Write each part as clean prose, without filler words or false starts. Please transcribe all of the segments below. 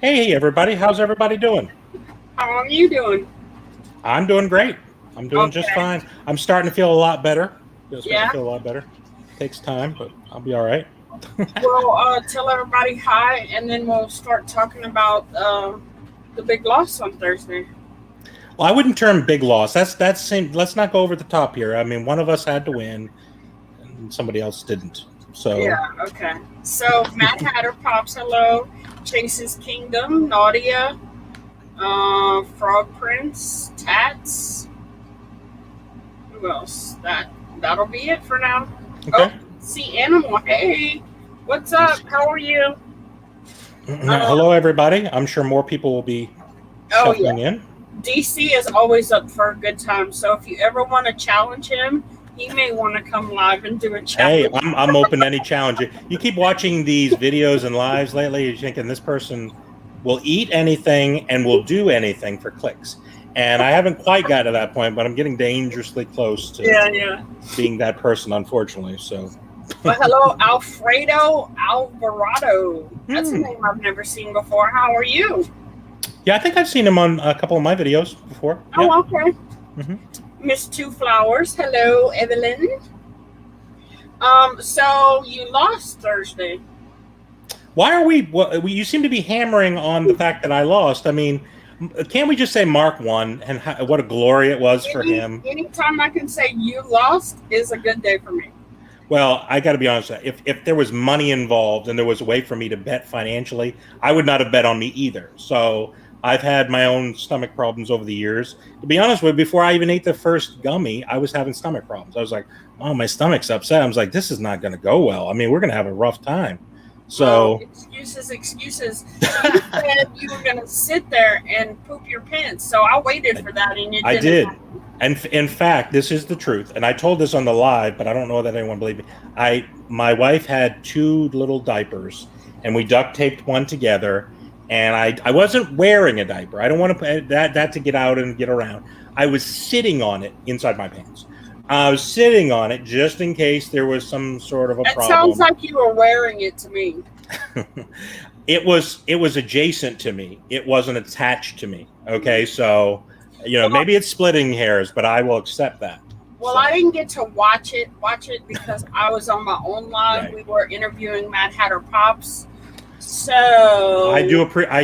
Hey, everybody. How's everybody doing? How are you doing? I'm doing great. I'm doing just Okay. fine. I'm starting to feel a lot better. Just starting to Yeah. feel a lot better. Takes time, but I'll be all right. Well, tell everybody hi, and then we'll start talking about the big loss on Thursday. Well, I wouldn't term big loss. That's same. Let's not go over the top here. I mean, one of us had to win, and somebody else didn't. Yeah. So, Okay. So Mad Hatter pops hello, Chase's Kingdom, Nadia, Frog Prince, Tats. Who else? That'll be it for now. Oh, okay. see Animal. Hey, what's up? How are you? Hello, everybody. I'm sure more people will be Oh yeah. shuffling in. DC is always up for a good time. So if you ever want to challenge him, he may want to come live and do a Hey, challenge. I'm open to any challenge. You keep watching these videos and lives lately, you're thinking this person will eat anything and will do anything for clicks. And I haven't quite got to that point, but I'm getting dangerously close to Yeah. being that person, unfortunately. So, Well, hello, Alfredo Alvarado. That's a hmm. name I've never seen before. How are you? Yeah, I think I've seen him on a couple of my videos before. Yeah. Oh, okay. Hmm. Miss Two Flowers. Hello, Evelyn. So you lost Thursday. Why are we? You seem to be hammering on the fact that I lost. I mean, can't we just say Mark won and what a glory it was for him? Anytime I can say you lost is a good day for me. Well, I got to be honest. If there was money involved and there was a way for me to bet financially, I would not have bet on me either. So I've had my own stomach problems over the years. To be honest with you, before I even ate the first gummy, I was having stomach problems. I was like, "Oh, my stomach's upset." I was like, "This is not going to go well. I mean, we're going to have a rough time." Oh, So excuses. You said you were going to sit there and poop your pants, so I waited for that, and it I didn't did. happen. And in fact, this is the truth. And I told this on the live, but I don't know that anyone believed me. My wife had two little diapers, and we duct taped one together. And I wasn't wearing a diaper. I don't want to put that to get out and get around. I was sitting on it inside my pants. I was sitting on it just in case there was some sort of a It sounds problem. like you were wearing it to me. It was adjacent to me. It wasn't attached to me. Okay, so maybe it's splitting hairs, but I will accept that. Well, So, I didn't get to watch it because I was on my own live. right. We were interviewing Mad Hatter Pops. So I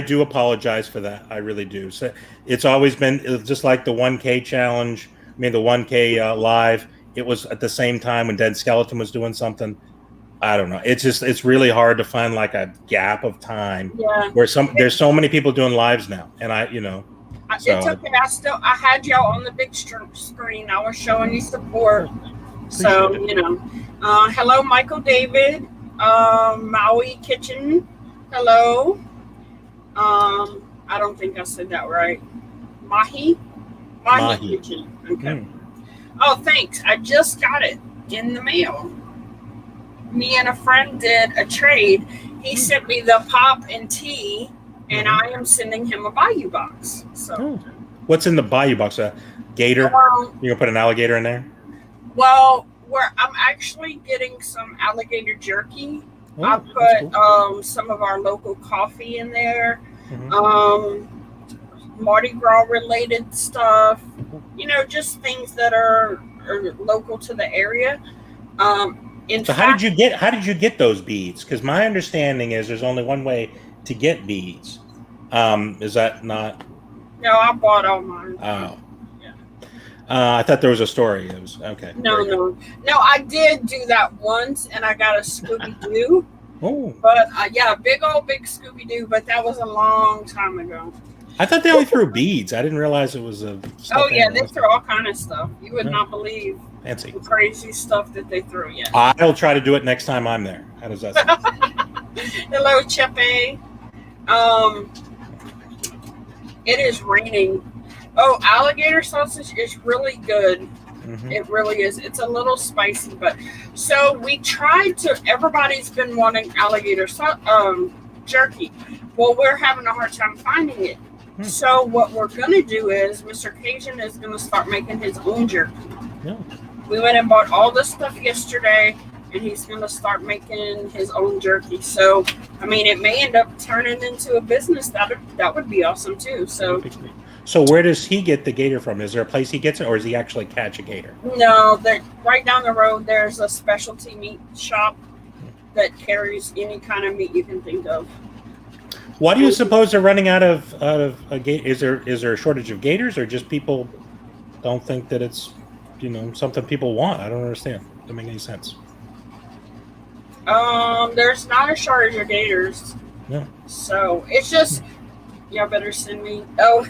do apologize for that. I really do. So it's always been just like the 1K challenge. I mean, the 1K live. It was at the same time when Dead Skeleton was doing something. I don't know. It's really hard to find like a gap of time yeah, where there's so many people doing lives now, and it's okay. I had y'all on the big screen. I was showing you support. So hello, Michael David, Maui Kitchen. Hello. I don't think I said that right. Mahi Kitchen. Okay. Oh, thanks. I just got it in the mail. Me and a friend did a trade. He sent me the pop and tea, and I am sending him a BAYOU box. So, what's in the BAYOU box? A gator? You gonna put an alligator in there? Well, I'm actually getting some alligator jerky. I put cool. Some of our local coffee in there. Mardi Gras related stuff. Just things that are local to the area. How did you get those beads? Because my understanding is there's only one way to get beads. Is that not? No, I bought all mine. Oh, yeah. I thought there was a story. It was okay. No. I did do that once, and I got a Scooby Doo. Oh, but big Scooby Doo. But that was a long time ago. I thought they only threw beads. I didn't realize it was a. Oh yeah, they threw all kind of stuff. You would not believe. Fancy. The crazy stuff that they threw. Yeah. I'll try to do it next time I'm there. How does that sound? Hello, Chepe. It is raining. Oh, alligator sausage is really good. It really is. It's a little spicy, but so we tried to. Everybody's been wanting alligator jerky. Well, we're having a hard time finding it. So what we're gonna do is Mr. CAJUN is gonna start making his own jerky. Yeah. We went and bought all this stuff yesterday, and he's going to start making his own jerky. So, I mean, it may end up turning into a business. That would be awesome too. So where does he get the gator from? Is there a place he gets it, or does he actually catch a gator? No, right down the road, there's a specialty meat shop that carries any kind of meat you can think of. Why do you suppose they're running out of a gator? Is there a shortage of gators, or just people don't think that it's, something people want? I don't understand. Doesn't make any sense. There's not a shortage of gators. Yeah. So it's just, y'all better send me. Oh,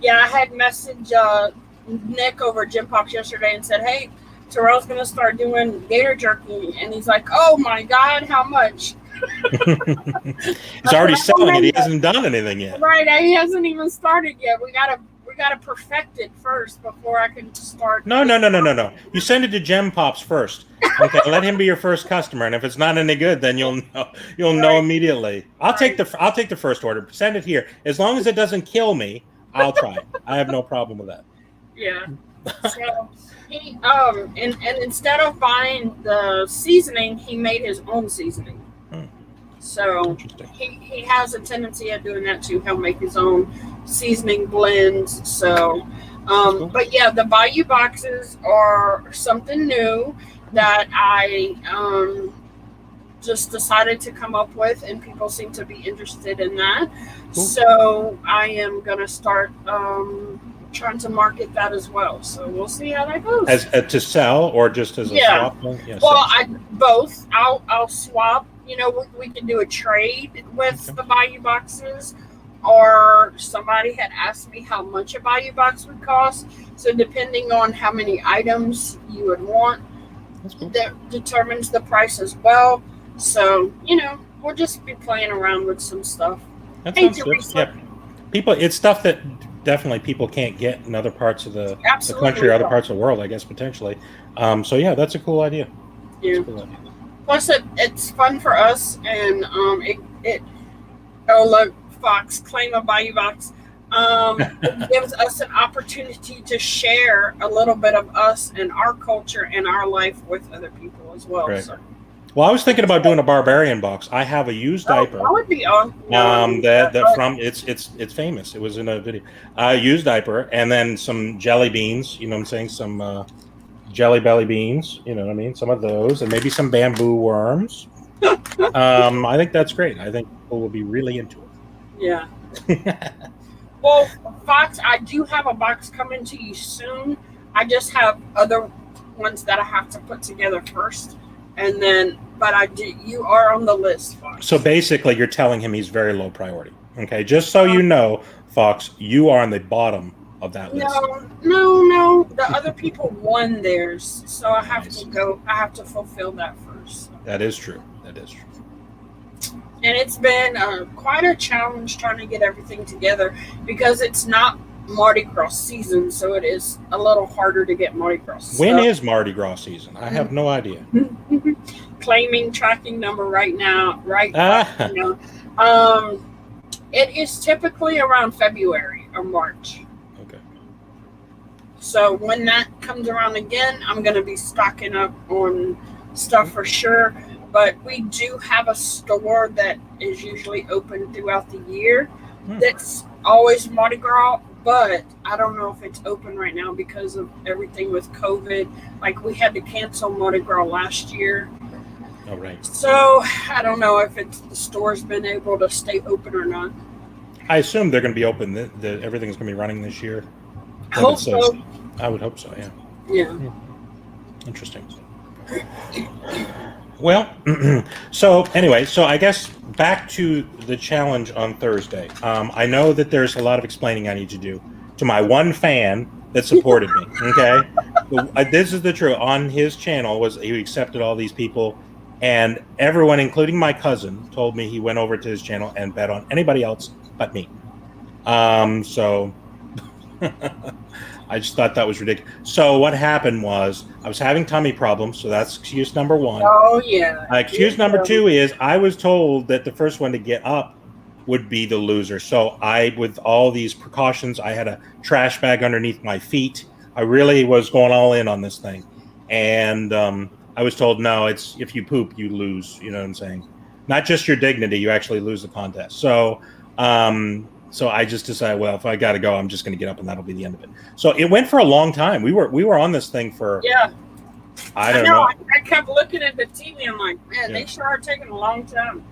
yeah, I had messaged Nick over at JEMPOPS yesterday and said, hey, Terrell's going to start doing gator jerky. And he's like, oh my God, how much? He's already selling it. He hasn't done anything yet. Right. He hasn't even started yet. We gotta perfect it first before I can start. No. You send it to JEMPOPS first. Okay, let him be your first customer, and if it's not any good, then you'll know immediately. I'll take the first order. Send it here. As long as it doesn't kill me, I'll try it. I have no problem with that. Yeah. So he and instead of buying the seasoning, he made his own seasoning. So he has a tendency of doing that too. He'll make his own seasoning blends. So, cool. But yeah, the BAYOU boxes are something new that I just decided to come up with, and people seem to be interested in that. Cool. So I am gonna start trying to market that as well. So we'll see how that goes. As to sell, or just as a swap? Yeah, well, both. I'll swap. We can do a trade with the BAYOU boxes, or somebody had asked me how much a BAYOU box would cost. So depending on how many items you would want, that determines the price as well. So, we'll just be playing around with some stuff. That sounds good. Yeah. It's stuff that definitely people can't get in other parts of the country or other parts of the world, I guess, potentially. So yeah, that's a cool idea. Yeah. Plus, it's fun for us, and look, Fox, claim a BAYOU box. It gives us an opportunity to share a little bit of us and our culture and our life with other people as well. Right. So. Well, I was thinking about doing a Barbarian box. I have a used diaper. That would be awesome. It's famous. It was in a video. Used diaper, and then some jelly beans. You know what I'm saying? Some jelly belly beans. You know what I mean? Some of those, and maybe some bamboo worms. I think that's great. I think people will be really into it. Yeah. Well, Fox, I do have a box coming to you soon. I just have other ones that I have to put together first. And then, you are on the list, Fox. So basically, you're telling him he's very low priority. Okay, just so you know, Fox, you are on the bottom of that list. No. The other people won theirs, so I have to go. I have to fulfill that first. That is true. And it's been quite a challenge trying to get everything together, because it's not Mardi Gras season, so it is a little harder to get Mardi Gras. When is Mardi Gras season? I have no idea. Claiming tracking number right now. It is typically around February or March. Okay. So when that comes around again, I'm going to be stocking up on stuff for sure. But we do have a store that is usually open throughout the year. That's always Mardi Gras, but I don't know if it's open right now because of everything with COVID. Like, we had to cancel Mardi Gras last year. Oh, right. So I don't know if the store's been able to stay open or not. I assume they're going to be open. Everything's going to be running this year. I hope so. I would hope so, yeah. Yeah. Interesting. Well, so anyway, I guess back to the challenge on Thursday. I know that there's a lot of explaining I need to do to my one fan that supported me. Okay, this is the truth. On his channel he accepted all these people, and everyone, including my cousin, told me he went over to his channel and bet on anybody else but me. So I just thought that was ridiculous. So what happened was I was having tummy problems. So that's excuse number one. Oh, yeah. Excuse number two is I was told that the first one to get up would be the loser. So with all these precautions, I had a trash bag underneath my feet. I really was going all in on this thing. And I I was told, no, it's if you poop, you lose. You know what I'm saying? Not just your dignity, you actually lose the contest. So, so I just decided, well, if I got to go, I'm just going to get up, and that'll be the end of it. So it went for a long time. We were on this thing for I don't know. I kept looking at the TV. I'm like, man, they sure are taking a long time.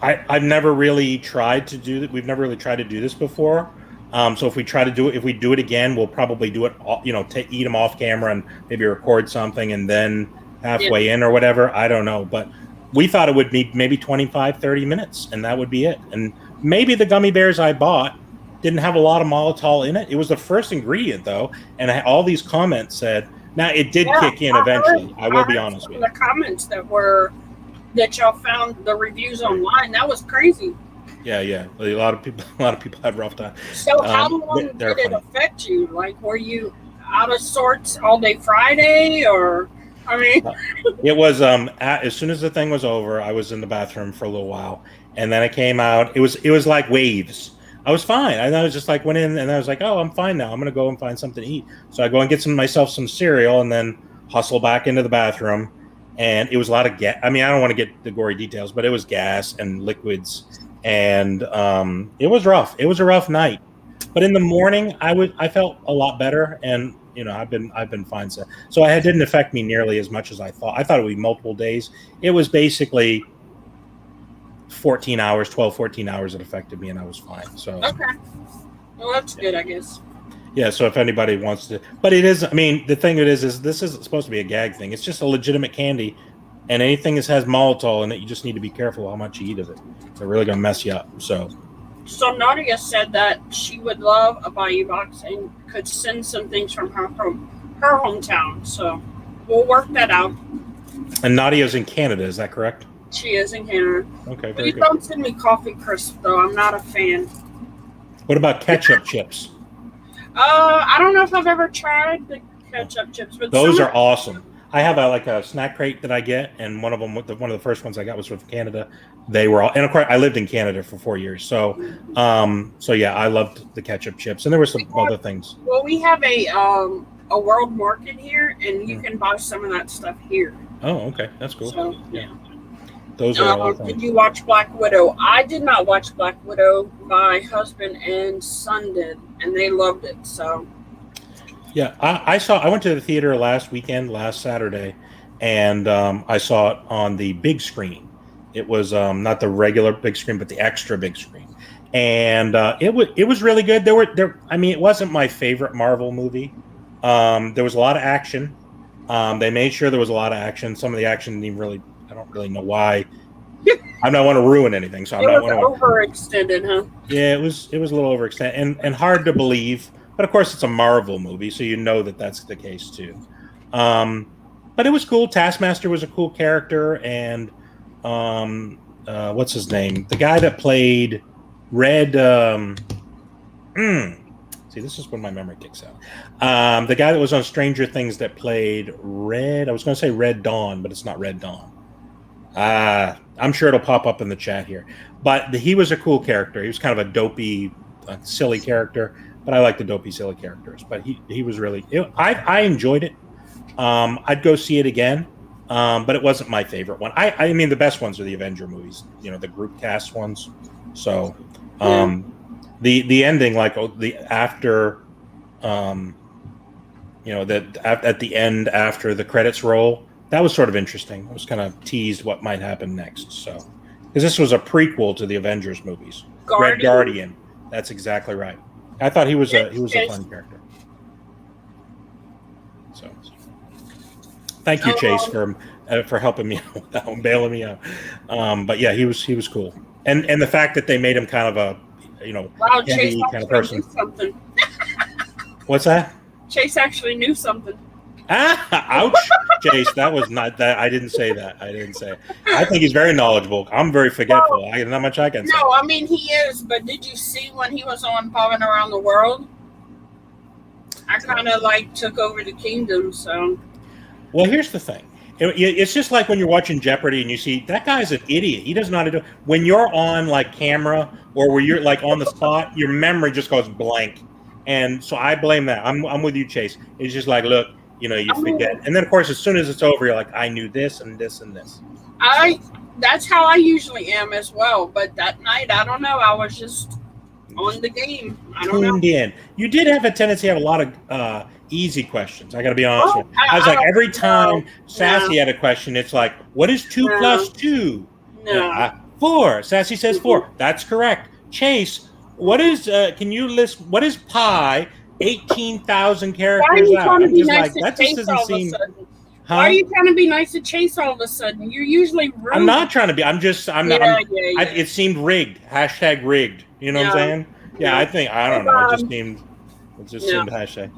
I've never really tried to do that. We've never really tried to do this before. So if we try to do it, if we do it again, we'll probably do it, you know, eat them off camera and maybe record something and then halfway in or whatever. I don't know. But we thought it would be maybe 25, 30 minutes, and that would be it. And maybe the gummy bears I bought didn't have a lot of maltol in it. It was the first ingredient, though. And all these comments said, now it did kick in eventually. I will be honest with you. The comments that y'all found the reviews online, that was crazy. Yeah. A lot of people had rough time. So how long did it affect you? Like, were you out of sorts all day Friday, or I mean? It was as soon as the thing was over, I was in the bathroom for a little while, and then I came out. It was like waves. I was fine. I was just like went in, and I was like, oh, I'm fine now. I'm gonna go and find something to eat. So I go and get myself some cereal, and then hustle back into the bathroom. And it was a lot of gas. I mean, I don't want to get the gory details, but it was gas and liquids, and it was rough. It was a rough night. But in the morning, I felt a lot better, and you know, I've been fine since. So it didn't affect me nearly as much as I thought. I thought it would be multiple days. It was basically 14 hours that affected me, and I was fine. So okay, well, that's good, I guess. Yeah, so if anybody wants to, but it is. I mean, the thing is this isn't supposed to be a gag thing. It's just a legitimate candy, and anything that has maltol in it, you just need to be careful how much you eat of it. They're really gonna mess you up. So Nadia said that she would love a BAYOU box and could send some things from her hometown. So we'll work that out. And Nadia's in Canada, is that correct? She is in Canada. Okay, very Please good. don't send me coffee crisp, though. I'm not a fan. What about ketchup chips? I don't know if I've ever tried the ketchup chips, but those are awesome. I have a snack crate that I get, and one of the first ones I got was from Canada. They were all, and of course I lived in Canada for 4 years, so yeah, I loved the ketchup chips, and there were some other things. Well, we have a world market here, and you can buy some of that stuff here. Oh, okay, that's cool. So yeah. Those are all fun. Did you watch Black Widow? I did not watch Black Widow. My husband and son did, and they loved it. So, yeah, I went to the theater last Saturday, and I saw it on the big screen. It was not the regular big screen, but the extra big screen, and it was really good. I mean, it wasn't my favorite Marvel movie. There was a lot of action. They made sure there was a lot of action. Some of the action didn't even really. I don't really know why. I don't want to ruin anything, so I'm not overextended, huh? Yeah, it was a little overextended and hard to believe. But of course, it's a Marvel movie, so you know that that's the case too. But it was cool. Taskmaster was a cool character, and what's his name? The guy that played Red. See, this is when my memory kicks out. The guy that was on Stranger Things that played Red. I was going to say Red Dawn, but it's not Red Dawn. I'm sure it'll pop up in the chat here. But he was a cool character. He was kind of a dopey, silly character. But I like the dopey, silly characters. But he was really. I enjoyed it. I'd go see it again. But it wasn't my favorite one. I mean, the best ones are the Avenger movies. You know, the group cast ones. So, the ending, like the after, you know, that at the end after the credits roll. That was sort of interesting. It was kind of teased what might happen next. So, because this was a prequel to the Avengers movies. Red Guardian. That's exactly right. I thought he was a fun character. So, thank you, Chase, for helping me out, bailing me out. But yeah, he was cool, and the fact that they made him kind of a heavy kind of person. What's that? Chase actually knew something. Ouch, Chase. That was not that. I didn't say that. I think he's very knowledgeable. I'm very forgetful. Not much I can say. No, I mean, he is. But did you see when he was on Popping Around the World? I kind of took over the kingdom. So, well, here's the thing. It's just like when you're watching Jeopardy and you see that guy's an idiot. He doesn't know how to do it. When you're on camera or where you're on the spot, your memory just goes blank. And so I blame that. I'm with you, Chase. It's just look. you know, you forget. And then, of course, as soon as it's over, you're like, I knew this and this and this. That's how I usually am as well. But that night, I don't know. I was just on the game. I don't know. Tuned in. You did have a tendency to have a lot of easy questions. I got to be honest with you. I was like, every time Sassy had a question, it's like, what is 2 plus 2? No. 4. Sassy says 4. That's correct. Chase, what is, can you list, what is pi 18,000 characters Why are you trying to be nice like, to that Chase just all doesn't of a seem... sudden? Huh? Why are you trying to be nice to Chase all of a sudden? You're usually rude. I'm not trying to be. I'm just. I'm not. It seemed rigged. Hashtag rigged. You know what I'm saying? Yeah, I think. I don't know. It just seemed. It just seemed hashtag.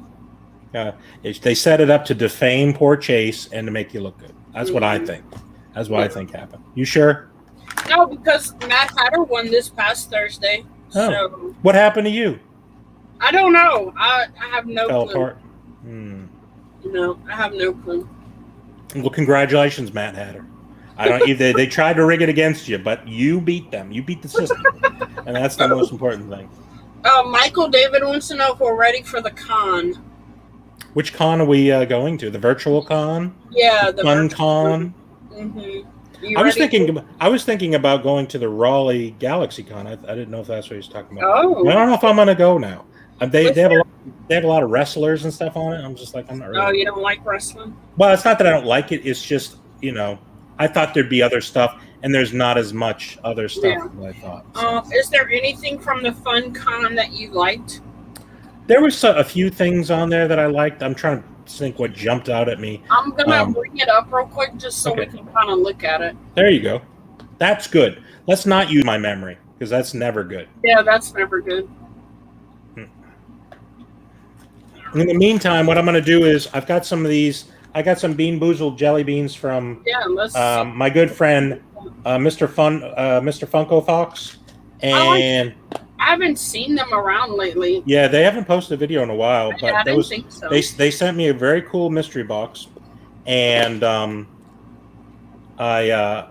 They set it up to defame poor Chase and to make you look good. That's what I think. That's what I think happened. You sure? No, because Matt Hatter won this past Thursday. Oh. So What happened to you? I don't know. I have no Fell clue. apart. No, I have no clue. Well, congratulations, Matt Hatter. I don't. They tried to rig it against you, but you beat them. You beat the system, and that's the most important thing. Michael David wants to know if we're ready for the con. Which con are we going to? The virtual con? Yeah, the fun con. Mm-hmm. I was thinking about going to the Raleigh Galaxy Con. I didn't know if that's what he's talking about. Oh, I don't know if I'm going to go now. They have a lot of wrestlers and stuff on it. I'm just like, I'm not really. Oh, you don't like wrestling? Well, it's not that I don't like it. It's just, you know, I thought there'd be other stuff, and there's not as much other stuff as I thought. So. Is there anything from the Fun Con that you liked? There was a few things on there that I liked. I'm trying to think what jumped out at me. I'm gonna bring it up real quick just so we can kind of look at it. There you go. That's good. Let's not use my memory because that's never good. Yeah, that's never good. In the meantime, what I'm going to do is I've got some of these. I got some Bean Boozled jelly beans from my good friend, Mr. Funko Fox, and I haven't seen them around lately. Yeah, they haven't posted a video in a while, but I didn't think so. They sent me a very cool mystery box, and I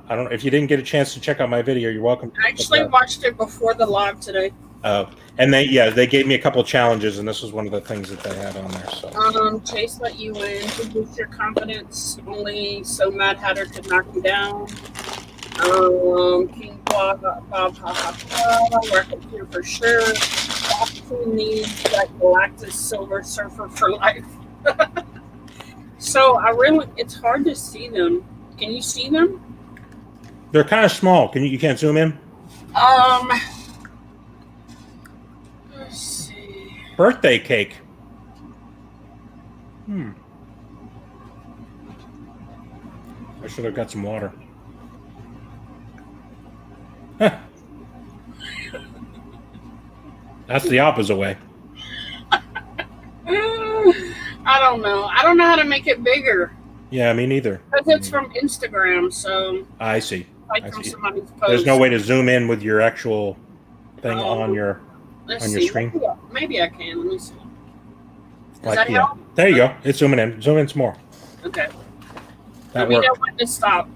don't know if you didn't get a chance to check out my video. You're welcome. I actually watched it before the live today. And they gave me a couple of challenges, and this was one of the things that they had on there. So Chase let you win to boost your confidence only so Mad Hatter could knock you down. King Bob working here for sure. Who needs that Galactus Silver Surfer for life? So it's hard to see them. Can you see them? They're kind of small. You can't zoom in? Let's see. Birthday cake. I should have got some water. That's the opposite way. I don't know. I don't know how to make it bigger. Yeah, me neither. Because it's from Instagram, so. I see. From somebody's post. There's no way to zoom in with your actual thing on your screen. Maybe I can. Let me see. Does that help? There you go. It's zooming in. Zoom in some more. Okay. That Let me know when to stop.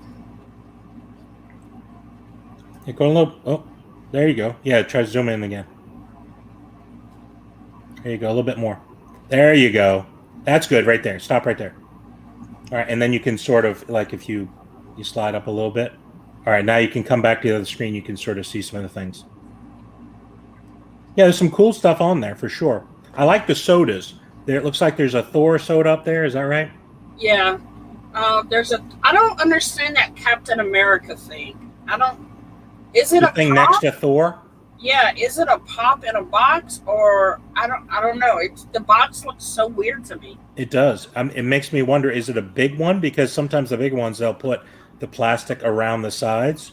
Yeah, go a little. Oh, there you go. Yeah, try to zoom in again. There you go. A little bit more. There you go. That's good right there. Stop right there. All right, and then you can sort of, like, if you slide up a little bit. All right, now you can come back to the other screen. You can sort of see some of the things. Yeah, there's some cool stuff on there for sure. I like the sodas. It looks like there's a Thor soda up there. Is that right? Yeah. I don't understand that Captain America thing. Is it the a thing pop? next to Thor? Yeah, is it a pop in a box or I don't know. The box looks so weird to me. It does. It makes me wonder, is it a big one? Because sometimes the big ones, they'll put the plastic around the sides.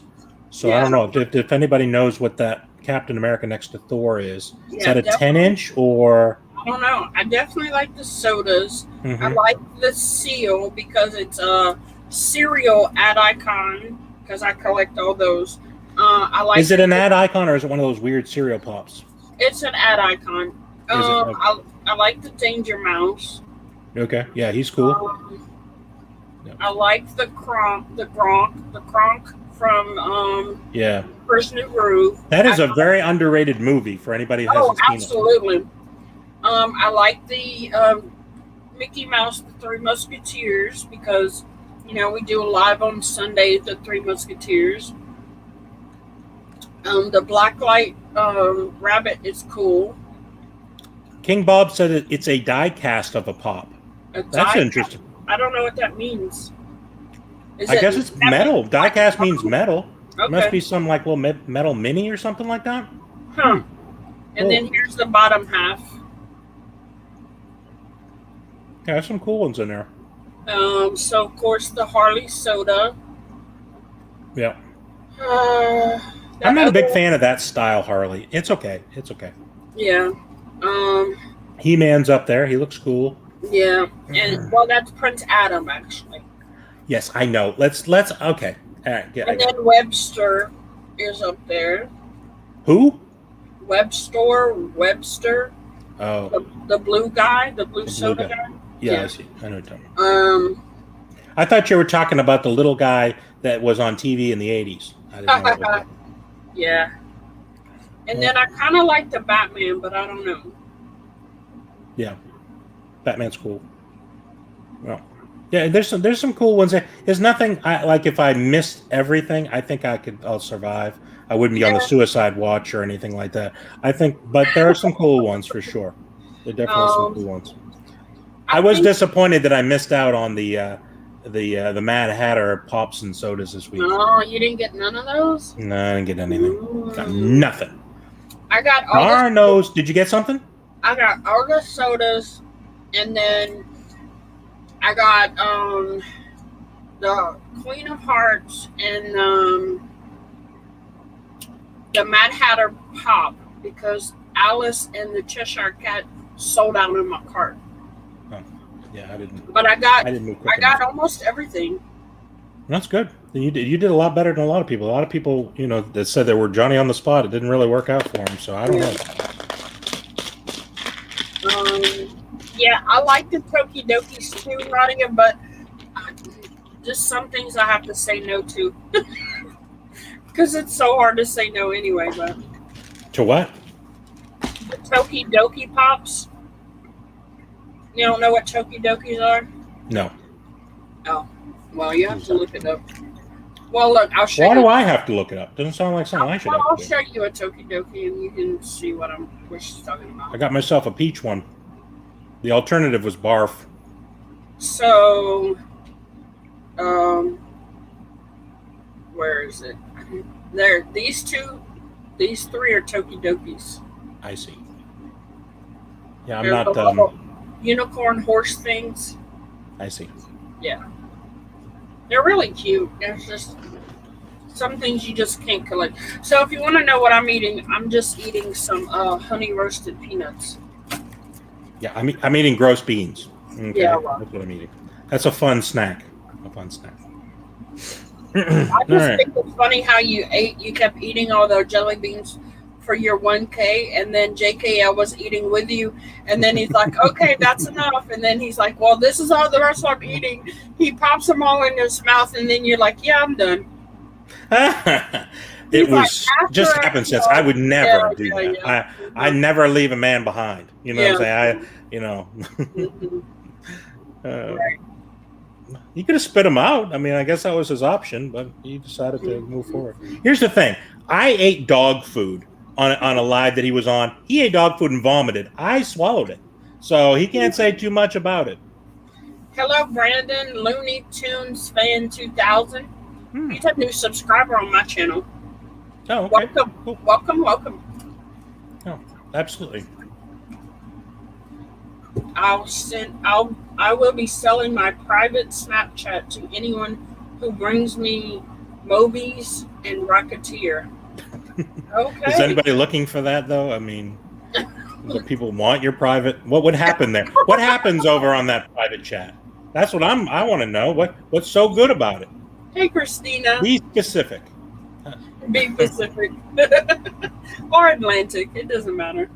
So I don't know if anybody knows what that Captain America next to Thor is. Is that a 10-inch or? I don't know. I definitely like the sodas. I like the seal because it's a cereal ad icon because I collect all those. I like. Is it an ad icon or is it one of those weird cereal pops? It's an ad icon. I like the Danger Mouse. Okay, yeah, he's cool. I like the Kronk from First New Groove. That is a very underrated movie for anybody who hasn't seen it. Absolutely. I like the Mickey Mouse, the Three Musketeers, because we do a live on Sunday, the Three Musketeers. The blacklight rabbit is cool. King Bob said it's a die cast of a pop. That's interesting. I don't know what that means. I guess it's metal. Die cast means metal. Okay. It must be some like little metal mini or something like that. Huh. And then here's the bottom half. Yeah, there's some cool ones in there. So of course the Harley soda. Yeah. I'm not a big fan of that style Harley. It's okay. It's okay. Yeah. He-Man's up there. He looks cool. Yeah. And well, that's Prince Adam actually. Yes, I know. Let's okay. All right. Yeah. And then Webster is up there. Who? Webster. Oh. The blue guy, the blue soda guy. Yeah, I see. I know what you're talking about. I thought you were talking about the little guy that was on TV in the 80s. I didn't know what was that. Yeah. And then I kind of like the Batman, but I don't know. Yeah. Batman's cool. Well, yeah, there's some cool ones. There's nothing like if I missed everything, I think I'll survive. I wouldn't be on the suicide watch or anything like that. I think, but there are some cool ones for sure. There are definitely some cool ones. I was disappointed that I missed out on the Mad Hatter pops and sodas this week. Oh, you didn't get none of those? No, I didn't get anything. Got nothing. I got all those. Did you get something? I got all the sodas, and then I got the Queen of Hearts and the Mad Hatter pop because Alice and the Cheshire Cat sold out in my cart. Oh, yeah, I didn't. But I got enough. almost everything. That's good. You did a lot better than a lot of people. A lot of people, that said they were Johnny on the spot. It didn't really work out for them. So I don't know. Yeah, I like the Tokidoki stew, Nadia, but just some things I have to say no to. Because it's so hard to say no anyway. But to what? The Tokidoki pops. You don't know what Tokidokis are? No. Oh, well, you have to look it up. Well, look, I'll show you. Why do I have to look it up? Doesn't sound like something I should have to I'll do. show you a Tokidoki and you can see what she's talking about. I got myself a peach one. The alternative was barf. So, where is it? There, these three are Tokidokis. I see. Yeah, I'm They're not. the little unicorn horse things. I see. Yeah. They're really cute. There's just some things you just can't collect. So if you want to know what I'm eating, I'm just eating some honey roasted peanuts. Yeah, I'm eating gross beans. Okay, yeah, well, that's what I'm eating. That's a fun snack. I just think it's funny how you kept eating all the jelly beans for your 1K, and then JKL was eating with you, and then he's like, okay, that's enough, and then he's like, well, this is all the rest I'm eating. He pops them all in his mouth, and then you're like, yeah, I'm done. It was just happenstance. I would never do that. Yeah. I never leave a man behind. You know what I'm saying? Right. He could have spit him out. I mean, I guess that was his option, but he decided to move forward. Here's the thing. I ate dog food on a live that he was on. He ate dog food and vomited. I swallowed it. So he can't say too much about it. Hello, Brandon, Looney Tunes Fan 2000. He's a new subscriber on my channel. Oh, okay. Welcome. Cool. Welcome. Oh, absolutely. I will be selling my private Snapchat to anyone who brings me Mobies and Rocketeer. Okay. Is anybody looking for that though? I mean, do people want your private? What would happen there? What happens over on that private chat? That's what I want to know. What's so good about it? Hey, Christina. Be specific. Be Pacific. Or Atlantic. It doesn't matter.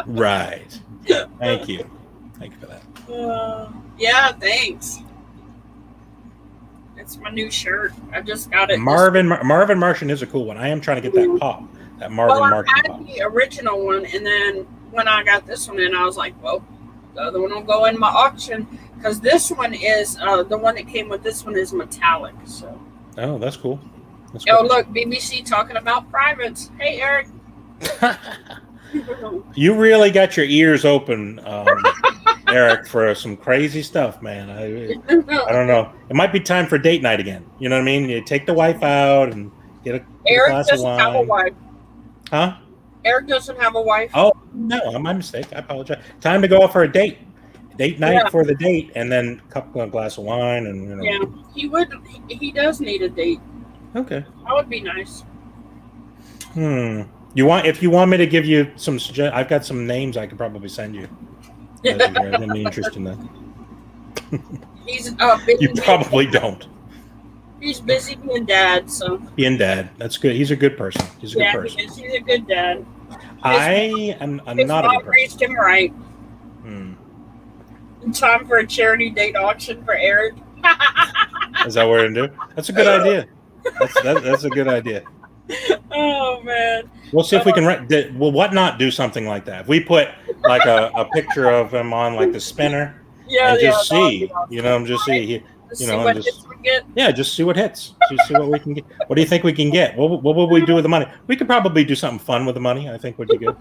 Right. Thank you. Thank you for that. Yeah, thanks. It's my new shirt. I just got it. Marvin Martian is a cool one. I am trying to get that pop. That Marvin Martian pop. I had the original one, and then when I got this one in, I was like, well, The other one will go in my auction because this one is the one that came with this one is metallic. So. Oh, that's cool. That's Oh, cool. look, BBC talking about privates. Hey, Eric. You really got your ears open, Eric, for some crazy stuff, man. I don't know. It might be time for date night again. You know what I mean? You take the wife out and get a glass of wine. Eric doesn't have a wife. Huh? Eric doesn't have a wife. Oh, no, my mistake. I apologize. Time to go out for a date. Date night for the date, and then a glass of wine, and you know. Yeah, he would. He does need a date. Okay. That would be nice. If you want me to give you some suggestions, I've got some names I could probably send you. Any interest in that? He's busy. You probably don't. He's busy being dad, so. Being dad, that's good. He's a good person. He's a good person. He's a good dad. I'm not a good person. Raised him right. Time for a charity date auction for Eric. Is that what we're gonna do? That's a good idea. That's a good idea. Oh man. We'll see if we can. Will Whatnot do something like that? If we put like a picture of him on like the spinner, and just see, awesome. Just see, just see what hits. See what we can get. What do you think we can get? What will we do with the money? We could probably do something fun with the money. I think would be good.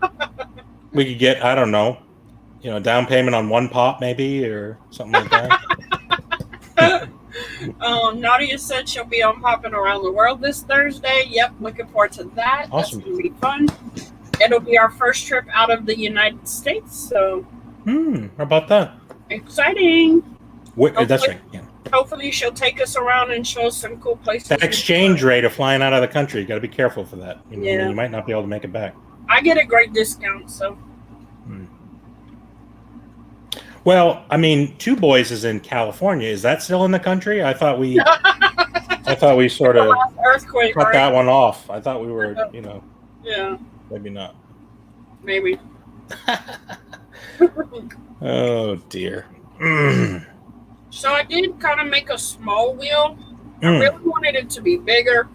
We could get, I don't know, down payment on one pop maybe or something like that. Nadia said she'll be on Popping Around the World this Thursday. Yep, looking forward to that. Awesome. That's going to be fun. It'll be our first trip out of the United States, so. How about that? Exciting. That's right. Yeah. Hopefully she'll take us around and show us some cool places. That exchange rate of flying out of the country, you got to be careful for that. You might not be able to make it back. I get a great discount, so. Well, I mean, Two Boys is in California. Is that still in the country? I thought we sort of earthquake, cut that one off. I thought we were, Yeah. Maybe not. Maybe. Oh dear. So I did kind of make a small wheel. I really wanted it to be bigger,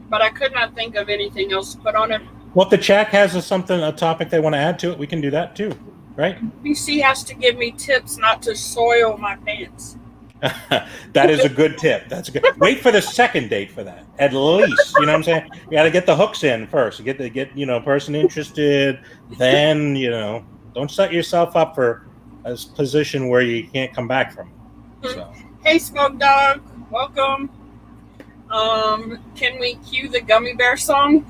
but I could not think of anything else to put on it. Well, if the chat has a topic they want to add to it, we can do that too, right? BC has to give me tips not to soil my pants. That is a good tip. That's good. Wait for the second date for that, at least. You know what I'm saying? You got to get the hooks in first. You get person interested. Then don't set yourself up for a position where you can't come back from. So. Hey, Smoke Dog, welcome. Can we cue the Gummy Bear song?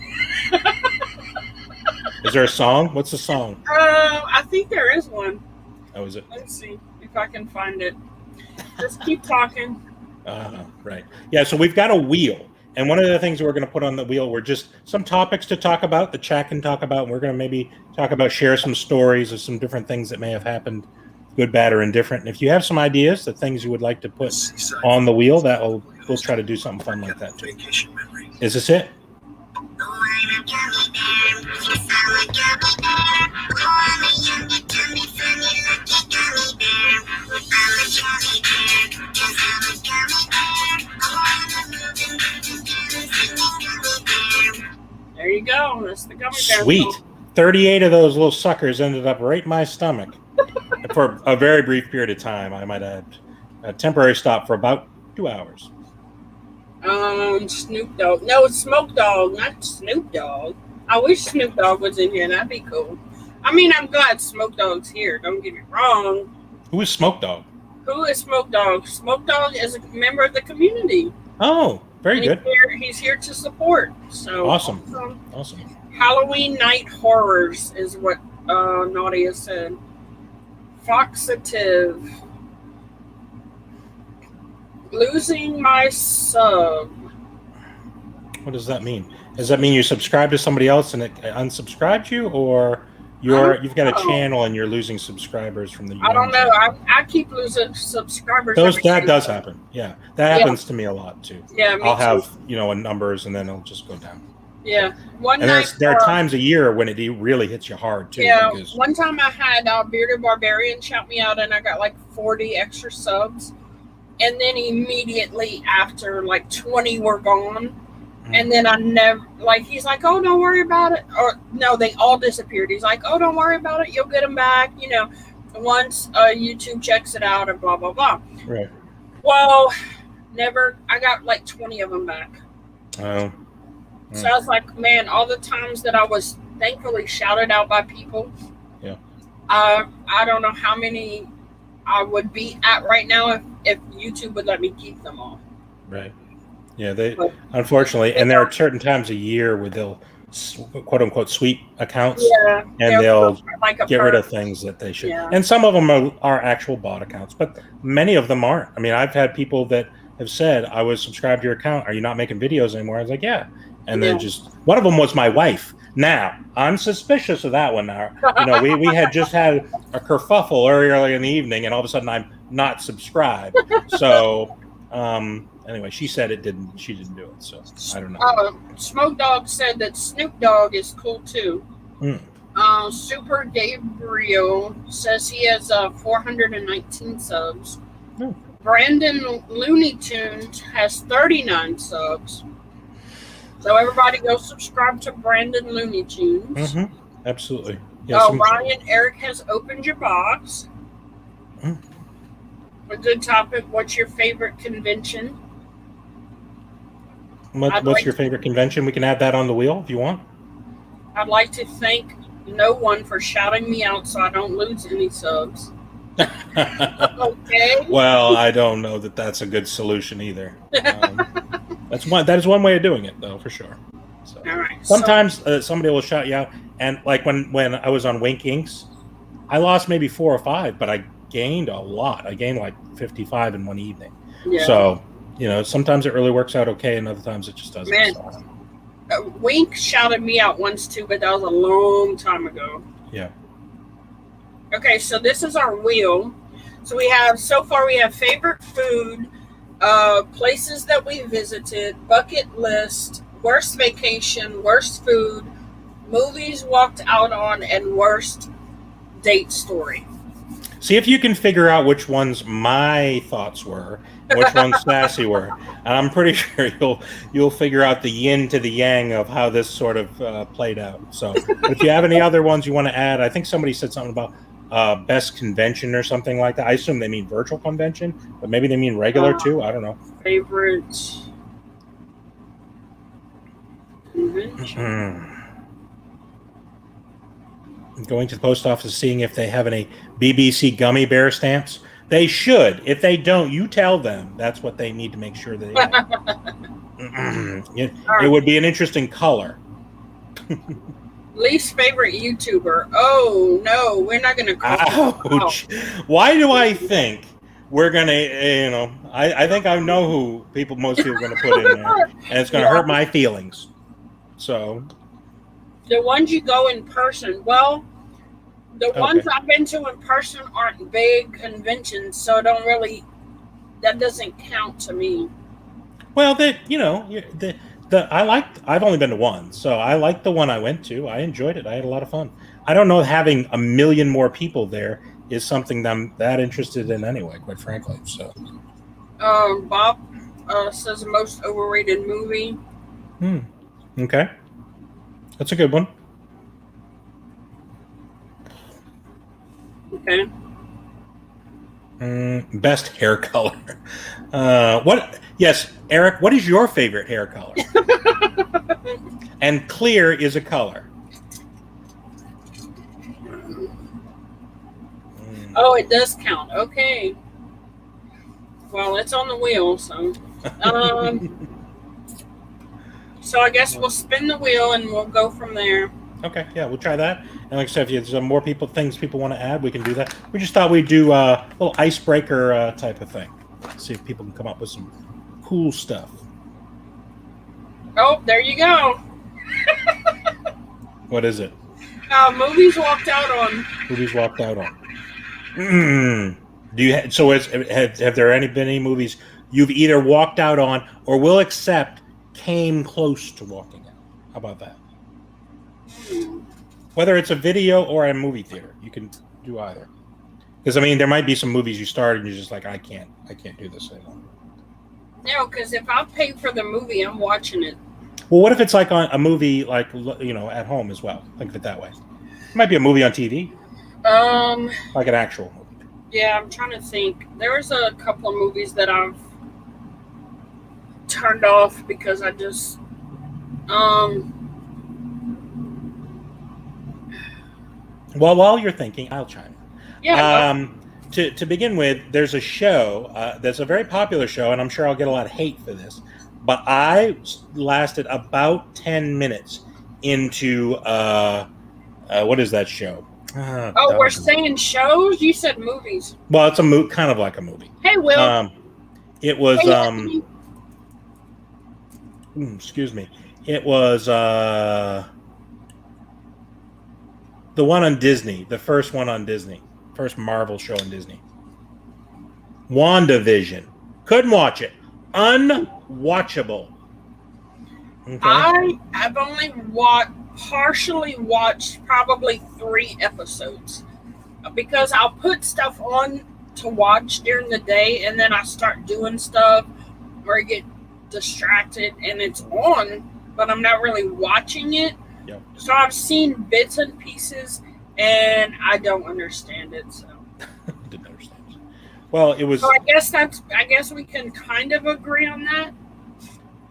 Is there a song? What's the song? I think there is one. Oh, is it? Let's see if I can find it. Just keep talking. Right. Yeah, so we've got a wheel. And one of the things we're going to put on the wheel were just some topics to talk about, the chat can talk about. And we're going to maybe share some stories of some different things that may have happened, good, bad, or indifferent. And if you have some ideas, the things you would like to put on the wheel, we'll try to do something fun like that too. Is this it? There you go. That's the Gummy Bear. Sweet. 38 of those little suckers ended up right in my stomach. For a very brief period of time, I might add. A temporary stop for about 2 hours. Snoop Dogg. No, it's Smoke Dogg, not Snoop Dogg. I wish Snoop Dogg was in here. That'd be cool. I mean, I'm glad Smoke Dogg's here. Don't get me wrong. Who is Smoke Dogg? Who is Smoke Dogg? Smoke Dogg is a member of the community. Oh, very good. He's here to support. So awesome. Halloween Night Horrors is what Nadia said. Foxative. Losing my sub. What does that mean? Does that mean you subscribe to somebody else and it unsubscribed you, or you've got a channel and you're losing subscribers from the? I don't know. I keep losing subscribers. That does happen. Yeah, that happens to me a lot too. Yeah, I'll have numbers and then it'll just go down. Yeah, there are times a year when it really hits you hard too. Yeah, one time I had Bearded Barbarian shout me out and I got like 40 extra subs. And then immediately after, like 20 were gone. And then I never, he's like, oh, don't worry about it. Or no, they all disappeared. He's like, oh, don't worry about it. You'll get them back, once YouTube checks it out and blah blah blah. Right. Well, never. I got like 20 of them back. Oh. So I was like, man, all the times that I was thankfully shouted out by people. Yeah. I don't know how many I would be at right now if YouTube would let me keep them all. Right. Yeah, they unfortunately, and there are certain times a year where they'll quote unquote sweep accounts, and they'll like get rid of things that they should. Yeah. And some of them are actual bot accounts, but many of them aren't. I mean, I've had people that have said, "I was subscribed to your account. Are you not making videos anymore?" I was like, "Yeah," and then just one of them was my wife. Now I'm suspicious of that one. Now, you know, we had just had a kerfuffle earlier in the evening, and all of a sudden I'm not subscribed. So. Anyway, she said she didn't do it, so I don't know. Smoke Dog said that Snoop Dogg is cool too. Super Gabriel says he has 419 subs. Brandon Looney Tunes has 39 subs. So everybody go subscribe to Brandon Looney Tunes. Absolutely. Yeah, Ryan Eric has opened your box. A good topic. What's your favorite convention? What's your favorite convention? We can add that on the wheel if you want. I'd like to thank no one for shouting me out so I don't lose any subs. Okay. Well, I don't know that that's a good solution either. That is one way of doing it, though, for sure. So, all right. Sometimes somebody will shout you out, and like when I was on Wink Inks, I lost maybe 4 or 5, but I gained a lot. I gained like 55 in one evening. Yeah. So, you know, sometimes it really works out okay, and other times it just doesn't. Man, Wink shouted me out once too, but that was a long time ago. Yeah. Okay, so this is our wheel. So we have favorite food, places that we visited, bucket list, worst vacation, worst food, movies walked out on, and worst date story. See if you can figure out which ones my thoughts were, which ones Sassy were, and I'm pretty sure you'll figure out the yin to the yang of how this sort of played out. So, if you have any other ones you want to add, I think somebody said something about best convention or something like that. I assume they mean virtual convention, but maybe they mean regular too. I don't know. Favorite convention. Going to the post office, seeing if they have any BBC gummy bear stamps. They should. If they don't, you tell them. That's what they need to make sure that they have. It would be an interesting color. Least favorite YouTuber. Oh, no. We're not going to call Ouch. Why do I think we're going to, I think I know who most people are going to put in there, and it's going to hurt my feelings. So... The ones you go in person, well, the ones I've been to in person aren't big conventions, so that doesn't count to me. Well, I've only been to one, so I liked the one I went to. I enjoyed it. I had a lot of fun. I don't know having a million more people there is something that I'm that interested in anyway, quite frankly. So, Bob says most overrated movie. Okay. That's a good one. Okay. Best hair color. Yes, Eric, what is your favorite hair color? And clear is a color. Oh, it does count. Okay. Well, it's on the wheel, so. So I guess we'll spin the wheel and we'll go from there. Okay, yeah, we'll try that. And like I said, if there's more things people want to add, we can do that. We just thought we'd do a little icebreaker type of thing. See if people can come up with some cool stuff. Oh, there you go. What is it? Movies walked out on. Movies walked out on. Have there been any movies you've either walked out on or will accept came close to walking out? How about that? Whether it's a video or a movie theater, you can do either. Because I mean, there might be some movies you start and you're just like, I can't do this anymore. No, because if I pay for the movie, I'm watching it. Well, what if it's like on a movie, like at home as well? Think of it that way. It might be a movie on TV. Like an actual movie. Yeah, I'm trying to think. There's a couple of movies that I've turned off because I just Well, while you're thinking, I'll chime in. yeah. To begin with, there's a show that's a very popular show, and I'm sure I'll get a lot of hate for this, but I lasted about 10 minutes into what is that show? We're saying shows? You said movies. Well, it's a kind of like a movie. Hey, Will. It was Hey, excuse me. It was the one on Disney, the first one on Disney, first Marvel show on Disney. WandaVision. Couldn't watch it. Unwatchable. Okay. I have only partially watched probably 3 episodes because I'll put stuff on to watch during the day and then I start doing stuff or I get distracted and it's on, but I'm not really watching it. Yep. So I've seen bits and pieces and I don't understand it. So didn't understand it. Well, it was. So I guess we can kind of agree on that.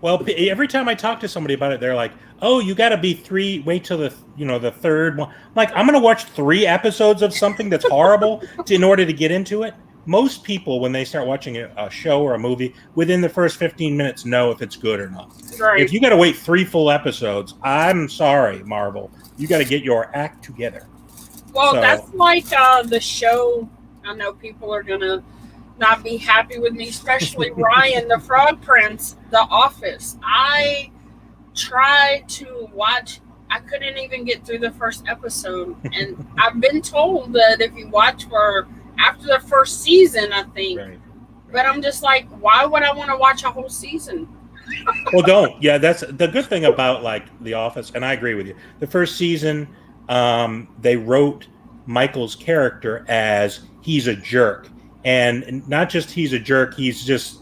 Well, every time I talk to somebody about it, they're like, "Oh, you got to be wait till the third one." I'm like, I'm going to watch 3 episodes of something that's horrible in order to get into it. Most people, when they start watching a show or a movie, within the first 15 minutes know if it's good or not. Right. If you got to wait 3 full episodes, I'm sorry, Marvel. You got to get your act together. Well, that's like the show. I know people are going to not be happy with me, especially Ryan, the Frog Prince, The Office. I tried to watch. I couldn't even get through the first episode. And I've been told that if you watch after the first season, I think. Right. But I'm just like, why would I want to watch a whole season? Well, don't. Yeah, that's the good thing about like The Office, and I agree with you. The first season, they wrote Michael's character as he's a jerk. And not just he's a jerk, he's just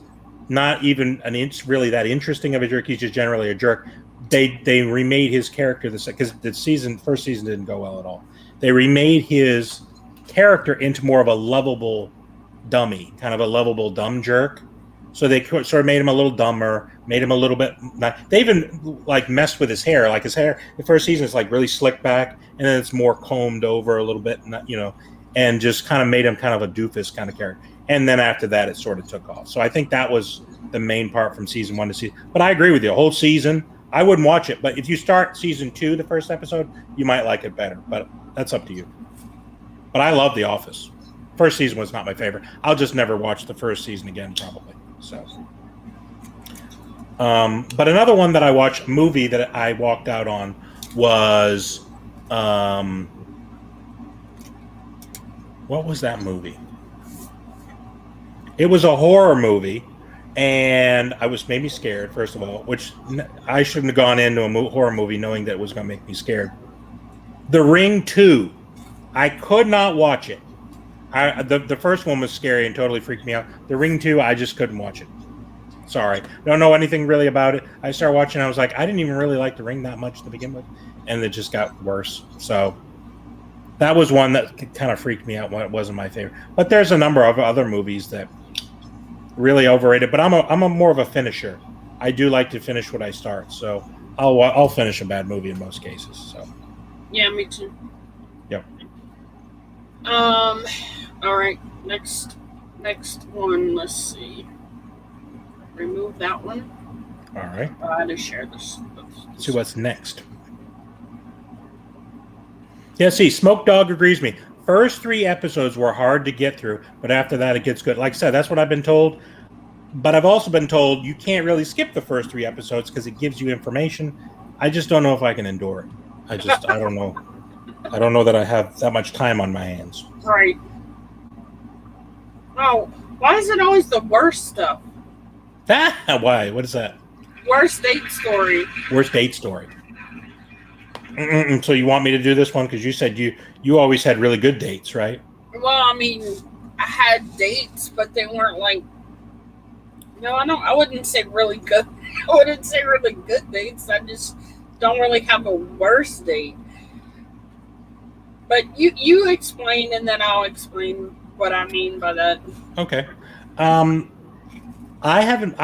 not even really that interesting of a jerk. He's just generally a jerk. They remade his character because the first season didn't go well at all. They remade his character into more of a lovable dummy, kind of a lovable dumb jerk. So they sort of made him a little dumber, made him a little bit. They even like messed with his hair. Like his hair, the first season is like really slicked back, and then it's more combed over a little bit, and just kind of made him kind of a doofus kind of character. And then after that, it sort of took off. So I think that was the main part from season 1 to season. But I agree with you. A whole season, I wouldn't watch it. But if you start season 2, the first episode, you might like it better. But that's up to you. But I love The Office. First season was not my favorite. I'll just never watch the first season again, probably. So, but another one that I watched, a movie that I walked out on, was what was that movie? It was a horror movie, and made me scared, first of all, which I shouldn't have gone into a horror movie knowing that it was going to make me scared. The Ring 2. I could not watch it. The first one was scary and totally freaked me out. The Ring 2, I just couldn't watch it. Sorry. Don't know anything really about it. I started watching, I was like, I didn't even really like The Ring that much to begin with, and it just got worse. So that was one that kind of freaked me out when it wasn't my favorite. But there's a number of other movies that really overrated, but I'm a more of a finisher. I do like to finish what I start, so I'll finish a bad movie in most cases. So yeah, me too. Yep. All right, next one. Let's see. Remove that one. All right. I had to share this. Let's see what's next. Yeah, see, Smoke Dog agrees with me. First 3 episodes were hard to get through, but after that it gets good. Like I said, that's what I've been told. But I've also been told you can't really skip the first 3 episodes because it gives you information. I just don't know if I can endure it. I don't know. I don't know that I have that much time on my hands. Right. Oh, why is it always the worst stuff? Why? What is that? Worst date story. Worst date story. So you want me to do this one because you said you always had really good dates, right? Well, I mean, I had dates, but they weren't like. No, I wouldn't say really good. I wouldn't say really good dates. I just don't really have a worst date. But you explain, and then I'll explain what I mean by that. Okay. I haven't.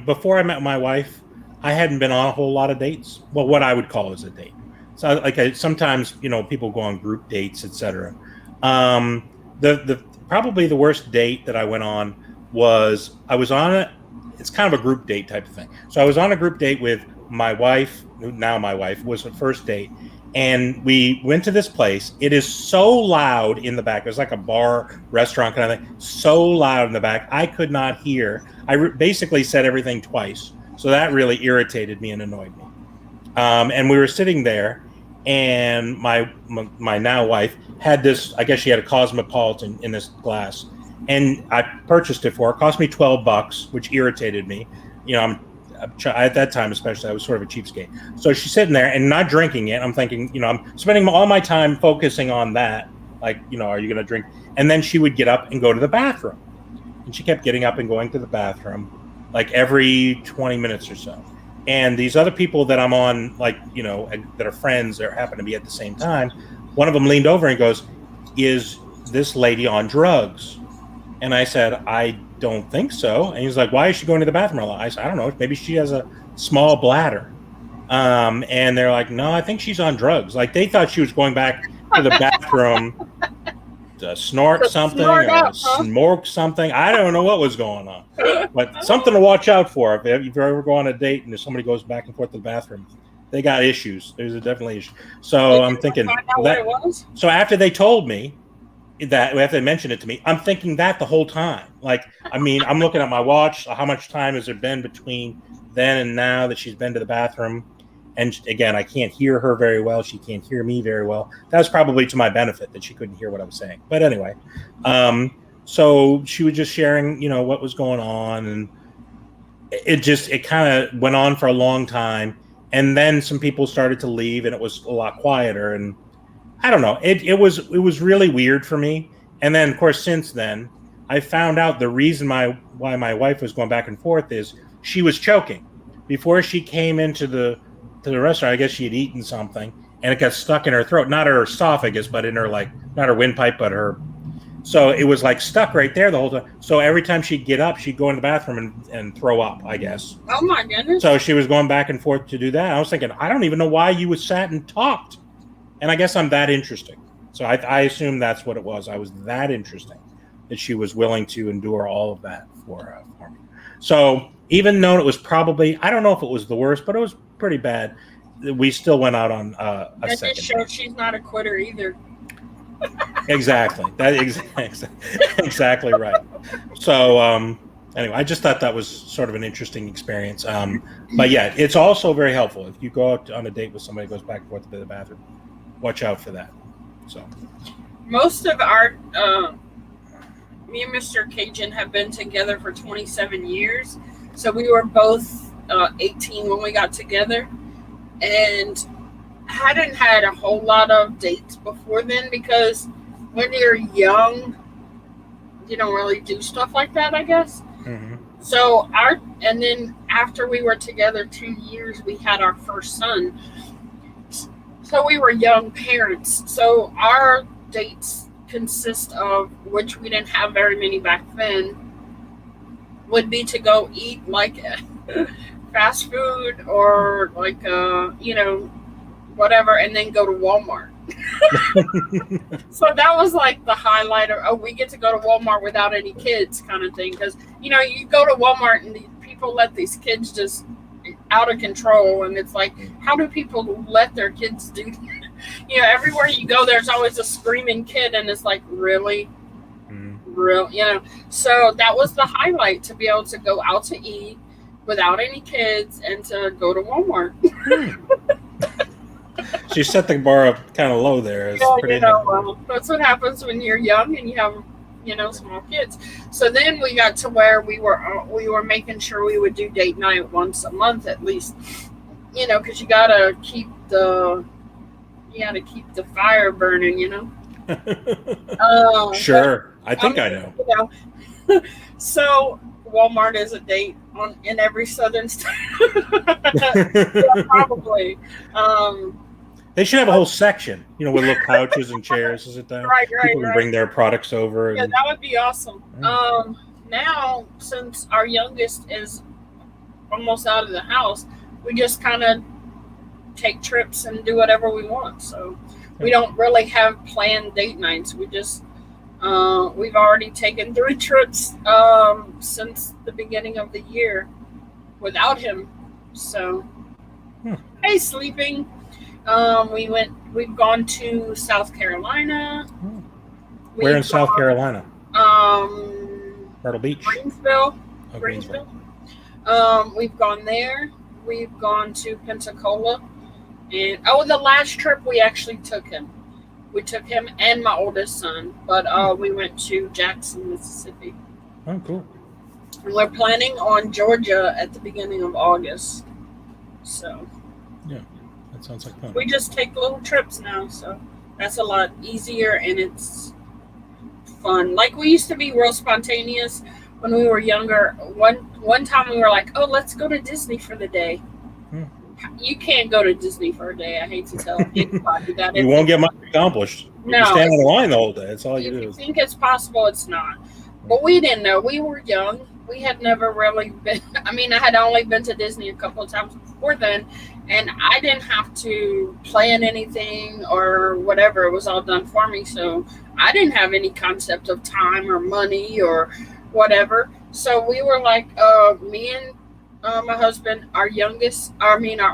Before I met my wife, I hadn't been on a whole lot of dates. Well, what I would call as a date. So, sometimes people go on group dates, etc. The probably the worst date that I went on was I was on a. It's kind of a group date type of thing. So I was on a group date with my wife. Now my wife was the first date, and we went to this place. It is so loud in the back. It was like a bar, restaurant kind of thing. So loud in the back, I could not hear. I basically said everything twice. So that really irritated me and annoyed me. And we were sitting there, and my now wife had this. I guess she had a Cosmopolitan in this glass, and I purchased it for her. It cost me $12, which irritated me. At that time, especially, I was sort of a cheapskate. So she's sitting there and not drinking it. I'm thinking, I'm spending all my time focusing on that. Like, are you going to drink? And then she would get up and go to the bathroom. And she kept getting up and going to the bathroom, like every 20 minutes or so. And these other people that I'm on, that are friends or happen to be at the same time, one of them leaned over and goes, "Is this lady on drugs?" And I said, "I don't think so." And he's like, "Why is she going to the bathroom a lot?" I said, "I don't know. Maybe she has a small bladder." And they're like, "No, I think she's on drugs." Like, they thought she was going back to the bathroom to snort something or smoke something. I don't know what was going on. But something to watch out for. If you ever go on a date and if somebody goes back and forth to the bathroom, they got issues. There's definitely issue. So I'm thinking so after they told me that, after they mentioned it to me, I'm thinking that the whole time. I'm looking at my watch. How much time has there been between then and now that she's been to the bathroom? And again, I can't hear her very well. She can't hear me very well. That was probably to my benefit that she couldn't hear what I was saying. But anyway, so she was just sharing, what was going on, and it kind of went on for a long time. And then some people started to leave, and it was a lot quieter. And I don't know. It was really weird for me. And then, of course, since then, I found out the reason why my wife was going back and forth is she was choking. Before she came into the restaurant, I guess she had eaten something, and it got stuck in her throat. Not her esophagus, but in her, not her windpipe, but her. So it was stuck right there the whole time. So every time she'd get up, she'd go in the bathroom and throw up, I guess. Oh, my goodness. So she was going back and forth to do that. I was thinking, I don't even know why you sat and talked. And I guess I'm that interesting. So I assume that's what it was. I was that interesting that she was willing to endure all of that for me. So even though it was probably, I don't know if it was the worst, but it was pretty bad, we still went out on a that second. That just shows she's not a quitter either. Exactly. Exactly right. So anyway, I just thought that was sort of an interesting experience. But yeah, it's also very helpful. If you go out on a date with somebody who goes back and forth to the bathroom, watch out for that. So most of our me and Mr. CAJUN have been together for 27 years. So we were both 18 when we got together, and hadn't had a whole lot of dates before then, because when you're young, you don't really do stuff like that, I guess. Mm-hmm. So and then after we were together 2 years, we had our first son. So we were young parents. So our dates consist of, which we didn't have very many back then, would be to go eat fast food or whatever, and then go to Walmart. So that was the highlight of, we get to go to Walmart without any kids kind of thing. Because, you go to Walmart and people let these kids just out of control. And it's how do people let their kids do that? Everywhere you go, there's always a screaming kid. And it's really? Real, So that was the highlight, to be able to go out to eat without any kids and to go to Walmart. She set the bar up kind of low there. That's what happens when you're young and you have, small kids. So then we got to where we were making sure we would do date night once a month at least, because you gotta keep the fire burning, Sure. I think I know. So Walmart is a date in every southern state. Yeah, probably. They should have a whole section, with little couches and chairs to sit down. Right. People can bring their products over. Yeah, that would be awesome. Now, since our youngest is almost out of the house, we just kind of take trips and do whatever we want. So we don't really have planned date nights. We just we've already taken 3 trips since the beginning of the year without him. So hey, sleeping. We've gone to South Carolina. Where in South Carolina? Myrtle Beach. Greensville. Oh, Greensville. We've gone there. We've gone to Pensacola. And the last trip we actually took him. We took him and my oldest son, but we went to Jackson, Mississippi. Oh, cool. And we're planning on Georgia at the beginning of August. So yeah, that sounds like fun. We just take little trips now, so that's a lot easier and it's fun. Like we used to be real spontaneous when we were younger. One time we were like, "Oh, let's go to Disney for the day." You can't go to Disney for a day. I hate to tell anybody that. You won't get much accomplished. No, you stand on the line the whole day. That's all you do. If you think it's possible, it's not. But we didn't know. We were young. We had never really been. I mean, I had only been to Disney a couple of times before then, and I didn't have to plan anything or whatever. It was all done for me. So I didn't have any concept of time or money or whatever. So we were like, me and my husband, our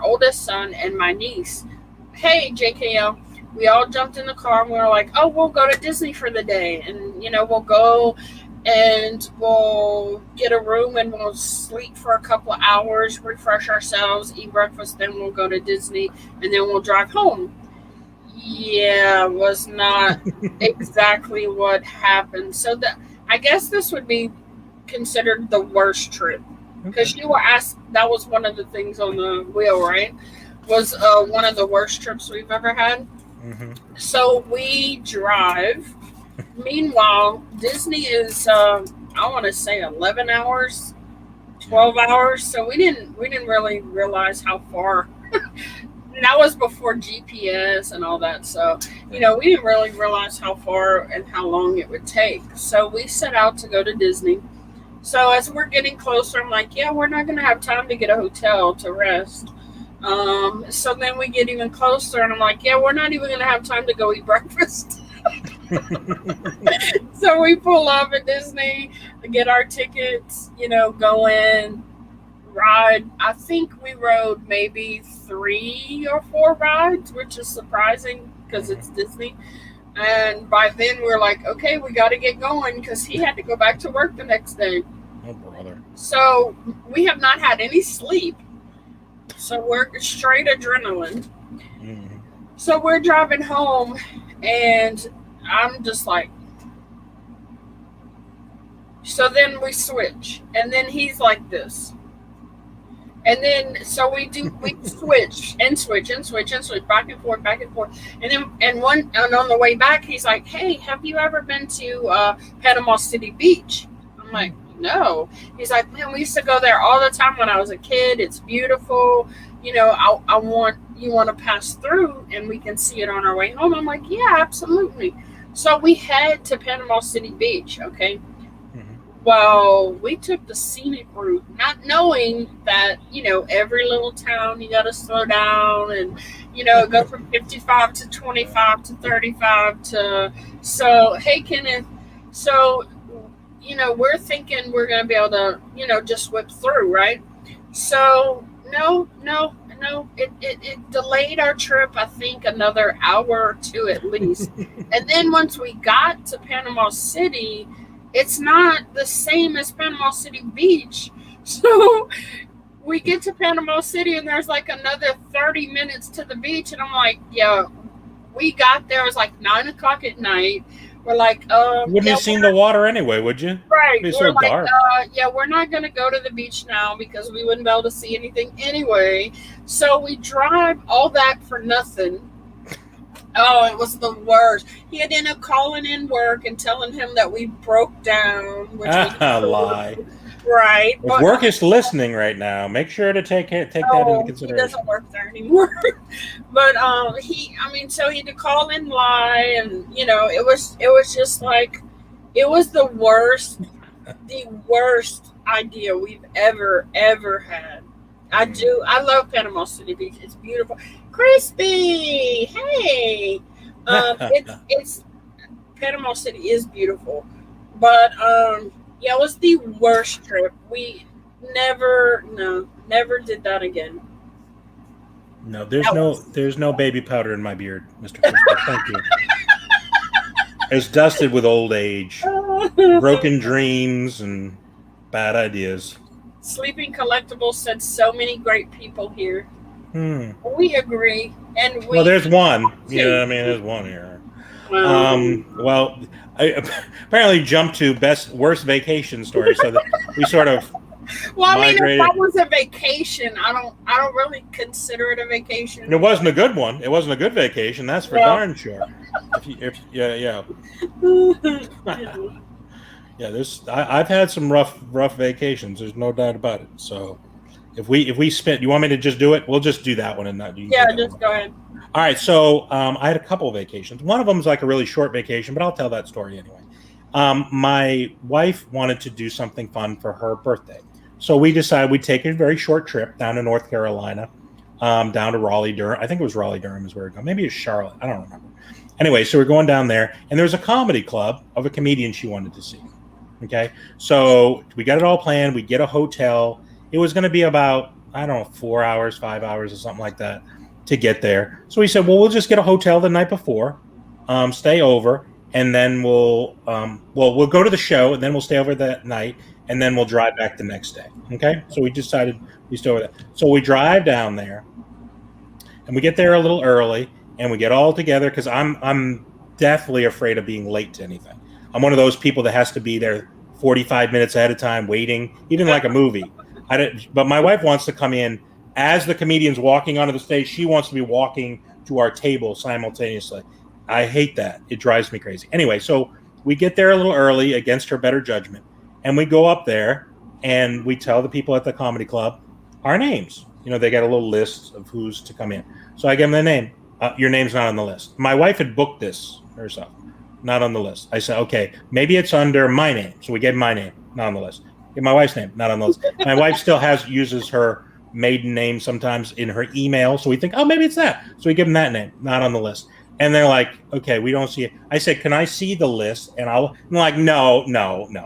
oldest son, and my niece. Hey, JKL. We all jumped in the car and we were like, "Oh, we'll go to Disney for the day, and we'll go and we'll get a room and we'll sleep for a couple of hours, refresh ourselves, eat breakfast, then we'll go to Disney, and then we'll drive home." Yeah, was not exactly what happened. So I guess this would be considered the worst trip. Because you were asked, that was one of the things on the wheel, right? Was one of the worst trips we've ever had. Mm-hmm. So we drive. Meanwhile, Disney is, I want to say 11 hours, 12 hours. So we didn't really realize how far. That was before GPS and all that. So, we didn't really realize how far and how long it would take. So we set out to go to Disney. So as we're getting closer, I'm like, yeah, we're not going to have time to get a hotel to rest. So then we get even closer, and I'm like, yeah, we're not even going to have time to go eat breakfast. So we pull up at Disney, get our tickets, go in, ride. I think we rode maybe 3 or 4 rides, which is surprising because it's Disney. And by then we're like, okay, we got to get going because he had to go back to work the next day. Oh, brother. So we have not had any sleep. So we're straight adrenaline. Mm-hmm. So we're driving home and I'm just like, so then we switch. And then he's like this. And then, so we switch and switch, back and forth. And on the way back, he's like, "Hey, have you ever been to Panama City Beach?" I'm like, "No." He's like, "Man, we used to go there all the time when I was a kid. It's beautiful. I want to pass through and we can see it on our way home." I'm like, "Yeah, absolutely." So we head to Panama City Beach, okay? Well, we took the scenic route, not knowing that, every little town you got to slow down and, go from 55 to 25 to 35 to, so, hey, Kenneth, so, we're thinking we're going to be able to, just whip through, right? So, no, it delayed our trip, I think, another hour or 2 at least. And then once we got to Panama City, it's not the same as Panama City Beach. So we get to Panama City and there's like another 30 minutes to the beach. And I'm like, yeah, we got there. It was like 9:00 at night. We're like, wouldn't have seen the water anyway, would you? Right. It's we're so like, dark. Yeah, we're not going to go to the beach now because we wouldn't be able to see anything anyway. So we drive all that for nothing. Oh, it was the worst. He had ended up calling in work and telling him that we broke down, which we Lie. right. If work is listening right now, make sure to take that into consideration. He doesn't work there anymore. But so he had to call in lie, and it was just like it was the worst idea we've ever had. I love Panama City Beach. It's beautiful. Crispy, hey. It's Panama City is beautiful. But it was the worst trip. We never did that again. No, there's no baby powder in my beard, Mr. Crispy. Thank you. It's dusted with old age, broken dreams, and bad ideas. Sleeping Collectibles said so many great people here. We agree, and well, there's one. There's one here. I apparently jumped to worst vacation story, so that we sort of. Well, migrated. If that was a vacation, I don't really consider it a vacation. It wasn't a good one. It wasn't a good vacation. That's for darn sure. Yeah. I've had some rough vacations. There's no doubt about it. So, if we spent, you want me to just do it? We'll just do that one and not do. Yeah, just go ahead. All right. So, I had a couple of vacations. One of them is like a really short vacation, but I'll tell that story anyway. My wife wanted to do something fun for her birthday. So we decided we'd take a very short trip down to North Carolina, down to Raleigh-Durham. I think it was Raleigh-Durham is where we're going. Maybe it's Charlotte. I don't remember. Anyway, so we're going down there, and there was a comedy club of a comedian she wanted to see. Okay, so we got it all planned. We get a hotel. It was going to be about, 4 hours, 5 hours, or something like that to get there. So we said, well, we'll just get a hotel the night before, stay over, and then we'll go to the show, and then we'll stay over that night, and then we'll drive back the next day. Okay, so we decided we stay over there. So we drive down there, and we get there a little early, and we get all together because I'm deathly afraid of being late to anything. I'm one of those people that has to be there 45 minutes ahead of time waiting, even like a movie. But my wife wants to come in as the comedian's walking onto the stage. She wants to be walking to our table simultaneously. I hate that. It drives me crazy. Anyway, so we get there a little early against her better judgment, and we go up there and we tell the people at the comedy club our names. They got a little list of who's to come in. So I give them the name. Your name's not on the list. My wife had booked this herself. Not on the list. I said, okay, maybe it's under my name. So we gave my name, not on the list. Give my wife's name, not on the list. My wife still uses her maiden name sometimes in her email. So we think, oh, maybe it's that. So we give them that name, not on the list. And they're like, okay, we don't see it. I said, can I see the list? And I'm like, no,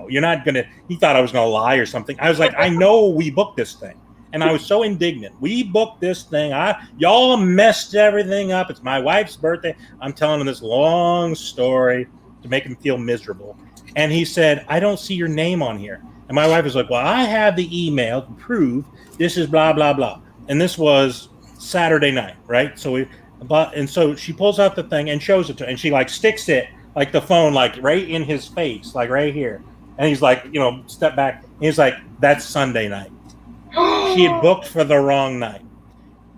you're not going to. He thought I was going to lie or something. I was like, I know we booked this thing. And I was so indignant. We booked this thing. Y'all messed everything up. It's my wife's birthday. I'm telling him this long story to make him feel miserable. And he said, I don't see your name on here. And my wife was like, well, I have the email to prove this is blah, blah, blah. And this was Saturday night, right? So so she pulls out the thing and shows it to him. And she sticks it, like the phone, right in his face, like right here. And he's like, step back. And he's like, that's Sunday night. She had booked for the wrong night.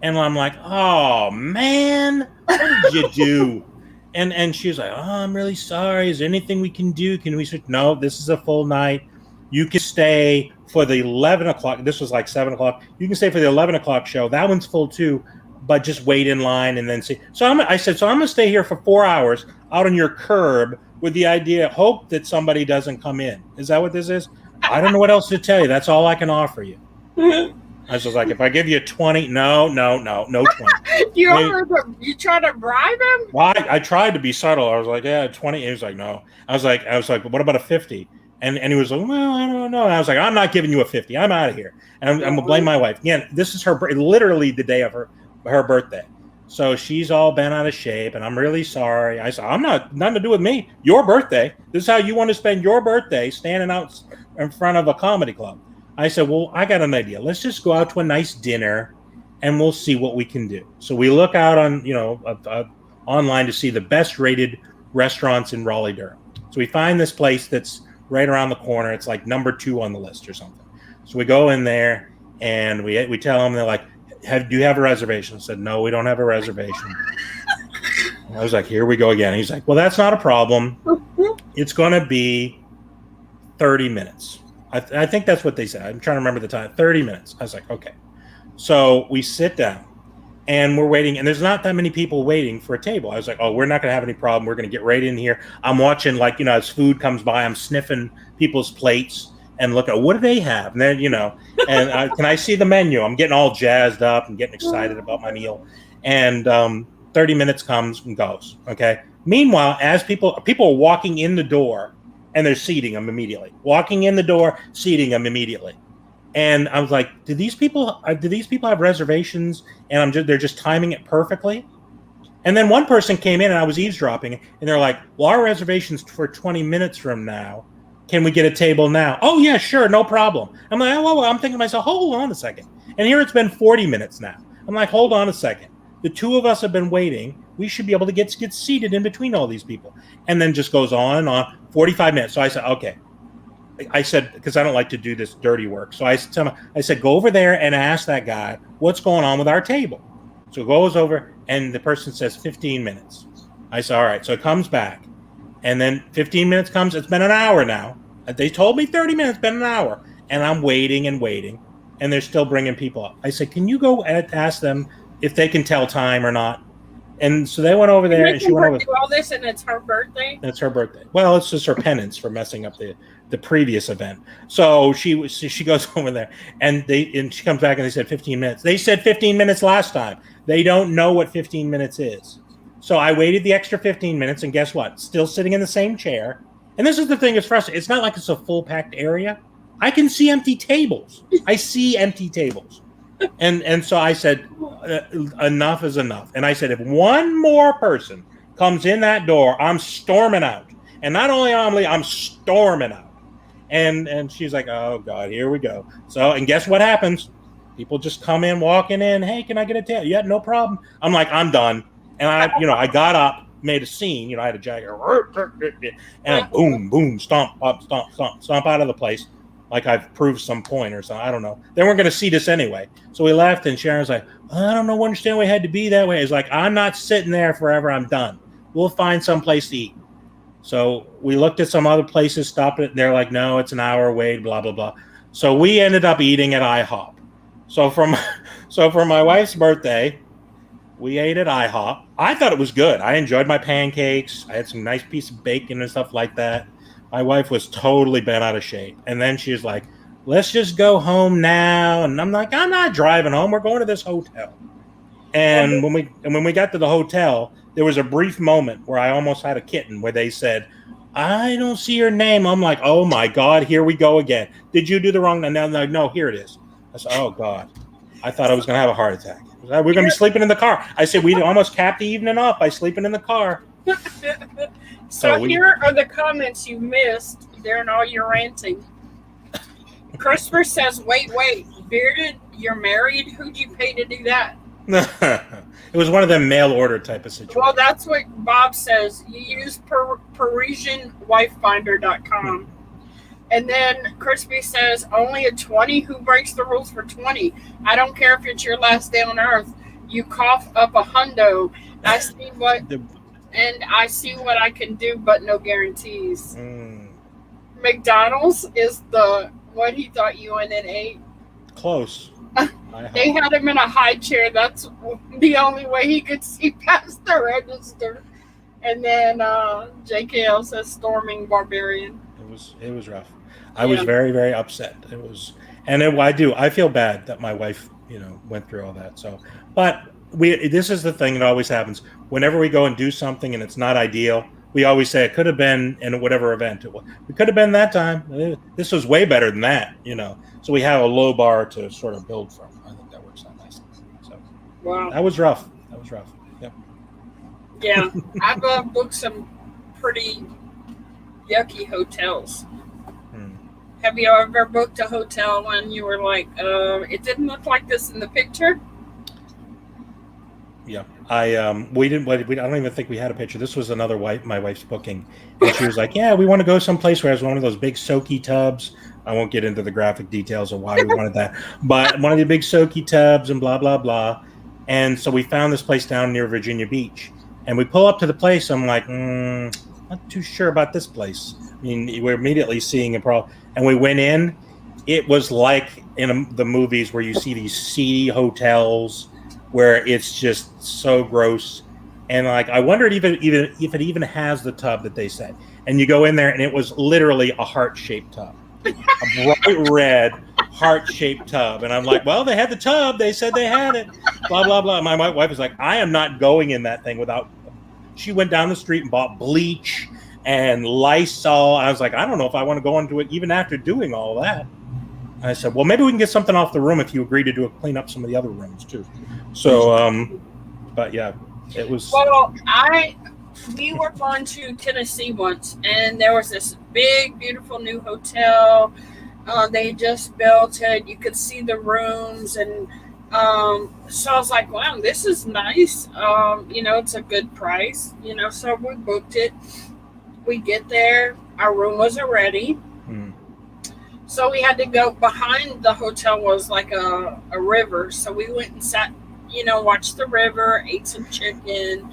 And I'm like, oh, man, what did you do? And she was like, oh, I'm really sorry. Is there anything we can do? Can we say, no, this is a full night. You can stay for the 11 o'clock. This was like 7 o'clock. You can stay for the 11 o'clock show. That one's full too, but just wait in line and then see. I said, I'm going to stay here for 4 hours out on your curb with the idea, hope that somebody doesn't come in. Is that what this is? I don't know what else to tell you. That's all I can offer you. I was just like, if I give you 20, no 20. You try to bribe him? Well, I tried to be subtle. I was like, yeah, 20. He was like, no. I was like, what about a 50? And he was like, well, I don't know. And I was like, I'm not giving you a 50. I'm out of here. And I'm gonna blame my wife. Again, this is literally the day of her birthday. So she's all bent out of shape, and I'm really sorry. I said, nothing to do with me. Your birthday. This is how you want to spend your birthday, standing out in front of a comedy club. I said, well, I got an idea. Let's just go out to a nice dinner, and we'll see what we can do. So we look out on, online to see the best rated restaurants in Raleigh-Durham. So we find this place that's right around the corner. It's like number 2 on the list or something. So we go in there, and we tell them, they're like, do you have a reservation? I said, no, we don't have a reservation. I was like, here we go again. He's like, well, that's not a problem. It's going to be 30 minutes. I think that's what they said. I'm trying to remember the time. 30 minutes. I was like, okay. So we sit down and we're waiting, and there's not that many people waiting for a table. I was like, oh, we're not going to have any problem. We're going to get right in here. I'm watching, like, as food comes by, I'm sniffing people's plates and look at what do they have. And then, and can I see the menu? I'm getting all jazzed up and getting excited about my meal. And 30 minutes comes and goes. Okay. Meanwhile, as people are walking in the door and they're seating them immediately, walking in the door, seating them immediately. And I was like, do these people have reservations? And they're just timing it perfectly. And then one person came in and I was eavesdropping and they're like, well, our reservation's for 20 minutes from now. Can we get a table now? Oh yeah, sure. No problem. I'm like, oh, well, I'm thinking to myself, hold on a second. And here it's been 40 minutes now. I'm like, hold on a second. The two of us have been waiting. We should be able to get seated in between all these people. And then just goes on and on, 45 minutes. So I said, okay. I said, because I don't like to do this dirty work. So I said, go over there and ask that guy what's going on with our table. So it goes over and the person says 15 minutes. I said, all right. So it comes back. And then 15 minutes comes. It's been an hour now. They told me 30 minutes, been an hour. And I'm waiting and waiting. And they're still bringing people up. I said, can you go ask them if they can tell time or not? And so they went over there, and she went over. Do all this, and it's her birthday. That's her birthday. Well, it's just her penance for messing up the previous event. So she goes over there, and she comes back, and they said 15 minutes. They said 15 minutes last time. They don't know what 15 minutes is. So I waited the extra 15 minutes, and guess what? Still sitting in the same chair. And this is the thing that's frustrating. It's not like it's a full packed area. I can see empty tables. I see empty tables. And so I said, enough is enough. And I said, if one more person comes in that door, I'm storming out. And not only I'm storming out. And she's like, oh God, here we go. So, and guess what happens? People just come in, walking in. Hey, can I get a tail? Yeah, no problem. I'm like, I'm done. And I got up, made a scene. I had a jacket, and boom, boom, stomp out of the place. Like I've proved some point or something. I don't know. They weren't going to see this anyway. So we left, and Sharon's like, I don't know, understand why it had to be that way. It's like, I'm not sitting there forever. I'm done. We'll find some place to eat. So we looked at some other places, stopped it. They're like, no, it's an hour away, blah, blah, blah. So we ended up eating at IHOP. So for my wife's birthday, we ate at IHOP. I thought it was good. I enjoyed my pancakes. I had some nice piece of bacon and stuff like that. My wife was totally bent out of shape. And then she was like, let's just go home now. And I'm like, I'm not driving home. We're going to this hotel. And when we got to the hotel, there was a brief moment where I almost had a kitten where they said, I don't see your name. I'm like, oh my God, here we go again. Did you do the wrong? No, here it is. I said, oh God, I thought I was going to have a heart attack. We're going to be sleeping in the car. I said, we almost capped the evening off by sleeping in the car. So here are the comments you missed during all your ranting. Christopher says, wait, bearded, you're married? Who'd you pay to do that? It was one of them mail order type of situations. Well, that's what Bob says. You use ParisianWifeFinder.com. And then Crispy says, only a 20? Who breaks the rules for 20? I don't care if it's your last day on earth. You cough up a hundo. I see what I can do, but no guarantees. McDonald's is what he thought you went and ate. Close. They had him in a high chair. That's the only way he could see past the register. And then JKL says storming Barbarian. It was rough. I was very, very upset. I feel bad that my wife, went through all that. So, but this is the thing that always happens. Whenever we go and do something and it's not ideal, we always say it could have been in whatever event it was. It could have been that time. This was way better than that, So we have a low bar to sort of build from. I think that works out nicely. So wow, that was rough. Yep. Yeah, I've booked some pretty yucky hotels. Have you ever booked a hotel and you were like, it didn't look like this in the picture? Yeah, I don't even think we had a picture. This was my wife's booking, and she was like, "Yeah, we want to go someplace where there's one of those big soaky tubs." I won't get into the graphic details of why we wanted that, but one of the big soaky tubs and blah blah blah. And so we found this place down near Virginia Beach, And we pull up to the place. I'm like, not too sure about this place. I mean, we're immediately seeing a problem. And we went in. It was like in the movies where you see these seedy hotels where it's just so gross. And like, I wondered if it even has the tub that they said. And you go in there, and it was literally a heart-shaped tub, a bright red heart-shaped tub. And I'm like, well, they had the tub. They said they had it. Blah blah blah. My wife was like, I am not going in that thing without. She went down the street and bought bleach and Lysol. I was like, I don't know if I want to go into it even after doing all that. I said, well, maybe we can get something off the room if you agree to clean up some of the other rooms too. So, but yeah, it was. Well, we were going to Tennessee once, and there was this big, beautiful new hotel. They just built it. You could see the rooms, and so I was like, wow, this is nice. It's a good price. So we booked it. We get there. Our room wasn't ready. So we had to go behind the hotel was like a river. So we went and sat, watched the river, ate some chicken.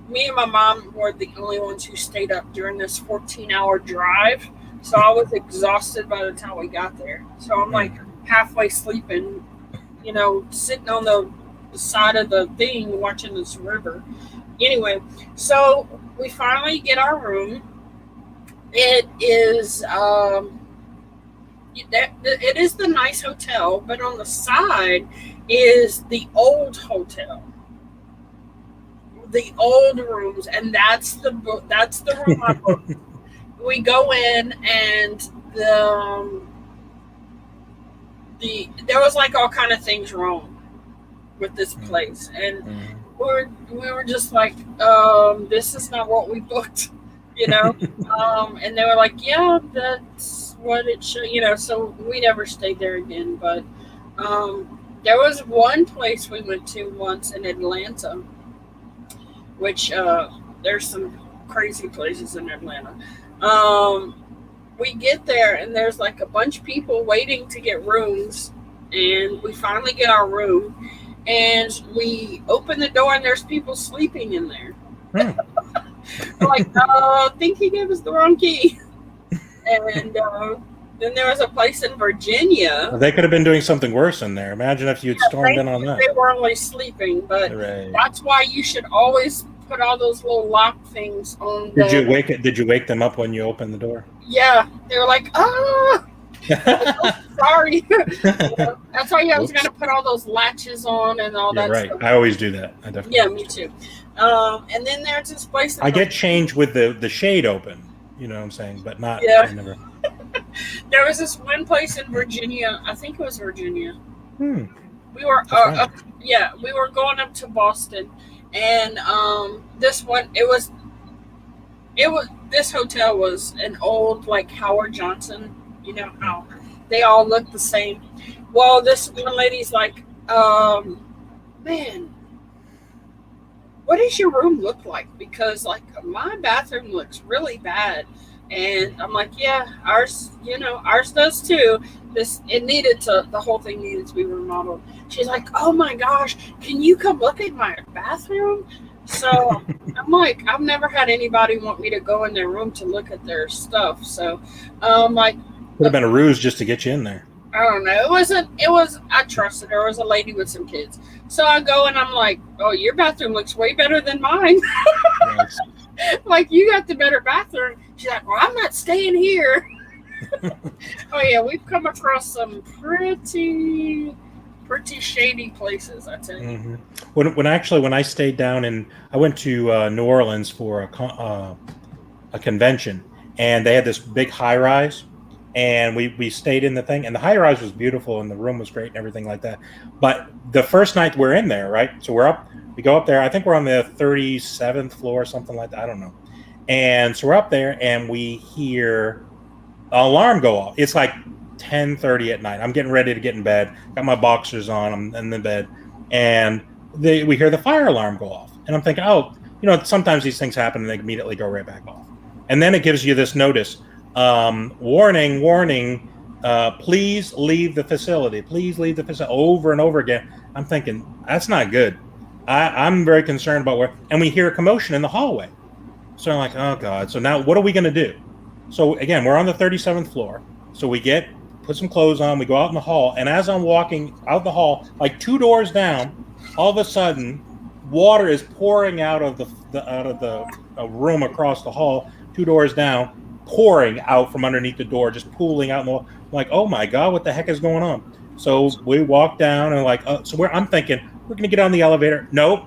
Me and my mom were the only ones who stayed up during this 14-hour drive. So I was exhausted by the time we got there. So I'm like halfway sleeping, sitting on the side of the thing watching this river. Anyway, so we finally get our room. It is it is the nice hotel, but on the side is the old hotel, the old rooms, and that's the room I booked. We go in, and there was like all kind of things wrong with this place, and we were just like, this is not what we booked. And they were like, yeah, that's what it should, so we never stayed there again. But there was one place we went to once in Atlanta, which there's some crazy places in Atlanta. We get there, and there's like a bunch of people waiting to get rooms, and we finally get our room, and we open the door, and there's people sleeping in there. I'm like, I think he gave us the wrong key. And then there was a place in Virginia. They could have been doing something worse in there. Imagine if you'd stormed in on that. They were only sleeping, but that's why you should always put all those little lock things on. Did you wake them up when you opened the door? Yeah, they were like, oh, sorry. That's why I was going to put all those latches on and all that stuff. I always do that. I definitely do. Me too. And then there's this place. I get changed with the shade open. You know what I'm saying? But not. Yeah. There was this one place in Virginia. I think it was Virginia. We were we were going up to Boston, and this hotel was an old like Howard Johnson. You know how they all look the same. Well, this one lady's like, man, what does your room look like? Because like my bathroom looks really bad. And I'm like, yeah, ours does too. The whole thing needed to be remodeled. She's like, oh my gosh, can you come look at my bathroom? So I'm like, I've never had anybody want me to go in their room to look at their stuff. So like, would have been a ruse just to get you in there. I don't know. I trusted her. It was a lady with some kids. So I go and I'm like, oh, your bathroom looks way better than mine. Nice. Like, you got the better bathroom. She's like, well, I'm not staying here. Oh yeah, we've come across some pretty shady places, I tell you. Mm-hmm. When I stayed down I went to New Orleans for a convention, and they had this big high rise, and we stayed in the thing, and the high rise was beautiful, and the room was great and everything like that. But the first night we're in there, right? So we go up there. I think we're on the 37th floor, something like that. I don't know. And so we're up there, and we hear an alarm go off. It's like 10:30 at night. I'm getting ready to get in bed. Got my boxers on. I'm in the bed, and we hear the fire alarm go off. And I'm thinking, oh, sometimes these things happen, and they immediately go right back off. And then it gives you this notice, warning, please leave the facility. Please leave the facility, over and over again. I'm thinking, that's not good. I'm very concerned about where, and we hear a commotion in the hallway. So I'm like, oh God. So now what are we going to do? So again, we're on the 37th floor. So we put some clothes on, we go out in the hall. And as I'm walking out the hall, like 2 doors down, all of a sudden water is pouring out of the room across the hall, 2 doors down, pouring out from underneath the door, just pooling out in the wall. I'm like, oh my God, what the heck is going on? So we walk down and like, I'm thinking we're going to get on the elevator. Nope.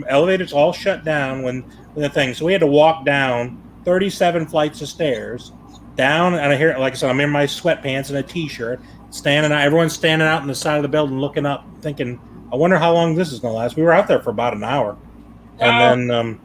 Elevator's all shut down when the thing. So we had to walk down 37 flights of stairs down. And I hear, like I said, I'm in my sweatpants and a t-shirt everyone's standing out in the side of the building, looking up, thinking, I wonder how long this is going to last. We were out there for about an hour. And then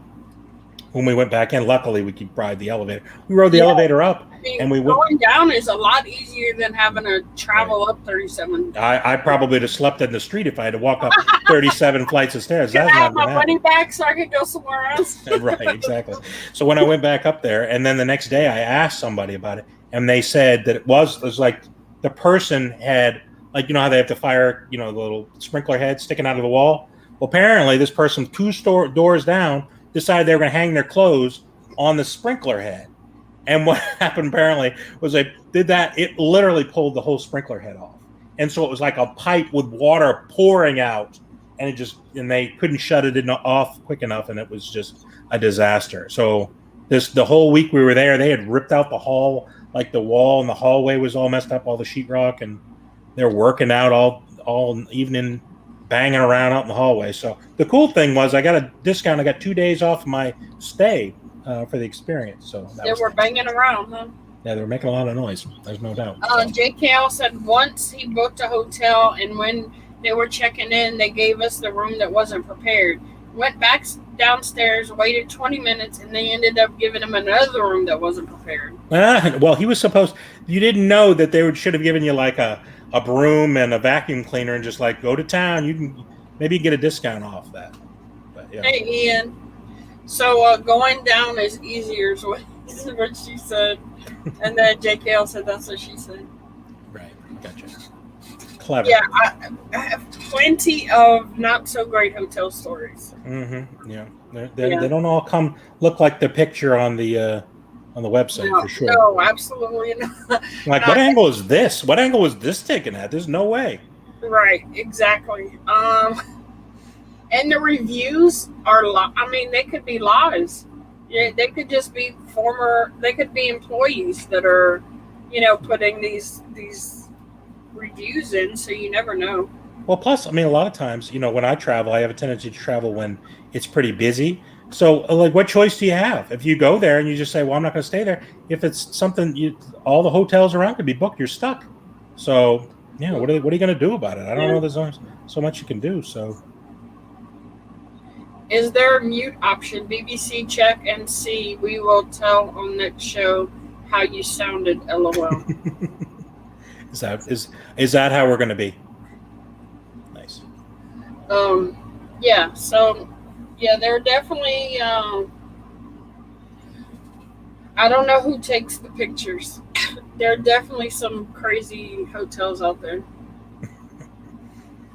when we went back in, luckily we could ride the elevator. We rode the elevator up. I mean, and we going down is a lot easier than having to travel up 37. I probably would have slept in the street if I had to walk up 37 flights of stairs. That's I have my money back so I could go somewhere else. Right, exactly. So when I went back up there, and then the next day I asked somebody about it, and they said that it was like the person had, like, you know how they have to fire, the little sprinkler head sticking out of the wall? Well, apparently this person 2 doors down decided they were going to hang their clothes on the sprinkler head. And what happened apparently was they did that. It literally pulled the whole sprinkler head off. And so it was like a pipe with water pouring out, and they couldn't shut it off quick enough. And it was just a disaster. So the whole week we were there, they had ripped out the hall, like the wall and the hallway was all messed up, all the sheetrock, and they're working out all evening, banging around out in the hallway. So the cool thing was I got a discount. I got 2 days off my stay for the experience. So they were banging around, huh? Yeah, they were making a lot of noise. There's no doubt. JKL said once he booked a hotel, and when they were checking in, they gave us the room that wasn't prepared. Went back downstairs, waited 20 minutes, and they ended up giving him another room that wasn't prepared. Well, he was supposed. You didn't know that they should have given you like a broom and a vacuum cleaner and just like go to town. You can maybe get a discount off that. But, yeah. Hey, Ian. So going down is easier, is what she said. And then JKL said that's what she said. Right. Gotcha. Clever. Yeah, I have plenty of not so great hotel stories. Mm-hmm. Yeah. They don't all look like the picture on the website, for sure. No, absolutely not. Like, what angle is this? What angle was this taken at? There's no way. Right. Exactly. And the reviews are, they could be lies. Yeah, they could just be they could be employees that are, putting these reviews in, so you never know. Well, plus, a lot of times, when I travel, I have a tendency to travel when it's pretty busy. So, like, what choice do you have? If you go there and you just say, well, I'm not going to stay there, if it's something, all the hotels around could be booked, you're stuck. So, yeah, what are you going to do about it? I don't know. There's only so much you can do, so... Is there a mute option? BBC, check and see. We will tell on next show how you sounded. LOL. Is that how we're going to be? Nice. Yeah. So, yeah, there are definitely. I don't know who takes the pictures. There are definitely some crazy hotels out there.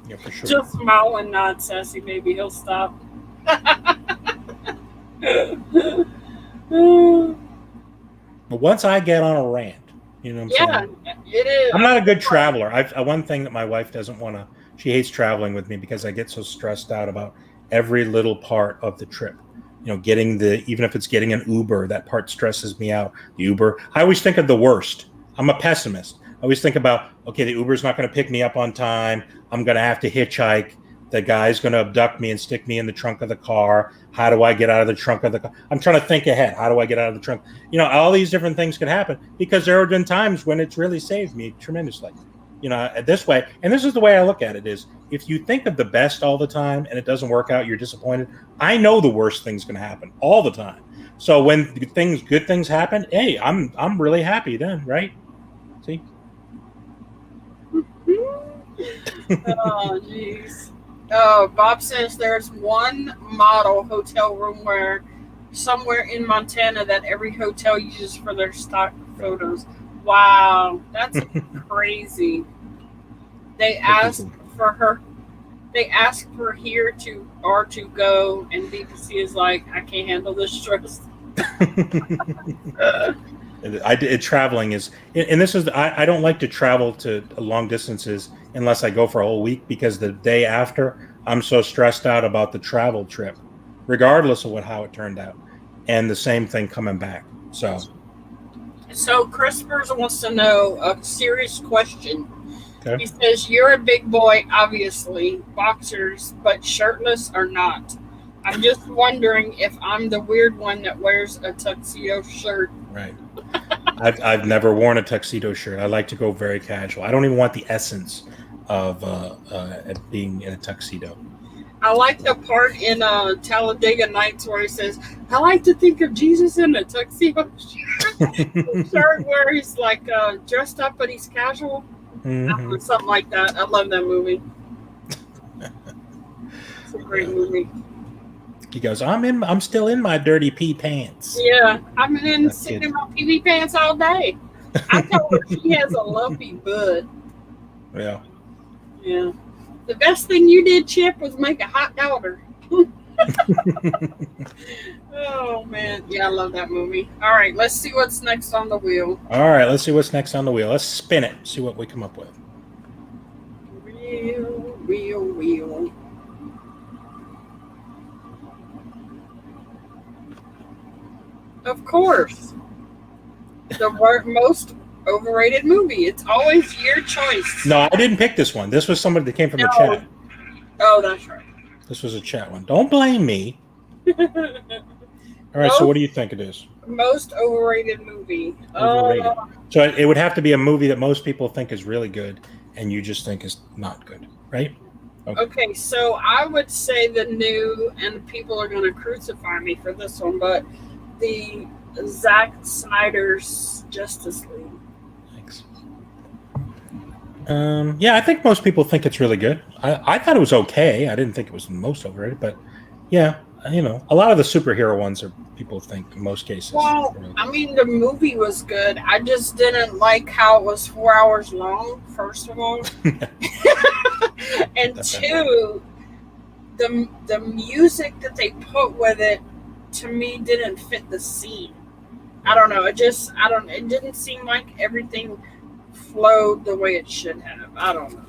Yeah, for sure. Just smile and nod, Sassy. Maybe he'll stop. But once I get on a rant, you know what I'm saying? It is. I'm not a good traveler. One thing that my wife doesn't want to, she hates traveling with me because I get so stressed out about every little part of the trip. Even if it's getting an Uber, that part stresses me out. The Uber, I always think of the worst. I'm a pessimist. I always think about, okay, the Uber's not going to pick me up on time. I'm going to have to hitchhike. The guy's going to abduct me and stick me in the trunk of the car. How do I get out of the trunk of the car? I'm trying to think ahead. How do I get out of the trunk? All these different things could happen because there have been times when it's really saved me tremendously. This way. And this is the way I look at it is if you think of the best all the time and it doesn't work out, you're disappointed. I know the worst thing's going to happen all the time. So when good things happen, hey, I'm really happy then, right? See? Oh, jeez. Oh, Bob says there's one model hotel room where somewhere in Montana that every hotel uses for their stock photos. Wow, that's crazy. They asked for her They ask for here to or to go, and BBC is like, I can't handle this stress. Traveling is, and this is, I don't like to travel to long distances unless I go for a whole week, because the day after I'm so stressed out about the travel trip, regardless of how it turned out, and the same thing coming back. So Crispers wants to know a serious question. okay. He says, you're a big boy, obviously, boxers, but shirtless or not. I'm just wondering if I'm the weird one that wears a tuxedo shirt. Right. I've never worn a tuxedo shirt. I like to go very casual. I don't even want the essence of being in a tuxedo. I like the part in Talladega Nights where he says, I like to think of Jesus in a tuxedo shirt where he's like dressed up but he's casual. Mm-hmm. Something like that. I love that movie. It's a great movie. He goes, I'm still in my dirty pee pants. Yeah, I've been sitting in my PV pants all day. I told her she has a lumpy butt. Yeah. Yeah. The best thing you did, Chip, was make a hot daughter. Oh, man. Yeah, I love that movie. All right, let's see what's next on the wheel. All right, let's see what's next on the wheel. Let's spin it, see what we come up with. Wheel. Of course. The most overrated movie. It's always your choice. No, I didn't pick this one. This was somebody that came from the chat. Oh, that's right. This was a chat one. Don't blame me. All right, so what do you think it is? Most overrated movie. Overrated. So it would have to be a movie that most people think is really good and you just think is not good, right? Okay, so I would say the new, and people are going to crucify me for this one, but the Zack Snyder's Justice League. Thanks. Yeah, I think most people think it's really good. I thought it was okay. I didn't think it was the most overrated, but yeah, you know, a lot of the superhero ones are people think in most cases. Well, I mean, the movie was good. I just didn't like how it was 4 hours long, first of all. And two, the music that they put with it, to me, didn't fit the scene. I don't know. It didn't seem like everything flowed the way it should have. I don't know.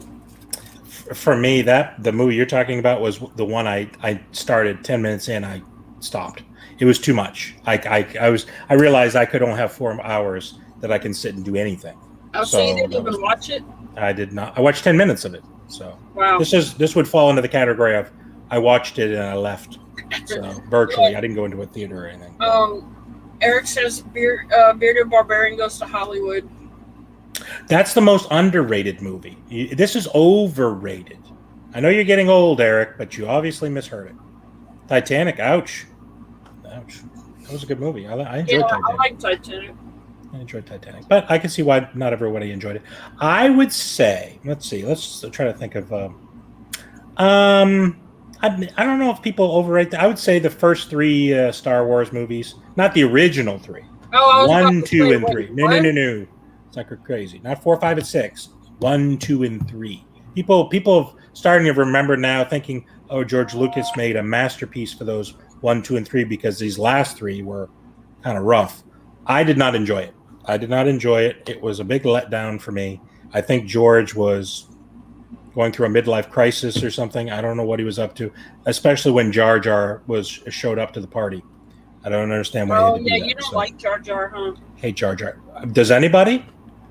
For me, the movie you're talking about was the one I started 10 minutes in. I stopped. It was too much. I realized I could only have 4 hours that I can sit and do anything. Oh, so you didn't even watch it? I did not. I watched 10 minutes of it. So wow. This would fall into the category of I watched it and I left. So virtually, I didn't go into a theater or anything. Eric says Bearded Barbarian goes to Hollywood. That's the most underrated movie. This is overrated. I know you're getting old, Eric, but you obviously misheard it. Titanic, ouch. That was a good movie. I enjoyed Titanic. I like Titanic. I enjoyed Titanic, but I can see why not everybody enjoyed it. I would say, let's try to think of. I don't know if people overrate that. I would say the first 3 Star Wars movies, not the original 3. Oh, 1, 2, and 3. No. It's like we're crazy. Not 4, 5, and 6. 1, 2, and 3. People starting to remember now, thinking, oh, George Lucas made a masterpiece for those 1, 2, and 3 because these last 3 were kind of rough. I did not enjoy it. It was a big letdown for me. I think George was going through a midlife crisis or something. I don't know what he was up to, especially when Jar Jar showed up to the party. I don't understand why. You don't like Jar Jar, huh? Hate Jar Jar. Does anybody?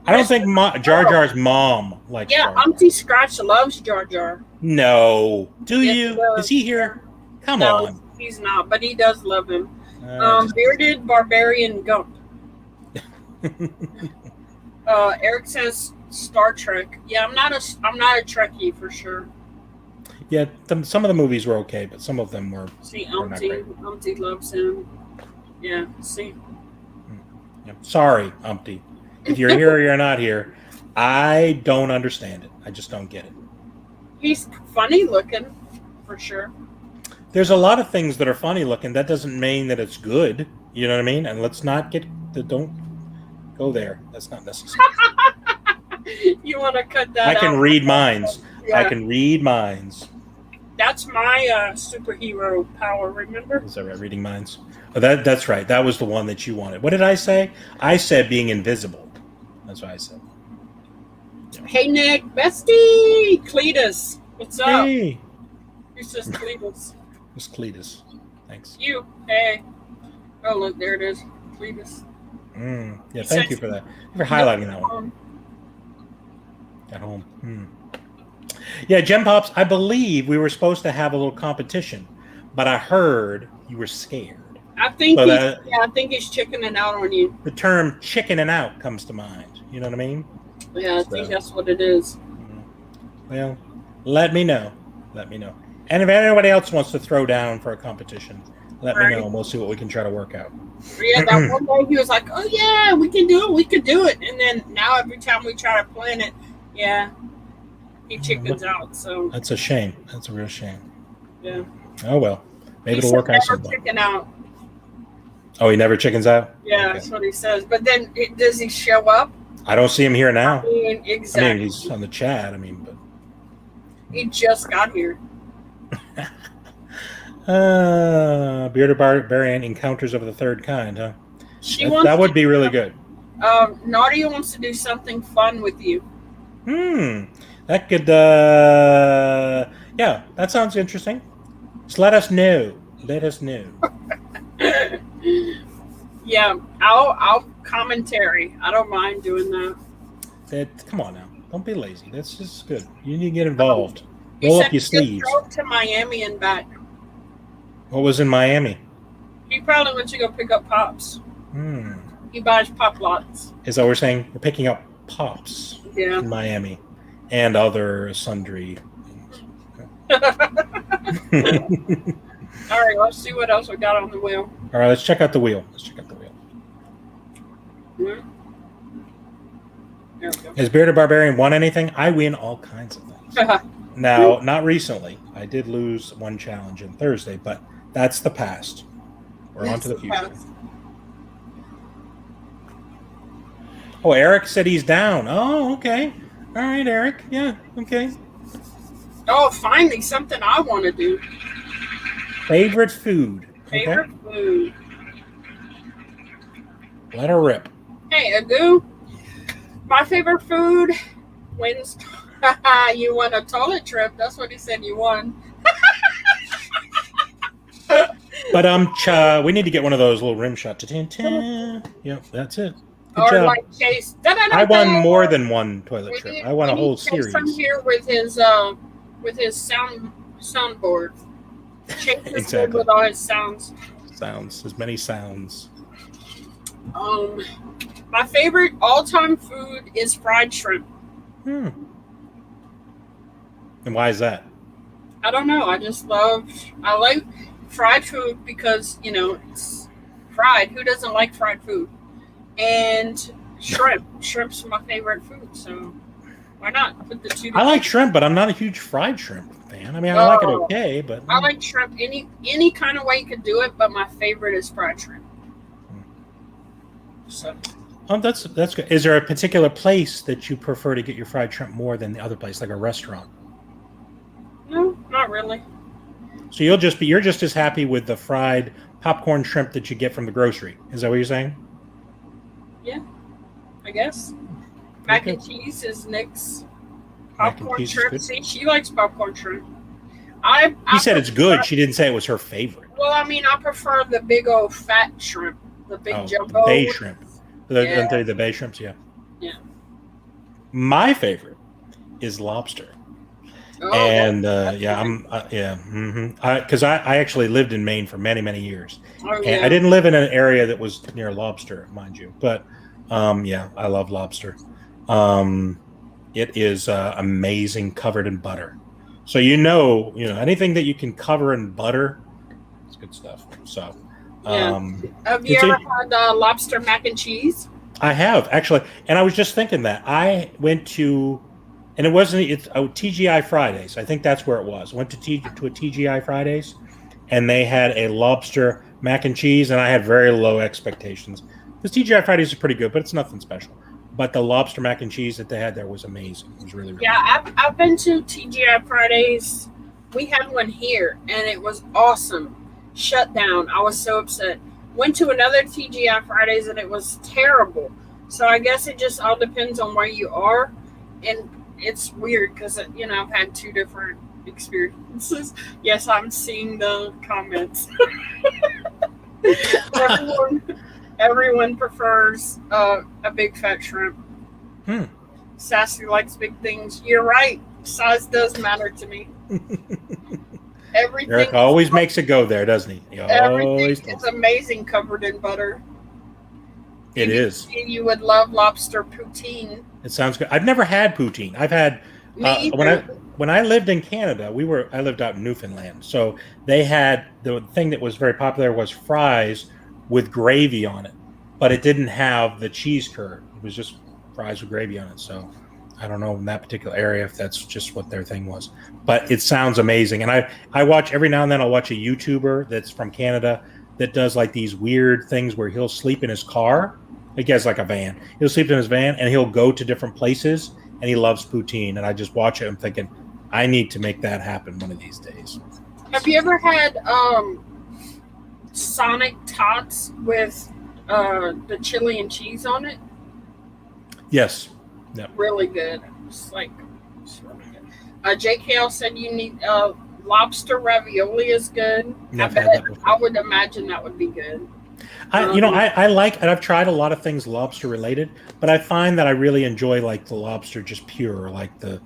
I don't think Jar Jar's mom likes Jar Jar. Auntie Scratch loves Jar Jar. No. Do you? Is he here? Come on. No, he's not, but he does love him. Bearded Barbarian Gump. Eric says Star Trek. Yeah, I'm not a Trekkie for sure. Yeah, some of the movies were okay, but some of them were. See, Umpty loves him. Yeah, see. Yeah. Sorry, Umpty. If you're here or you're not here, I don't understand it. I just don't get it. He's funny looking, for sure. There's a lot of things that are funny looking. That doesn't mean that it's good. You know what I mean? And let's not don't go there. That's not necessary. You want to cut that I can out. read minds. Yeah. I can read minds. That's my superhero power. Remember? Is that right? Reading minds. Oh, that's right. That was the one that you wanted. What did I say? I said being invisible. That's what I said. Yeah. Hey Nick, bestie, Cletus, what's up? Hey. Who says Cletus? It's Cletus. Thanks. You. Hey. Oh look, there it is, Cletus. Yeah, thank you for that. For highlighting that one. At home. Yeah, JEMPOPS, I believe we were supposed to have a little competition, but I heard you were scared. I think I think he's chickening out on you. The term chickening out comes to mind. You know what I mean? Yeah, I think that's what it is. Well, let me know. Let me know. And if anybody else wants to throw down for a competition, let me know, and we'll see what we can try to work out. Yeah, that one day he was like, "Oh yeah, we can do it. We could do it." And then now every time we try to plan it, yeah, he chickens out. So that's a shame. That's a real shame. Yeah. Oh well, maybe it'll work out sometime. Chicken out. Oh, he never chickens out? Yeah, okay. That's what he says. But then, does he show up? I don't see him here now. I mean, exactly. I mean, he's on the chat. But he just got here. Bearded Barbarian Encounters of the Third Kind, huh? That would be really good. Naughty wants to do something fun with you. That could, yeah, that sounds interesting. Just let us know. Let us know. Yeah, I'll commentary. I don't mind doing that. Come on now. Don't be lazy. That's just good. You need to get involved. Roll up your sleeves. He drove to Miami and back. What was in Miami? He probably went to go pick up Pops. He buys Pop Lots. Is that what we're saying? We're picking up Pops in Miami and other sundry things. All right, let's see what else we got on the wheel. All right, let's check out the wheel. There we go. Has Bearded Barbarian won anything? I win all kinds of things. Now, not recently. I did lose one challenge on Thursday, but that's the past. We're on to the future. Oh, Eric said he's down. Oh, okay. All right, Eric. Yeah, okay. Oh, finally, something I want to do. Favorite food. Favorite food. Let her rip. Hey, Agoo. My favorite food wins. You won a toilet trip. That's what he said you won. But we need to get one of those little rim shots. Yep, that's it. Good job. Like Chase. I won more than one toilet trip. I won a whole series. From here with his soundboard. Chase is good with all his sounds. As many sounds. My favorite all-time food is fried shrimp. And why is that? I don't know. I like fried food because, it's fried. Who doesn't like fried food? And shrimp. Shrimp's my favorite food, so why not put the two together? I like shrimp, but I'm not a huge fried shrimp fan. I mean, I like it okay, but... I like shrimp any kind of way you could do it, but my favorite is fried shrimp. So... that's good. Is there a particular place that you prefer to get your fried shrimp more than the other place, like a restaurant? No, not really. So you're just as happy with the fried popcorn shrimp that you get from the grocery. Is that what you're saying? Yeah, I guess. Mac and cheese is Nick's popcorn shrimp. See, she likes popcorn shrimp. He said it's good. She didn't say it was her favorite. Well, I mean, I prefer the big old fat shrimp, the big jumbo. The bay shrimp. The bay shrimps, yeah. Yeah. My favorite is lobster. Oh, and because I actually lived in Maine for many, many years. And I didn't live in an area that was near lobster, mind you, but I love lobster. It is amazing, covered in butter. So anything that you can cover in butter, it's good stuff. So have you ever had lobster mac and cheese? I have actually, and I was just thinking that I went to. And it's TGI Fridays. I think that's where it was. I went to a TGI Fridays, and they had a lobster mac and cheese, and I had very low expectations. Because TGI Fridays is pretty good, but it's nothing special. But the lobster mac and cheese that they had there was amazing. It was really, really good. I've been to TGI Fridays We had one here, and it was awesome. Shut down. I was so upset. Went to another TGI Fridays, and it was terrible. So I guess it just all depends on where you are, and it's weird because I've had two different experiences. Yes, I'm seeing the comments. everyone prefers a big fat shrimp. Sassy likes big things. You're right. Size does matter to me. Everything. Eric always makes it go there, doesn't he? Everything is amazing covered in butter. It is. You would love lobster poutine. It sounds good. I've never had poutine. I've had when I lived in Canada. I lived out in Newfoundland, so they had the thing that was very popular was fries with gravy on it, but it didn't have the cheese curd. It was just fries with gravy on it. So I don't know in that particular area if that's just what their thing was, but it sounds amazing. And I watch every now and then. I'll watch a YouTuber that's from Canada that does like these weird things where he'll sleep in his car. He has like a van. He'll sleep in his van and he'll go to different places, and he loves poutine. And I just watch it. I'm thinking, I need to make that happen one of these days. Have you ever had Sonic Tots with the chili and cheese on it? Yes. Yep. Really good. It's really good. JKL said you need lobster ravioli is good. I would imagine that would be good. I like, and I've tried a lot of things lobster related, but I find that I really enjoy like the lobster just pure, like the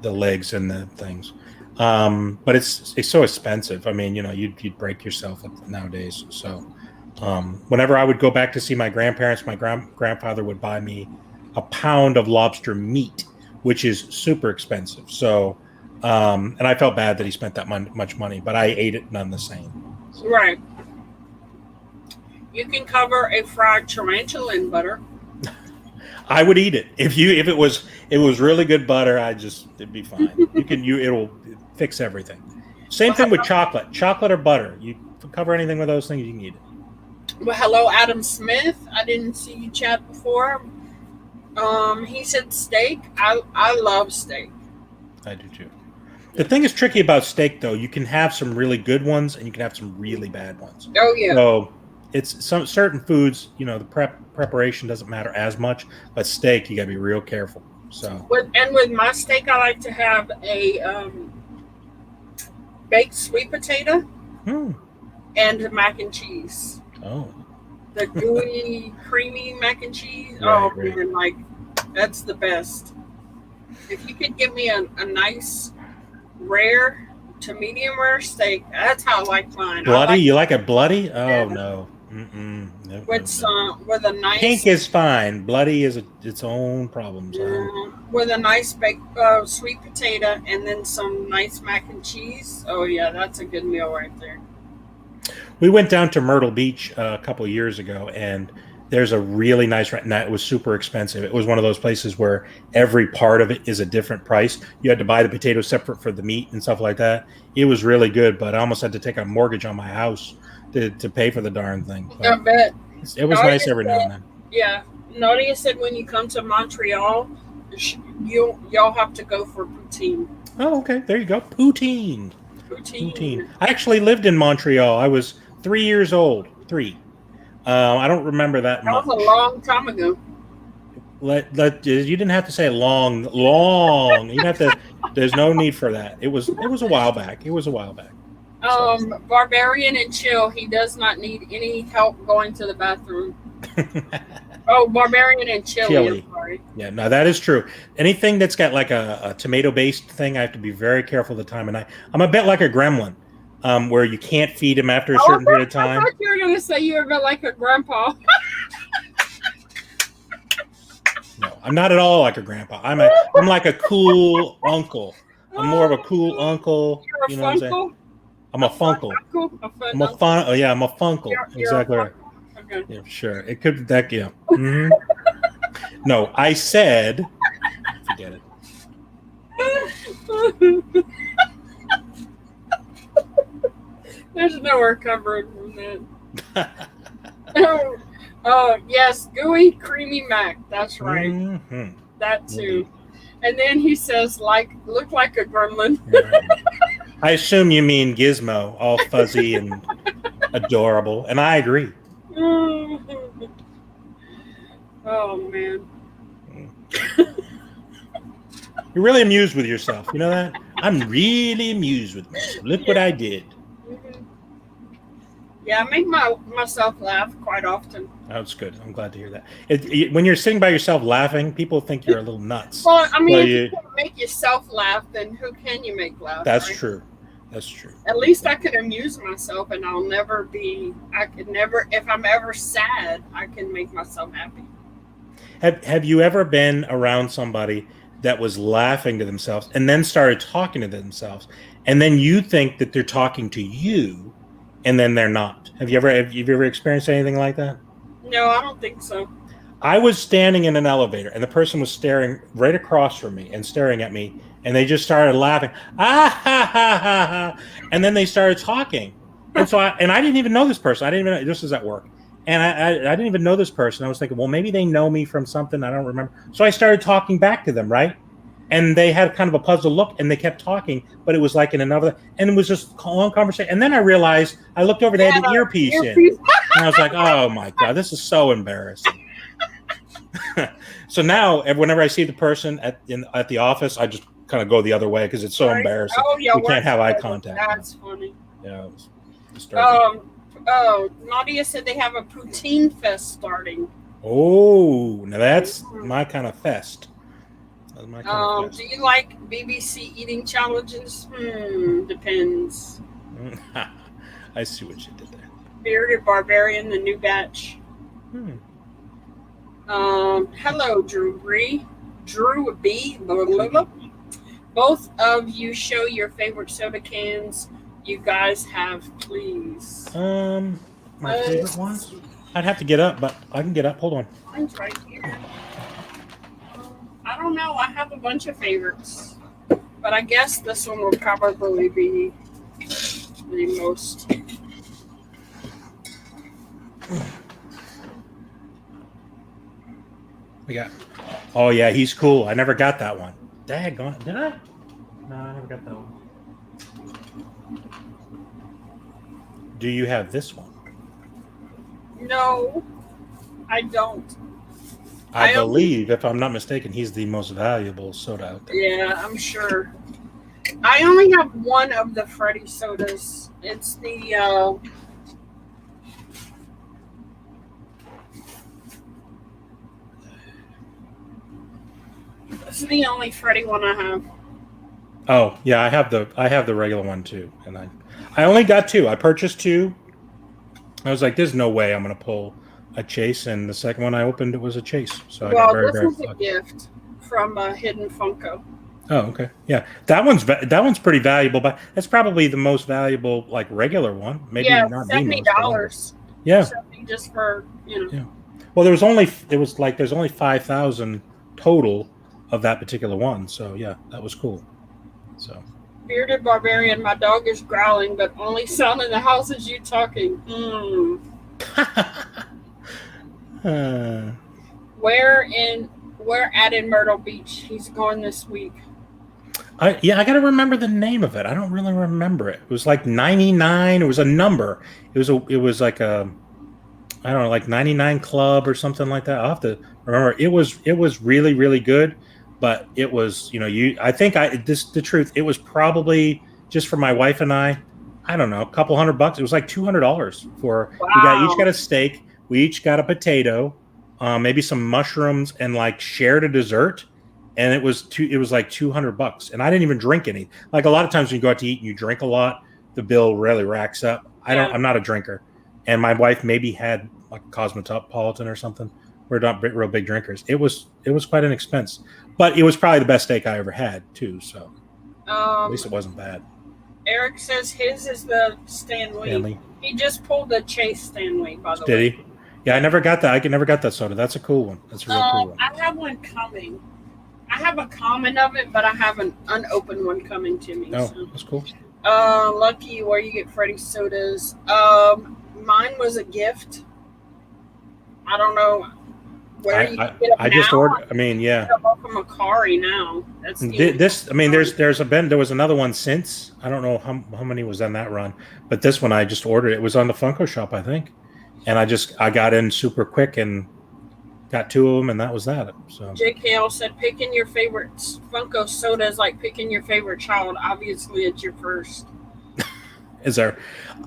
legs and the things. But it's so expensive. I mean, you'd break yourself nowadays. So whenever I would go back to see my grandparents, my grandfather would buy me a pound of lobster meat, which is super expensive. So and I felt bad that he spent that much money, but I ate it none the same. So. Right. You can cover a fried tarantula in butter. I would eat it if it was really good butter. It'd be fine. It'll fix everything. Same thing with chocolate or butter. You cover anything with those things, you can eat it. Well, hello, Adam Smith. I didn't see you chat before. He said steak. I love steak. I do too. The thing is tricky about steak, though. You can have some really good ones, and you can have some really bad ones. Oh yeah. So it's some certain foods. The preparation doesn't matter as much, but steak you got to be real careful. So. With my steak, I like to have a baked sweet potato and mac and cheese. Oh. The gooey, creamy mac and cheese. Right. Man, like that's the best. If you could give me a nice rare to medium rare steak, that's how I like mine. Bloody? You like it bloody? Oh no. No. With a nice pink is fine. Bloody is its own problems. With a nice baked sweet potato and then some nice mac and cheese. Oh yeah, that's a good meal right there. We went down to Myrtle Beach a couple of years ago, and there's a really nice restaurant. It was super expensive. It was one of those places where every part of it is a different price. You had to buy the potatoes separate for the meat and stuff like that. It was really good, but I almost had to take a mortgage on my house to pay for the darn thing. But I bet. It was nice every now and then. Yeah. Nadia said when you come to Montreal, y'all have to go for poutine. Oh, okay. There you go. Poutine. I actually lived in Montreal. I was 3 years old. 3. I don't remember that much. That was a long time ago. You didn't have to say long. You didn't have to. There's no need for that. It was a while back. Barbarian and chill. He does not need any help going to the bathroom. Oh, Barbarian and chili. I'm sorry. Yeah, no, that is true. Anything that's got like a tomato-based thing, I have to be very careful of the time. And I'm a bit like a gremlin, where you can't feed him after a certain period of time. I thought you were going to say you were a bit like a grandpa. No, I'm not at all like a grandpa. I'm like a cool uncle. I'm more of a cool uncle. You're a funkle? I'm a funkle. I'm a funkle. Exactly right. Okay. Yeah, sure. It could be that. Yeah. Mm-hmm. No, I said. Forget it. There's no recovery from that. Yes, gooey, creamy mac. That's right. Mm-hmm. That too. And then he says, look like a gremlin. I assume you mean Gizmo, all fuzzy and adorable, and I agree. Oh man. You're really amused with yourself. You know that? I'm really amused with myself. Look what I did. Yeah, I make myself laugh quite often. That's good. I'm glad to hear that. When you're sitting by yourself laughing, people think you're a little nuts. Well, I mean, if you can make yourself laugh, then who can you make laugh? That's right? true. That's true. At least I could amuse myself, and if I'm ever sad, I can make myself happy. Have you ever been around somebody that was laughing to themselves and then started talking to themselves, and then you think that they're talking to you, and then they're not? Have you ever experienced anything like that? No, I don't think so. I was standing in an elevator, and the person was staring right across from me and staring at me, and they just started laughing. Ah ha ha ha ha! And then they started talking, and so I didn't even know this person. I didn't even know this was at work. And I didn't even know this person. I was thinking, well, maybe they know me from something. I don't remember. So I started talking back to them, right? And they had kind of a puzzled look, and they kept talking, but it was like in another, and it was just a long conversation. And then I realized, I looked over, they had an earpiece in. And I was like, oh my God, this is so embarrassing. So now, whenever I see the person at the office, I just kind of go the other way because it's so embarrassing. Oh, yeah, we can't have eye contact. That's funny. Yeah, it was disturbing. Oh, Nadia said they have a poutine fest starting. Oh, now that's my kind of fest. That's my kind of fest. Do you like BBC eating challenges? Depends. I see what you did there. Bearded Barbarian, the new batch. Hello, Drew B. Blah, blah, blah. Both of you show your favorite soda cans you guys have, please. My favorite ones? I'd have to get up, but I can get up. Hold on. Mine's right here. I don't know. I have a bunch of favorites, but I guess this one will probably be the most. We got. Oh yeah, he's cool. I never got that one. Daggone, did I? No, I never got that one. Do you have this one? No, I don't. I believe, if I'm not mistaken, he's the most valuable soda out there. Yeah, I'm sure. I only have one of the Freddy sodas. It's the this is the only Freddy one I have. Oh yeah, I have the regular one too, and I only got two. I purchased two. I was like, "There's no way I'm going to pull a chase," and the second one I opened, it was a chase. So I got very, this was a gift from Hidden Funko. Oh, okay, yeah, that one's pretty valuable, but that's probably the most valuable like regular one. Maybe not $70. Yeah, just for Yeah. Well, there's only 5,000 total of that particular one. So yeah, that was cool. So. Bearded Barbarian, my dog is growling, but only sound in the house is you talking. Where at in Myrtle Beach? He's going this week. I got to remember the name of it. I don't really remember it. It was like 99. It was a number. It was like a, I don't know, like 99 Club or something like that. I'll have to remember. It was really, really good. But it was, the truth, it was probably just for my wife and I don't know, a couple $100. It was like $200 for, wow. We each got a steak. We each got a potato, maybe some mushrooms, and like shared a dessert. And it was like $200. And I didn't even drink any. Like a lot of times when you go out to eat and you drink a lot, the bill really racks up. I'm not a drinker. And my wife maybe had like a Cosmopolitan or something. We're not real big drinkers. It was quite an expense. But it was probably the best steak I ever had, too. So at least it wasn't bad. Eric says his is the Stanley. He just pulled the Chase Stanley, by the way. Did he? Yeah, I never got that. I never got that soda. That's a cool one. That's a real cool one. I have one coming. I have a common of it, but I have an unopened one coming to me. Oh, that's cool. Lucky, where you get Freddy sodas. Mine was a gift. I don't know. where you can get them I just now. ordered. I mean, yeah. From Macari now. That's This. I mean, there was another one since. I don't know how many was on that run, but this one I just ordered. It was on the Funko shop, I think, and I got in super quick and got 2 of them, and that was that. So JKL said, picking your favorite Funko soda is like picking your favorite child. Obviously, it's your first. Is there?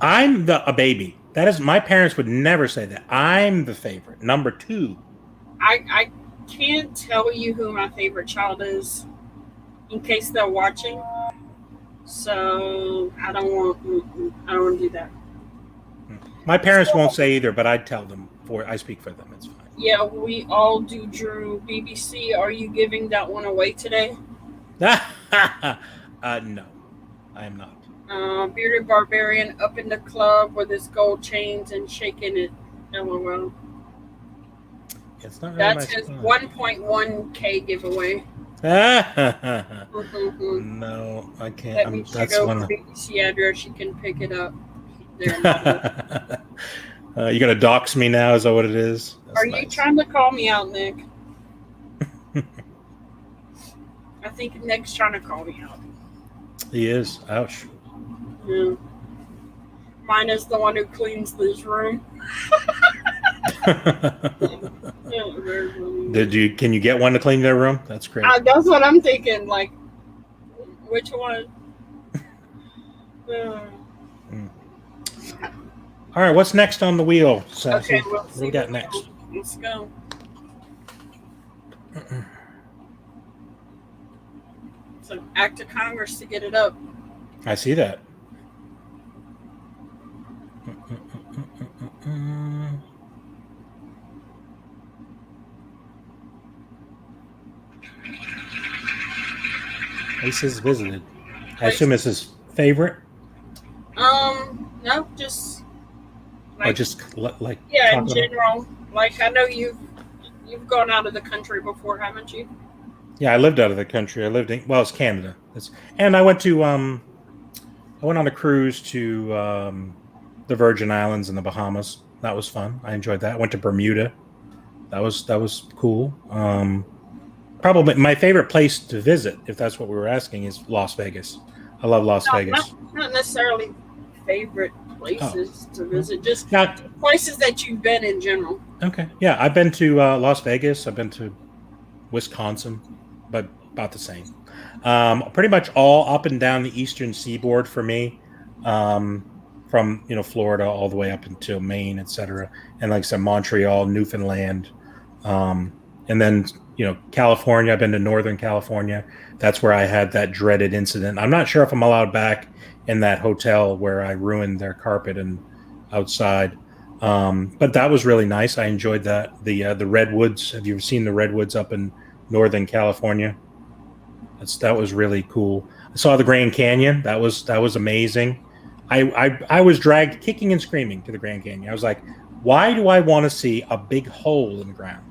I'm a baby. That is, my parents would never say that. I'm the favorite. Number 2. I can't tell you who my favorite child is, in case they're watching. So I don't want to do that. My parents won't say either, but I'd tell them. I speak for them. It's fine. Yeah, we all do. Drew, BBC, are you giving that one away today? No, I am not. Bearded Barbarian up in the club with his gold chains and shaking it. LOL. It's not really That's his 1.1K giveaway. No, I can't. Let me check over BBC address. You can pick it up. You gonna dox me now? Is that what it is? Are you trying to call me out, Nick? I think Nick's trying to call me out. He is. Ouch. Yeah. Mine is the one who cleans this room. Can you get one to clean their room? That's great. That's what I'm thinking. Like, which one? All right, what's next on the wheel, Sassy? Okay, what do we got next? Let's go. It's an act of Congress to get it up. I see that. Ace has visited. I assume it's his favorite. No, just like, or just like in general. Like, I know you've gone out of the country before, haven't you? Yeah, I lived out of the country. I lived in it's Canada. And I went to I went on a cruise to the Virgin Islands and the Bahamas. That was fun. I enjoyed that. I went to Bermuda. That was cool. Probably my favorite place to visit, if that's what we were asking, is Las Vegas. I love Las Vegas. Not necessarily favorite places to visit, just places that you've been in general. Okay. Yeah, I've been to Las Vegas. I've been to Wisconsin, but about the same. Pretty much all up and down the eastern seaboard for me, from Florida all the way up until Maine, etc. And like I said, Montreal, Newfoundland, and then California. I've been to Northern California. That's where I had that dreaded incident. I'm not sure if I'm allowed back in that hotel where I ruined their carpet and outside. But that was really nice. I enjoyed that. The redwoods. Have you ever seen the redwoods up in Northern California? That was really cool. I saw the Grand Canyon. That was amazing. I was dragged kicking and screaming to the Grand Canyon. I was like, why do I want to see a big hole in the ground?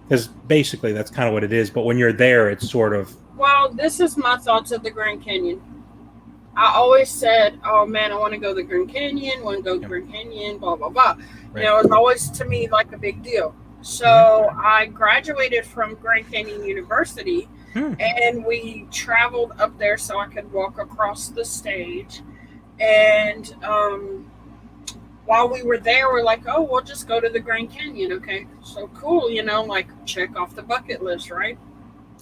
Because basically that's kind of what it is. But when you're there, it's sort of... Well, this is my thoughts of the Grand Canyon. I always said, oh man, I want to go to the Grand Canyon, want to go to the Grand Canyon, blah, blah, blah. Right. It was always to me like a big deal. So I graduated from Grand Canyon University and we traveled up there so I could walk across the stage. And while we were there, we're like, oh, we'll just go to the Grand Canyon. Okay, so cool, like check off the bucket list, right?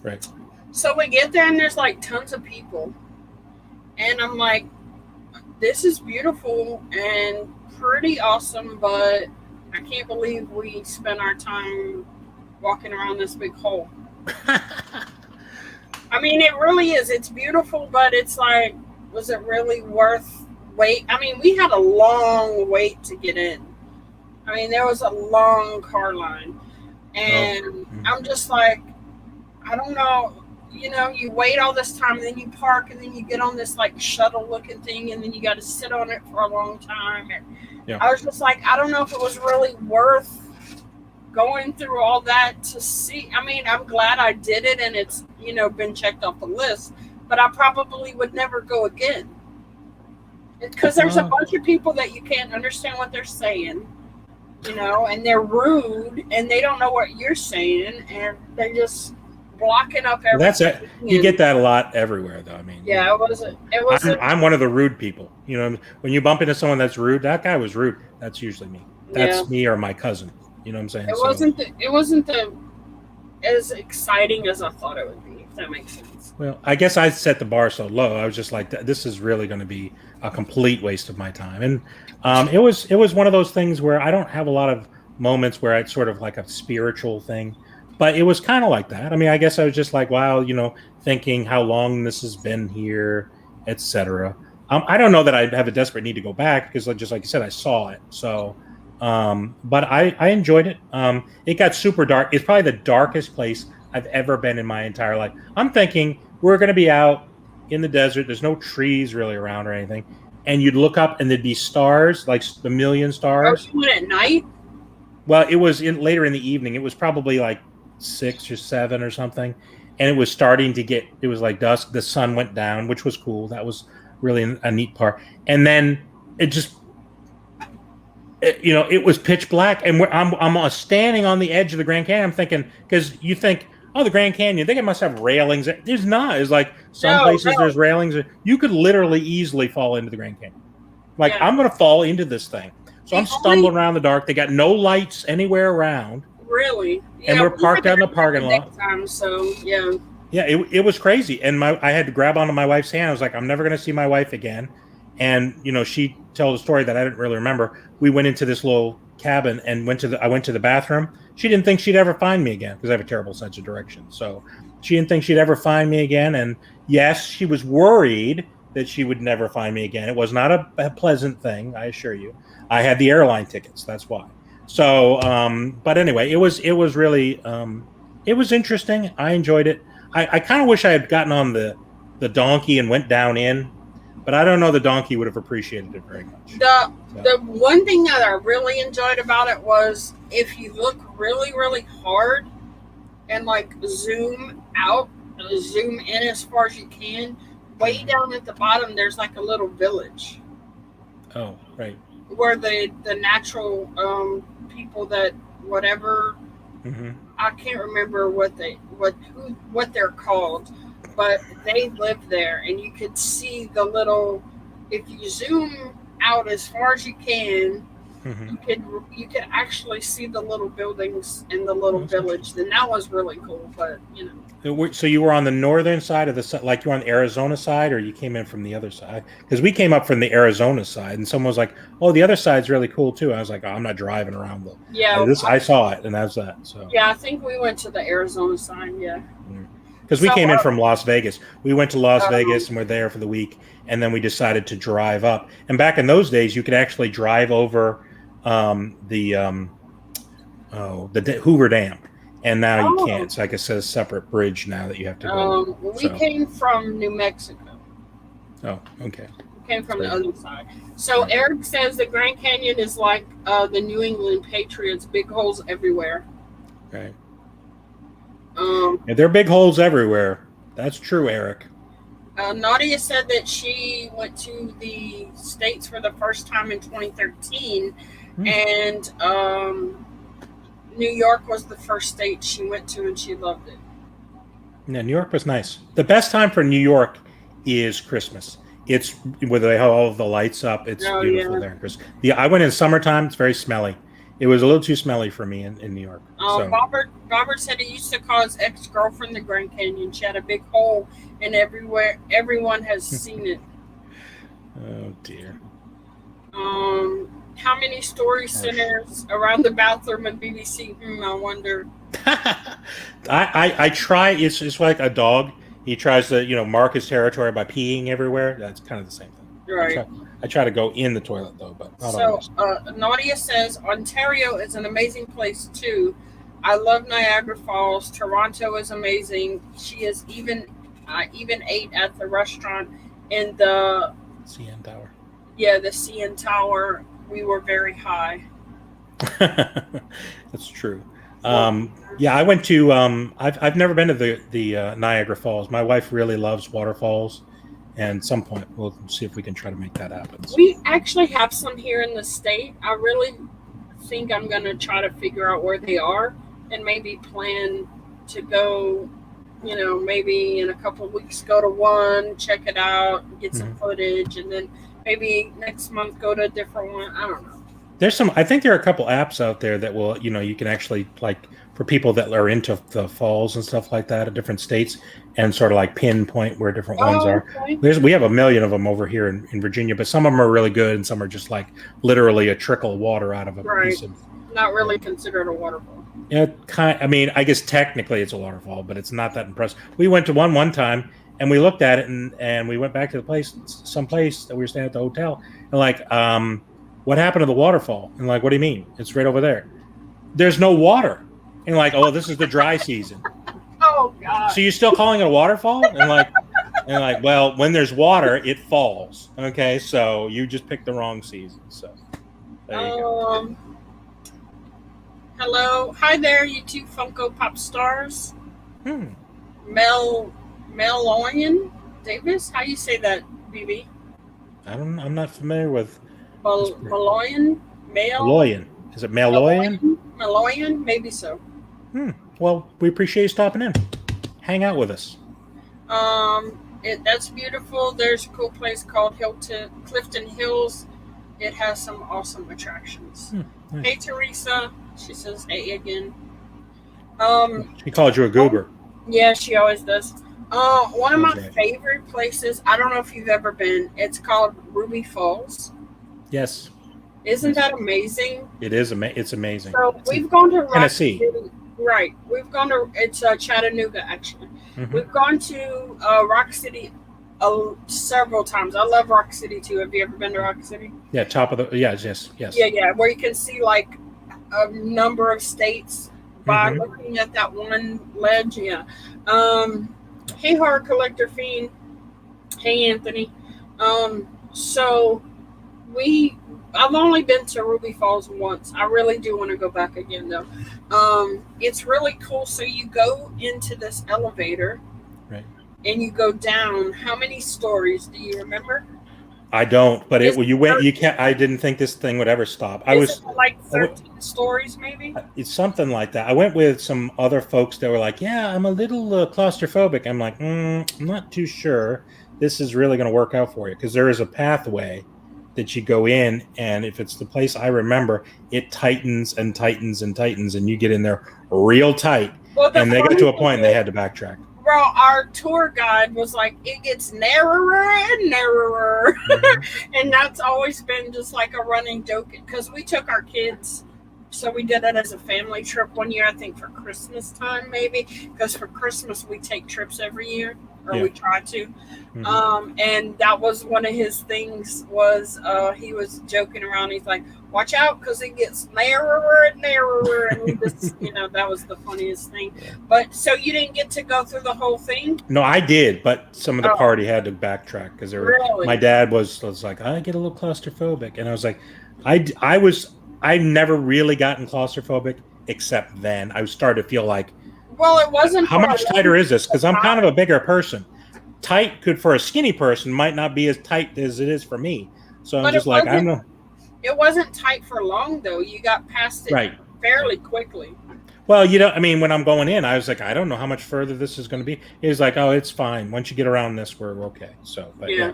Right. So we get there and there's like tons of people. And I'm like, this is beautiful and pretty awesome, but I can't believe we spent our time walking around this big hole. I mean, it really is. It's beautiful, but it's like, was it really worth wait? I mean, we had a long wait to get in. I mean, there was a long car line. And I'm just like, I don't know. You wait all this time, and then you park, and then you get on this like shuttle looking thing, and then you got to sit on it for a long time. And I was just like, I don't know if it was really worth going through all that to see. I mean, I'm glad I did it, and it's been checked off the list, but I probably would never go again because there's a bunch of people that you can't understand what they're saying. you know, and they're rude and they don't know what you're saying and they're just blocking up everything. Well, that's it. You get that a lot everywhere, though. I mean, yeah, it wasn't. I'm one of the rude people. You know, when you bump into someone that's rude, that guy was rude. That's usually me. That's me or my cousin. You know what I'm saying? It wasn't as exciting as I thought it would be. If that makes sense. Well, I guess I set the bar so low. I was just like, this is really going to be a complete waste of my time. And it was one of those things where I don't have a lot of moments where it's sort of like a spiritual thing, but it was kind of like that. I mean, I guess I was just like, wow, you know, thinking how long this has been here, etc. I don't know that I have a desperate need to go back because, just like you said, I saw it. So, but I enjoyed it. It got super dark. It's probably the darkest place I've ever been in my entire life. I'm thinking we're going to be out in the desert. There's no trees really around or anything. And you'd look up and there'd be stars, like the million stars. Oh, you went at night? Well, it was later in the evening. It was probably like 6 or 7 or something. And it was starting to get, it was like dusk. The sun went down, which was cool. That was really a neat part. And then it just, it was pitch black. And I'm standing on the edge of the Grand Canyon. I'm thinking, because you think, oh, the Grand Canyon, they must have railings. There's not. It's like some places there's railings. You could literally easily fall into the Grand Canyon. Like, I'm going to fall into this thing. So I'm stumbling around the dark. They got no lights anywhere around. Really? Yeah, and we're parked out in the parking lot. So, yeah. Yeah, it was crazy. And I had to grab onto my wife's hand. I was like, I'm never going to see my wife again. And, she told a story that I didn't really remember. We went into this little cabin and I went to the bathroom. She didn't think she'd ever find me again because I have a terrible sense of direction. So she didn't think she'd ever find me again. And yes, she was worried that she would never find me again. It was not a pleasant thing, I assure you. I had the airline tickets. That's why. So, but anyway, it was really, it was interesting. I enjoyed it. I kind of wish I had gotten on the donkey and went down in, but I don't know the donkey would have appreciated it very much. The one thing that I really enjoyed about it was if you look really, really hard and like zoom out, zoom in as far as you can, way down at the bottom, there's like a little village. Oh, right. Where the natural people that whatever, I can't remember what they're called, but they live there, and you could see the little. If you zoom out as far as you can, you could actually see the little buildings in the little village. Then that was really cool. But so you were on the northern side of like you were on the Arizona side, or you came in from the other side? Because we came up from the Arizona side, and someone was like, "Oh, the other side's really cool too." I was like, "Oh, I'm not driving around the." Yeah, I saw it, and that's that. So yeah, I think we went to the Arizona side. Yeah. Because we came in from Las Vegas. We went to Las Vegas and we're there for the week, and then we decided to drive up. And back in those days, you could actually drive over the Hoover Dam, and now you can't. It's like a separate bridge now that you have to go. We came from New Mexico. Oh, okay. We came from the other side. So Eric says the Grand Canyon is like the New England Patriots, big holes everywhere. Right. There are big holes everywhere. That's true, Eric. Nadia said that she went to the States for the first time in 2013, and New York was the first state she went to, and she loved it. Yeah, New York was nice. The best time for New York is Christmas. It's where they have all of the lights up. It's beautiful there. I went in summertime. It's very smelly. It was a little too smelly for me in New York. Robert said he used to call his ex-girlfriend the Grand Canyon. She had a big hole, and everyone has seen it. Oh dear. How many story centers around the bathroom at BBC? I wonder. I try. It's like a dog. He tries to mark his territory by peeing everywhere. That's kind of the same thing. Right. I try to go in the toilet though, but not always. Nadia says Ontario is an amazing place too. I love Niagara Falls. Toronto is amazing. She is even ate at the restaurant in the CN Tower. Yeah, the CN Tower. We were very high. That's true. I went to. I've never been to the Niagara Falls. My wife really loves waterfalls. And at some point, we'll see if we can try to make that happen. We actually have some here in the state. I really think I'm gonna try to figure out where they are and maybe plan to go. You know, maybe in a couple of weeks go to one, check it out, get some footage, and then maybe next month go to a different one. I don't know. There's some. I think there are a couple apps out there that will, you know, you can actually, like, for people that are into the falls and stuff like that at different states, and sort of like pinpoint where different ones are. Okay. We have a million of them over here in Virginia, but some of them are really good, and some are just like literally a trickle of water out of a piece of. Not really considered a waterfall. Yeah, I mean, I guess technically it's a waterfall, but it's not that impressive. We went to one time, and we looked at it, and we went back to the place, some place that we were staying at the hotel, and like, what happened to the waterfall? And like, what do you mean? It's right over there. There's no water. And like, oh, this is the dry season. Oh God. So you're still calling it a waterfall? And like, well, when there's water, it falls. Okay, so you just picked the wrong season. So there you go. Hello, hi there, you two Funko Pop stars. Meloyan Davis, how you say that, BB? I'm not familiar with. Meloyan? Meloyan. Is it Meloyan? Meloyan, maybe so. Well, we appreciate you stopping in. Hang out with us. That's beautiful. There's a cool place called Clifton Hills. It has some awesome attractions. Nice. Hey, Teresa. She says hey again. She called you a goober. Yeah, she always does. One of my favorite places, I don't know if you've ever been, it's called Ruby Falls. Yes. Isn't that amazing? It is. It's amazing. So we've gone to Tennessee. Right. We've gone to, it's Chattanooga, actually. We've gone to Rock City several times. I love Rock City, too. Have you ever been to Rock City? Yeah, top of the, yes. Yeah, where you can see, like, a number of states by looking at that one ledge. Yeah. Hey, Horror Collector Fiend. Hey, Anthony. So I've only been to Ruby Falls once. I really do want to go back again, though. It's really cool. So you go into this elevator, right, and you go down. How many stories do you remember? I don't, but you can't. I didn't think this thing would ever stop. I was like 13 stories, maybe. It's something like that. I went with some other folks that were like, "Yeah, I'm a little claustrophobic." I'm like, I'm not too sure this is really going to work out for you, because there is a pathway that you go in, and if it's the place I remember, it tightens and tightens and tightens, and you get in there real tight. Well, and they got to a point and they had to backtrack. Well, our tour guide was like, it gets narrower and narrower. And that's always been just like a running joke, because we took our kids. So we did it as a family trip one year, I think for Christmas time, maybe, because for Christmas we take trips every year, or we try to. And that was one of his things, was he was joking around. He's like, watch out, because it gets narrower and narrower. And we just, that was the funniest thing. But so you didn't get to go through the whole thing? No, I did, but some of the party had to backtrack, because my dad was like, I get a little claustrophobic. And I was like, I never really gotten claustrophobic, except then. I started to feel like, well, it wasn't. How much tighter is this? Because I'm kind of a bigger person. Tight could, for a skinny person, might not be as tight as it is for me. So I'm just like, I don't know. It wasn't tight for long, though. You got past it fairly quickly. Well, when I'm going in, I was like, I don't know how much further this is going to be. He was like, oh, it's fine. Once you get around this, we're okay. So, but yeah.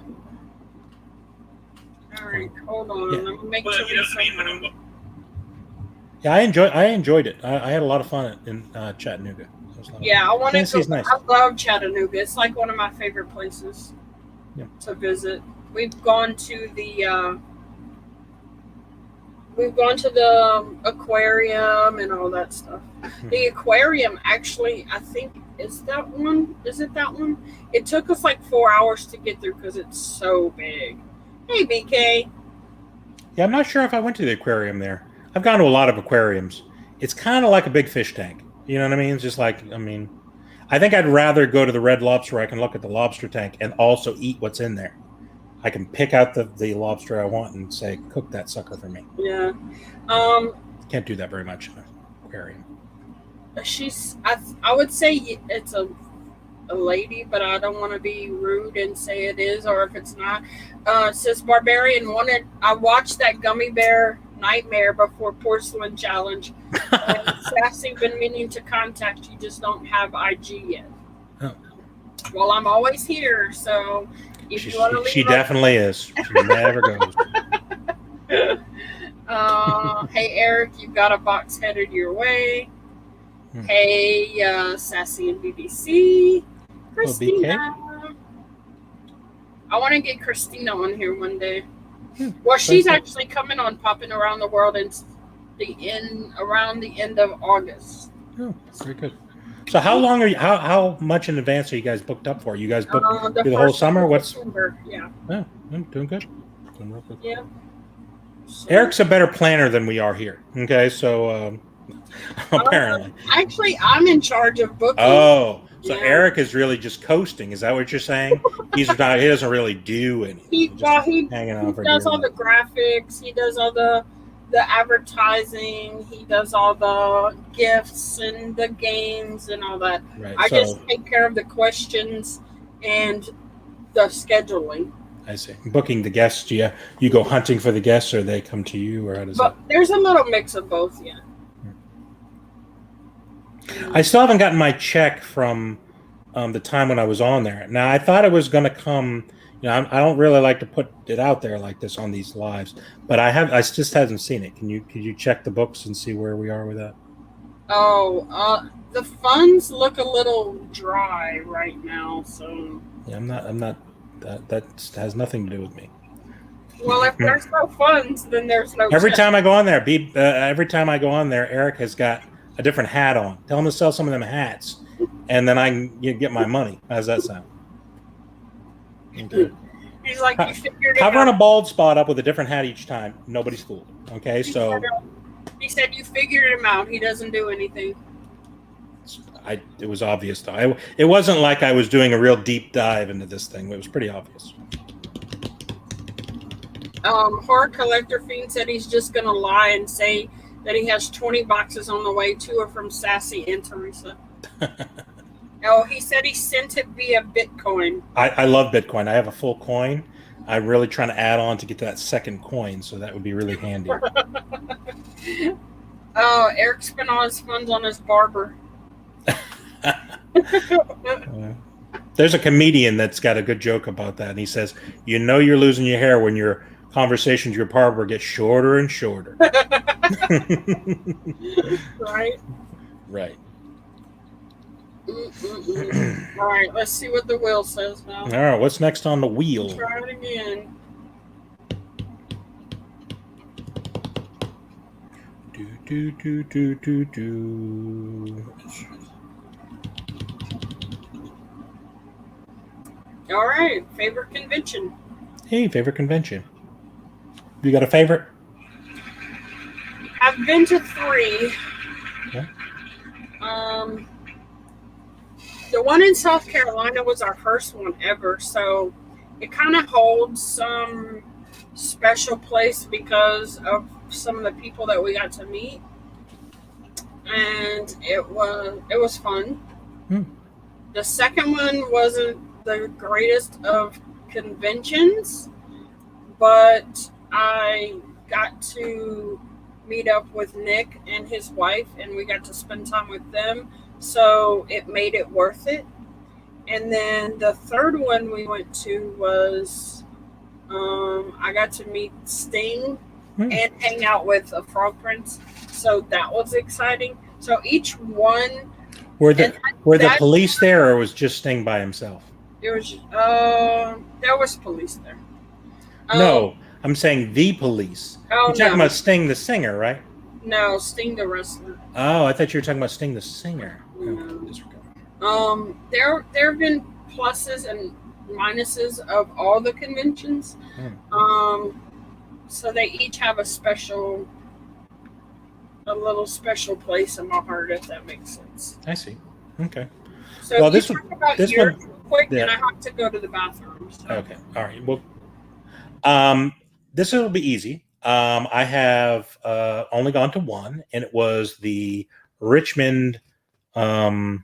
All right, hold on. Let me make sure. Yeah, I enjoyed it. I had a lot of fun in Chattanooga. I want to go. Nice. I love Chattanooga. It's like one of my favorite places to visit. We've gone to the aquarium and all that stuff. The aquarium, actually, I think is that one. Is it that one? It took us like 4 hours to get through because it's so big. Hey, BK. Yeah, I'm not sure if I went to the aquarium there. I've gone to a lot of aquariums. It's kind of like a big fish tank. You know what I mean? It's just like, I think I'd rather go to the Red Lobster where I can look at the lobster tank and also eat what's in there. I can pick out the lobster I want and say, cook that sucker for me. Yeah. Can't do that very much in an aquarium. I would say it's a lady, but I don't want to be rude and say it is, or if it's not. It says Barbarian I watched that gummy bear nightmare before Porcelain Challenge. Sassy been meaning to contact you, just don't have IG yet. Oh. Well, I'm always here, so if you want to leave, she definitely is. She never goes. Hey Eric, you've got a box headed your way. Hey, Sassy and BBC. Christina. I want to get Christina on here one day. Well, she's actually coming on Popping Around the World around the end of August. Oh, very good. So how long are you? How much in advance are you guys booked up for? You guys booked the whole summer? What's? Yeah. Oh, I'm doing good. Doing real good. Yeah. So, Eric's a better planner than we are here. Okay, so apparently. Actually, I'm in charge of booking. Oh, so yeah. Eric is really just coasting. Is that what you're saying? He doesn't really do anything. He does all the graphics. He does all the advertising. He does all the gifts and the games and all that. Right, I just take care of the questions and the scheduling. I see. Booking the guests, you go hunting for the guests, or they come to you, or how does that? There's a little mix of both, yeah. I still haven't gotten my check from the time when I was on there. Now, I thought it was going to come. I don't really like to put it out there like this on these lives, but I just haven't seen it. Could you check the books and see where we are with that? Oh, the funds look a little dry right now, so. Yeah, I'm not. That has nothing to do with me. Well, if there's no funds, then there's no. Every time I go on there, Eric has got a different hat on. Tell him to sell some of them hats, and then I can get my money. How does that sound? Okay. He's like, you figured it out. Covering a bald spot up with a different hat each time. Nobody's fooled. Okay, so. He said you figured him out. He doesn't do anything. It was obvious though. It wasn't like I was doing a real deep dive into this thing. It was pretty obvious. Horror Collector Fiend said he's just gonna lie and say that he has 20 boxes on the way. 2 are from Sassy and Teresa. Oh, he said he sent it via Bitcoin. I love Bitcoin. I have a full coin. I'm really trying to add on to get to that second coin, so that would be really handy. Oh, Eric spent all his funds on his barber. There's a comedian that's got a good joke about that, and he says, you're losing your hair when your conversations with your barber get shorter and shorter. Right. All right, let's see what the wheel says now. All right, what's next on the wheel? Try it again. Do. All right, favorite convention. Hey, favorite convention. You got a favorite? I've been to 3. Yeah. The one in South Carolina was our first one ever, so it kind of holds some special place because of some of the people that we got to meet, and it was fun. The second one wasn't the greatest of conventions, but I got to meet up with Nick and his wife, and we got to spend time with them, so it made it worth it. And then the third one we went to was I got to meet Sting and hang out with a Frog Prince, so that was exciting. So each one. Were the police there, or was just Sting by himself? There was police there. No, I'm saying the police. Oh, You're talking about Sting the singer, right? No, Sting the wrestler. Oh, I thought you were talking about Sting the singer. No. There have been pluses and minuses of all the conventions. So they each have a little special place in my heart, if that makes sense. I see. Okay. So well, this one quick, yeah. And I have to go to the bathroom. So. Okay. All right. Well, this will be easy. I have only gone to one, and it was the Richmond GalaxyCon,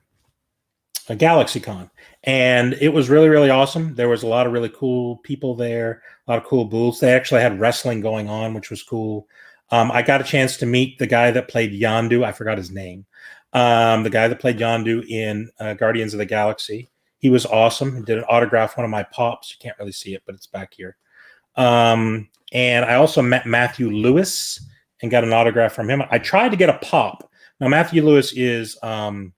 and it was really, really awesome. There was a lot of really cool people there, a lot of cool booths. They actually had wrestling going on, which was cool. I got a chance to meet the guy that played Yondu. I forgot his name. The guy that played Yondu in Guardians of the Galaxy. He was awesome. He did an autograph one of my pops. You can't really see it, but it's back here. And I also met Matthew Lewis and got an autograph from him. I tried to get a pop. Now, Matthew Lewis is Neville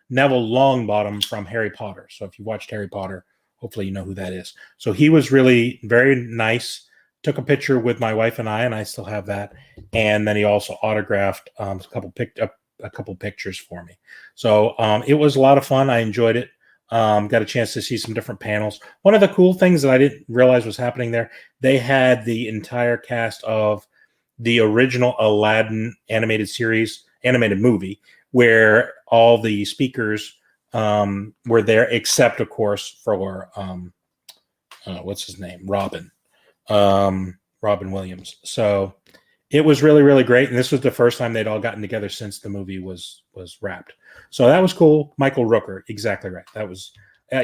Longbottom from Harry Potter. So if you watched Harry Potter, hopefully you know who that is. So he was really very nice. Took a picture with my wife and I still have that. And then he also autographed a couple pictures for me. So it was a lot of fun. I enjoyed it. Got a chance to see some different panels. One of the cool things that I didn't realize was happening there, they had the entire cast of the original Aladdin animated movie, where all the speakers were there, except, of course, for what's his name? Robin Williams. So it was really, really great. And this was the first time they'd all gotten together since the movie was wrapped. So that was cool. Michael Rooker, exactly right. That was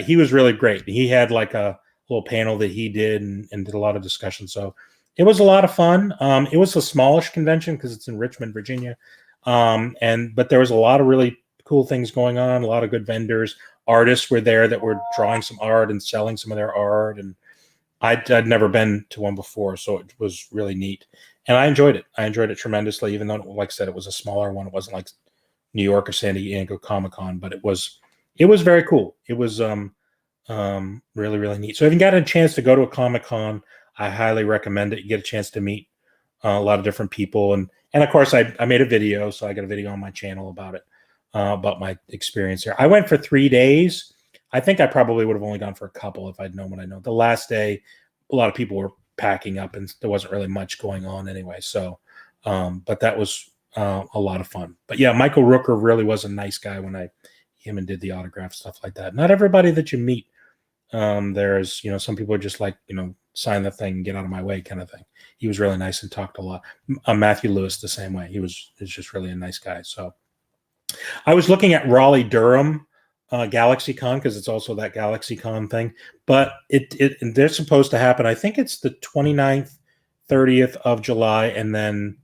he was really great. He had like a little panel that he did and did a lot of discussion. So it was a lot of fun. It was a smallish convention because it's in Richmond, Virginia. But there was a lot of really cool things going on. A lot of good vendors, artists were there that were drawing some art and selling some of their art. And I'd never been to one before, so it was really neat. And I enjoyed it. I enjoyed it tremendously, even though, like I said, it was a smaller one. It wasn't like New York or San Diego Comic-Con, but it was very cool. It was really, really neat. So if you got a chance to go to a Comic-Con, I highly recommend it. You get a chance to meet a lot of different people. And of course, I made a video, so I got a video on my channel about it, about my experience here. I went for 3 days. I think I probably would have only gone for a couple if I'd known what I know. The last day, a lot of people were packing up and there wasn't really much going on anyway. So, but that was a lot of fun. But yeah, Michael Rooker really was a nice guy when I him and did the autograph stuff like that. Not everybody that you meet, there's, some people are just like, sign the thing and get out of my way kind of thing. He was really nice and talked a lot. Matthew Lewis the same way. He was just really a nice guy. So I was looking at Raleigh Durham GalaxyCon because it's also that GalaxyCon thing, but they're supposed to happen. I think it's the 29th, 30th of July, and then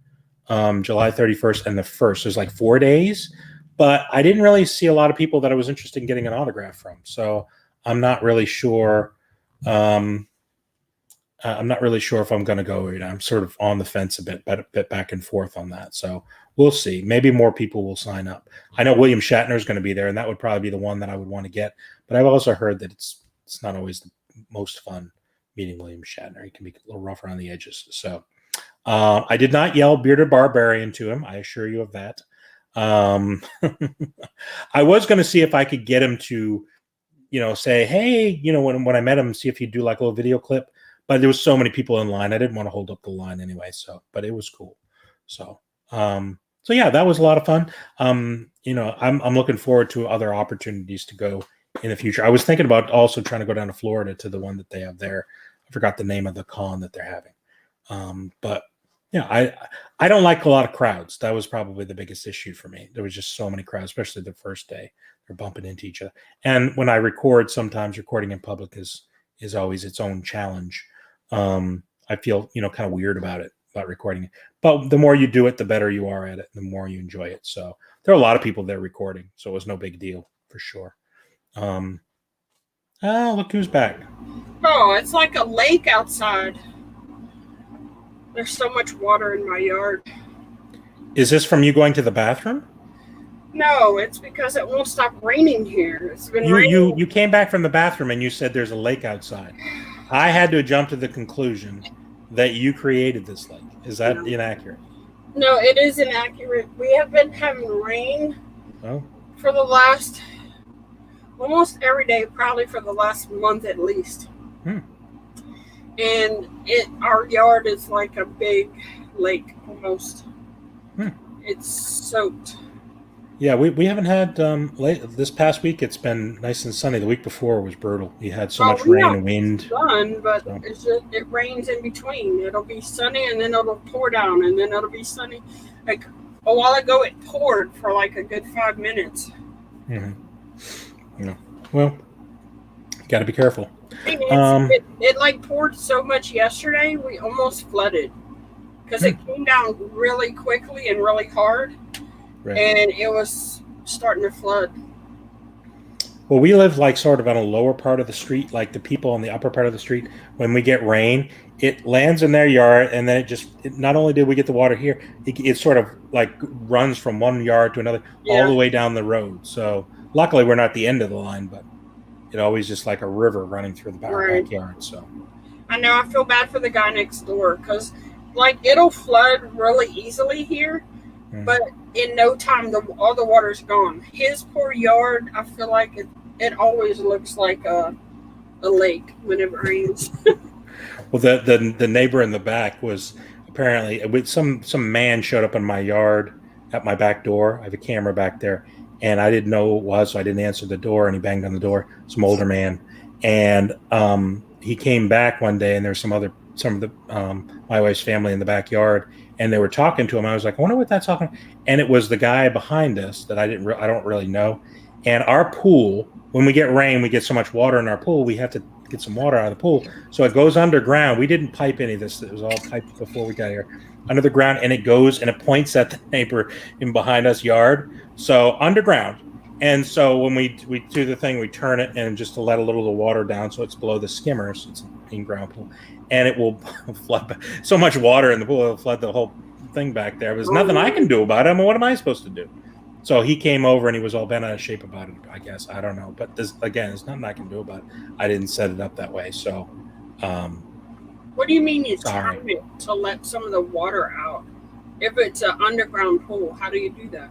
July 31st and the 1st. There's like 4 days, but I didn't really see a lot of people that I was interested in getting an autograph from. So I'm not really sure. I'm not really sure if I'm going to go. I'm sort of on the fence a bit back and forth on that. So we'll see. Maybe more people will sign up. I know William Shatner is going to be there, and that would probably be the one that I would want to get. But I've also heard that it's not always the most fun meeting William Shatner. He can be a little rough around the edges. So I did not yell "Bearded Barbarian" to him. I assure you of that. I was going to see if I could get him to, say, hey, when I met him, see if he'd do like a little video clip. But there was so many people in line. I didn't want to hold up the line anyway. So, but it was cool. So yeah, that was a lot of fun. I'm looking forward to other opportunities to go in the future. I was thinking about also trying to go down to Florida to the one that they have there. I forgot the name of the con that they're having. But yeah, I don't like a lot of crowds. That was probably the biggest issue for me. There was just so many crowds, especially the first day. They're bumping into each other. And when I record, sometimes recording in public is always its own challenge. I feel, kind of weird about recording it. But the more you do it, the better you are at it, the more you enjoy it. So there are a lot of people there recording, so it was no big deal for sure. Look who's back. Oh, it's like a lake outside. There's so much water in my yard. Is this from you going to the bathroom? No, it's because it won't stop raining here. It's been raining. You came back from the bathroom and you said there's a lake outside. I had to jump to the conclusion that you created this lake. Is that inaccurate? No, it is inaccurate. We have been having rain for the last, almost every day, probably for the last month at least. And our yard is like a big lake almost. It's soaked. Yeah, we haven't had this past week. It's been nice and sunny. The week before was brutal. You had so much rain and wind. Sun, but it rains in between. It'll be sunny and then it'll pour down and then it'll be sunny. Like a while ago, it poured for like a good 5 minutes. Well, got to be careful. It like poured so much yesterday, we almost flooded. because it came down really quickly and really hard, and it was starting to flood. Well, we live like sort of on a lower part of the street, like the people on the upper part of the street. When we get rain, it lands in their yard, and then not only did we get the water here, it sort of like runs from one yard to another, all the way down the road. So luckily we're not at the end of the line, but it always just like a river running through the backyard. So I know, I feel bad for the guy next door, because like it'll flood really easily here, but in no time all the water's gone. His poor yard, I feel like it always looks like a lake whenever it rains. Well, the neighbor in the back was apparently with some man showed up in my yard at my back door. I have a camera back there, and I didn't know who it was, so I didn't answer the door. And he banged on the door. Some older man, and he came back one day, and there was some of the my wife's family in the backyard, and they were talking to him. I was like, I wonder what that's talking about. And it was the guy behind us that I don't really know. And our pool, when we get rain, we get so much water in our pool, we have to get some water out of the pool. So it goes underground. We didn't pipe any of this. It was all piped before we got here. Under the ground, and it goes and it points at the neighbor in behind us yard. So underground. And so when we do the thing, we turn it and just to let a little of the water down so it's below the skimmers. It's an in-ground pool. And it will flood back. So much water in the pool, it'll flood the whole thing back there. There's nothing I can do about it. I mean, what am I supposed to do? So he came over and he was all bent out of shape about it, I guess. I don't know. But there's nothing I can do about it. I didn't set it up that way. So what do you mean you time it to let some of the water out? If it's an underground pool, how do you do that?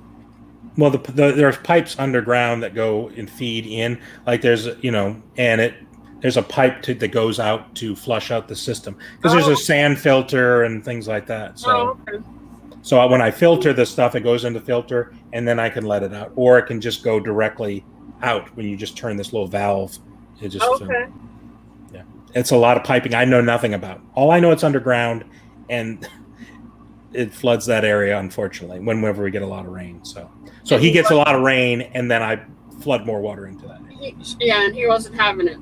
Well, there's pipes underground that go and feed in. Like there's, there's a pipe that goes out to flush out the system. Because there's a sand filter and things like that. So, So when I filter the stuff, it goes into the filter, and then I can let it out. Or it can just go directly out when you just turn this little valve. It just, yeah. It's a lot of piping I know nothing about. All I know, it's underground, and it floods that area, unfortunately, whenever we get a lot of rain. So he gets a lot of rain, and then I flood more water into that. And he wasn't having it.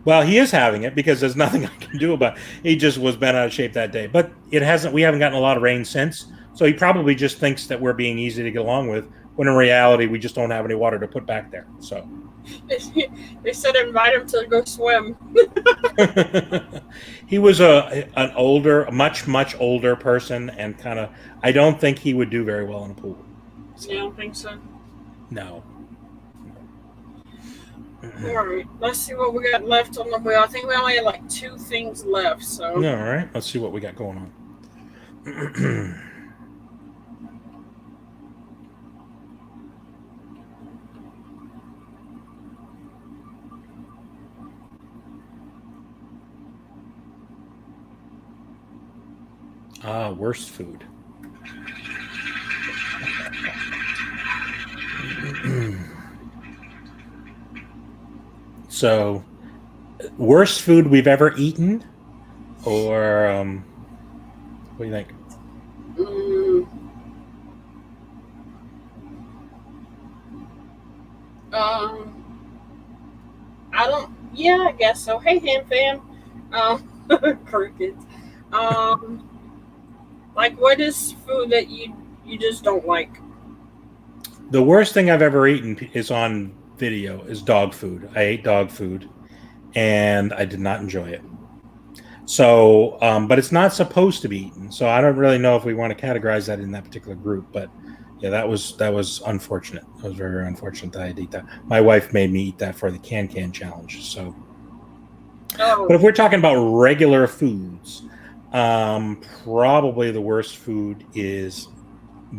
Well, he is having it because there's nothing I can do about it. He just was bent out of shape that day. But we haven't gotten a lot of rain since. So he probably just thinks that we're being easy to get along with, when in reality, we just don't have any water to put back there. So they said invite him to go swim. He was a much older person, and I don't think he would do very well in a pool. So. You don't think so? No. All right, let's see what we got left on the wheel. I think we only had like 2 things left. So all right, let's see what we got going on. Worst food. So, worst food we've ever eaten, or what do you think? I don't. Yeah, I guess so. Hey, Ham Fam. Crickets. Like, what is food that you just don't like? The worst thing I've ever eaten is on video is dog food. I ate dog food, and I did not enjoy it. So, but it's not supposed to be eaten. So I don't really know if we want to categorize that in that particular group. But yeah, that was unfortunate. It was very, very unfortunate that I had to eat that. My wife made me eat that for the can challenge. So, but if we're talking about regular foods, probably the worst food is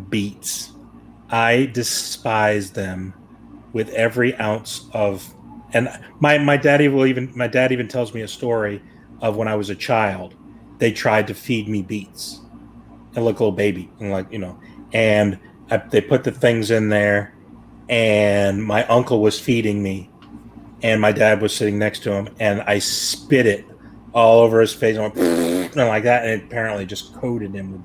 beets. I despise them with every ounce of, and my dad even tells me a story of when I was a child. They tried to feed me beets, a little baby, and they put the things in there, and my uncle was feeding me, and my dad was sitting next to him, and I spit it all over his face, and like that, and it apparently just coated him with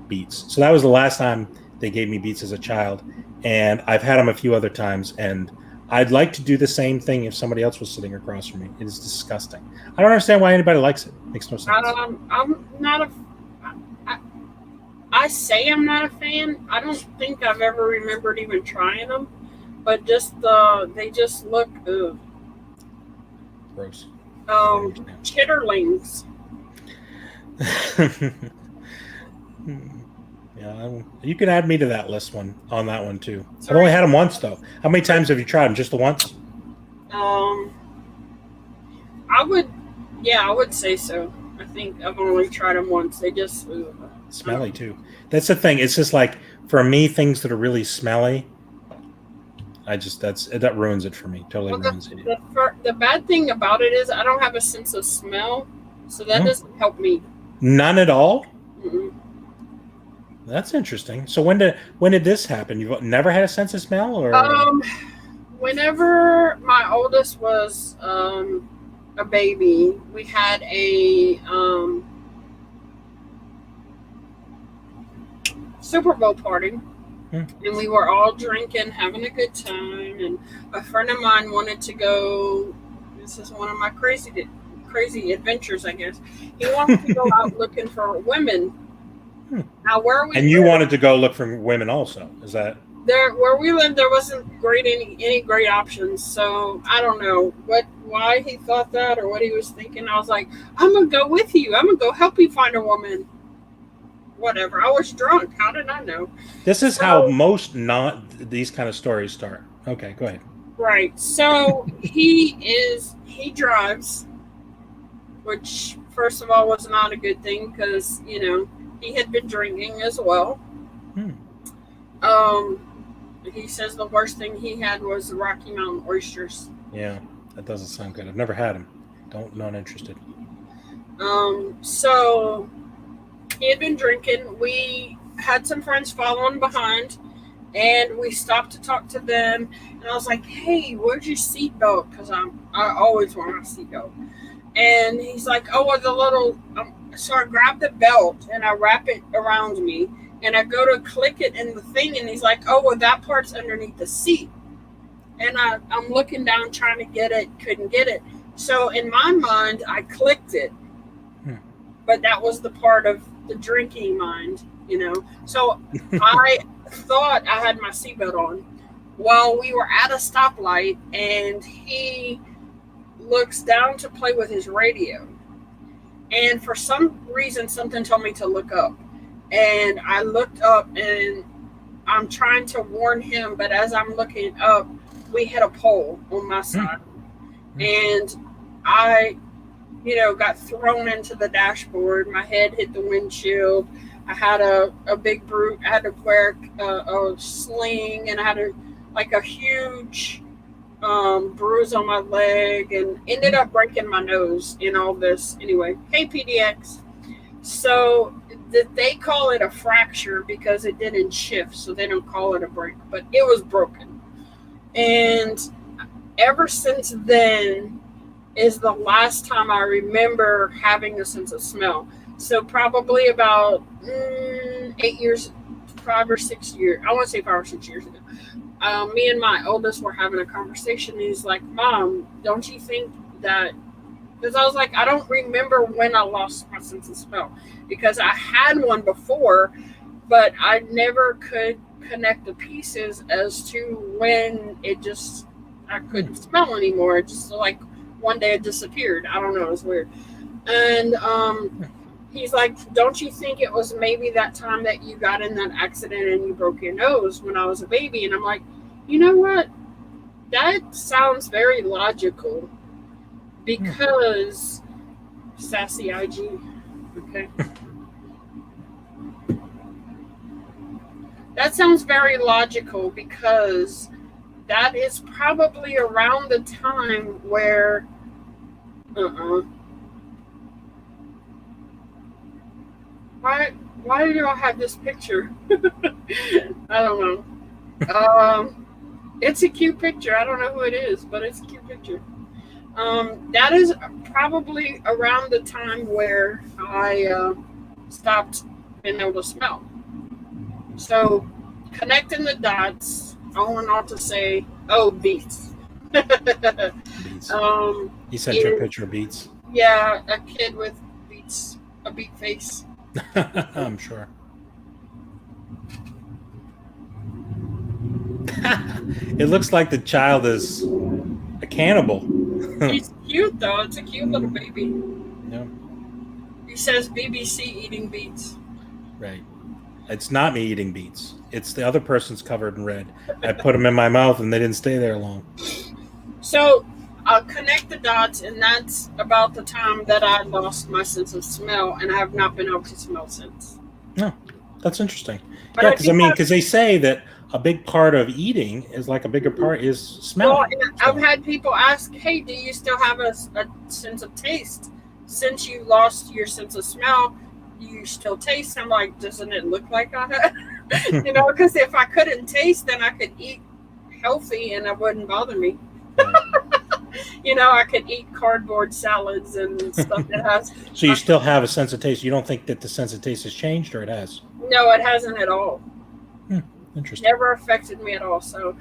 beets. So that was the last time they gave me beets as a child, and I've had them a few other times, and I'd like to do the same thing if somebody else was sitting across from me. It is disgusting. I don't understand why anybody likes it. It makes no sense. I'm not I say I'm not a fan. I don't think I've ever remembered even trying them, but just they just look gross. Chitterlings. Yeah, you can add me to that list on that one too. I've only had them once though. How many times have you tried them? Just the once? I would say so. I think I've only tried them once. They just smelly too. That's the thing. It's just like for me, things that are really smelly, that ruins it for me. Totally ruins it. The bad thing about it is I don't have a sense of smell, so that doesn't help me. None at all. Mm-mm. That's interesting. So when did this happen? You've never had a sense of smell, or whenever my oldest was a baby, we had a Super Bowl party, and we were all drinking, having a good time. And a friend of mine wanted to go. This is one of my crazy adventures, I guess. He wanted to go out looking for women. Now, where we you wanted to go look for women also? Is that where we lived? There wasn't any great options, so I don't know why he thought that or what he was thinking. I was like, I'm gonna go with you. I'm gonna go help you find a woman. Whatever. I was drunk. How did I know? This is how most these kind of stories start. Okay, go ahead. Right. So he drives, which first of all was not a good thing because he had been drinking as well. He says the worst thing he had was the Rocky Mountain oysters. Yeah, that doesn't sound good. I've never had them. Not interested. So he had been drinking. We had some friends following behind, and we stopped to talk to them. And I was like, "Hey, where's your seatbelt?" Because I always want my seatbelt. And he's like, "Oh, well, the little." So I grab the belt and I wrap it around me, and I go to click it in the thing, and he's like, "Oh, well, that part's underneath the seat." And I'm looking down trying to get it, couldn't get it. So in my mind, I clicked it, but that was the part of the drinking mind, So I thought I had my seatbelt on. Well, we were at a stoplight, and he looks down to play with his radio. And for some reason, something told me to look up. And I looked up, and I'm trying to warn him, but as I'm looking up, we hit a pole on my side. And I, got thrown into the dashboard. My head hit the windshield. I had a big bruise. I had to wear a sling, and I had a huge bruise on my leg, and ended up breaking my nose in all this. Anyway, hey PDX. So they call it a fracture because it didn't shift, so they don't call it a break, but it was broken. And ever since then is the last time I remember having a sense of smell. So probably about 8 years, 5 or 6 years. I want to say 5 or 6 years ago. Me and my oldest were having a conversation, and he's like, "Mom, don't you think that?" Because I was like, I don't remember when I lost my sense of smell, because I had one before, but I never could connect the pieces as to when I couldn't smell anymore. It just like one day it disappeared. I don't know. It was weird. And he's like, "Don't you think it was maybe that time that you got in that accident and you broke your nose when I was a baby?" And I'm like, you know what? That sounds very logical, because Sassy IG, okay? That sounds very logical, because that is probably around the time where Why do I have this picture? I don't know. It's a cute picture. I don't know who it is, but it's a cute picture. That is probably around the time where I stopped being able to smell. So connecting the dots, all in all to say, beets. Beets. He sent you a picture of beets? Yeah, a kid with beets, a beet face. I'm sure. It looks like the child is a cannibal. He's cute though. It's a cute little baby. Yeah. He says BBC eating beets. Right. It's not me eating beets. It's the other person's covered in red. I put them in my mouth and they didn't stay there long. So I'll connect the dots, and that's about the time that I lost my sense of smell, and I have not been able to smell since. No, that's interesting. But Yeah, because they say that a big part of eating is like a bigger part is smelling. Well, I've had people ask, "Hey, do you still have a sense of taste? Since you lost your sense of smell, do you still taste?" I'm like, doesn't it look like I had? You know, because if I couldn't taste, then I could eat healthy and it wouldn't bother me. You know, I could eat cardboard salads and stuff that has. So you still have a sense of taste. You don't think that the sense of taste has changed, or it has? No, it hasn't at all. Interesting. Never affected me at all. So,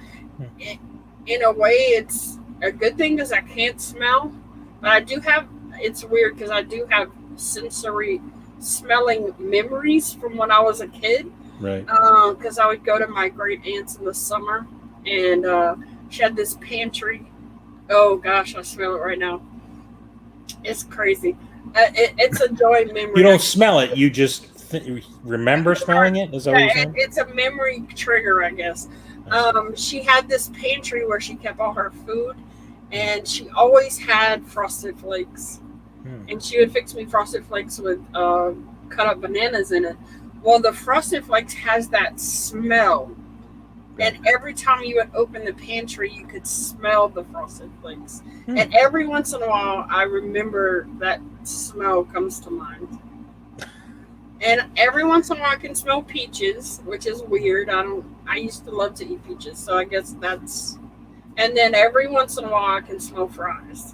in a way, it's a good thing because I can't smell. But I do have. It's weird because I do have sensory smelling memories from when I was a kid. Right. Because I would go to my great aunt's in the summer, and she had this pantry. Oh gosh, I smell it right now. It's crazy. It's a joy memory. You don't smell it. You just remember smelling it. Is that what you're saying? It's a memory trigger, I guess. She had this pantry where she kept all her food, and she always had Frosted Flakes. And she would fix me Frosted Flakes with cut up bananas in it. Well, the Frosted Flakes has that smell. And every time you would open the pantry, you could smell the Frosted Flakes. And every once in a while, I remember that smell comes to mind. And every once in a while, I can smell peaches, which is weird. I used to love to eat peaches, so I guess that's. And then every once in a while, I can smell fries.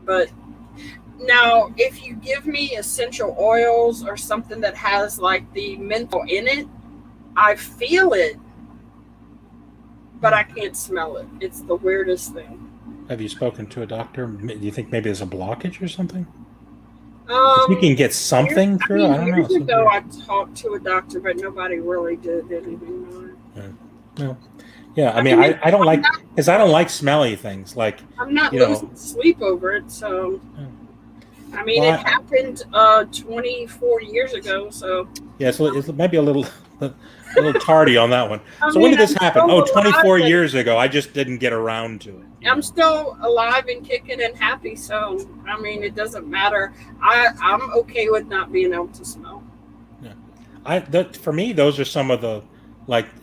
But now, if you give me essential oils or something that has like the menthol in it, I feel it, but I can't smell it. It's the weirdest thing. Have you spoken to a doctor? Do you think maybe there's a blockage or something? You can get something through. I don't know. Years ago, I talked to a doctor, but nobody really did anything. No. Yeah, I mean, I don't like because I don't like smelly things. Like I'm not losing sleep over it, so. I mean, it happened 24 years ago, so. Yeah, so it's maybe a little tardy on that one. So when did this happen? 24 years ago. I just didn't get around to it. I'm still alive and kicking and happy, so I mean, it doesn't matter. I'm okay with not being able to smell. Yeah, for me, those are some of the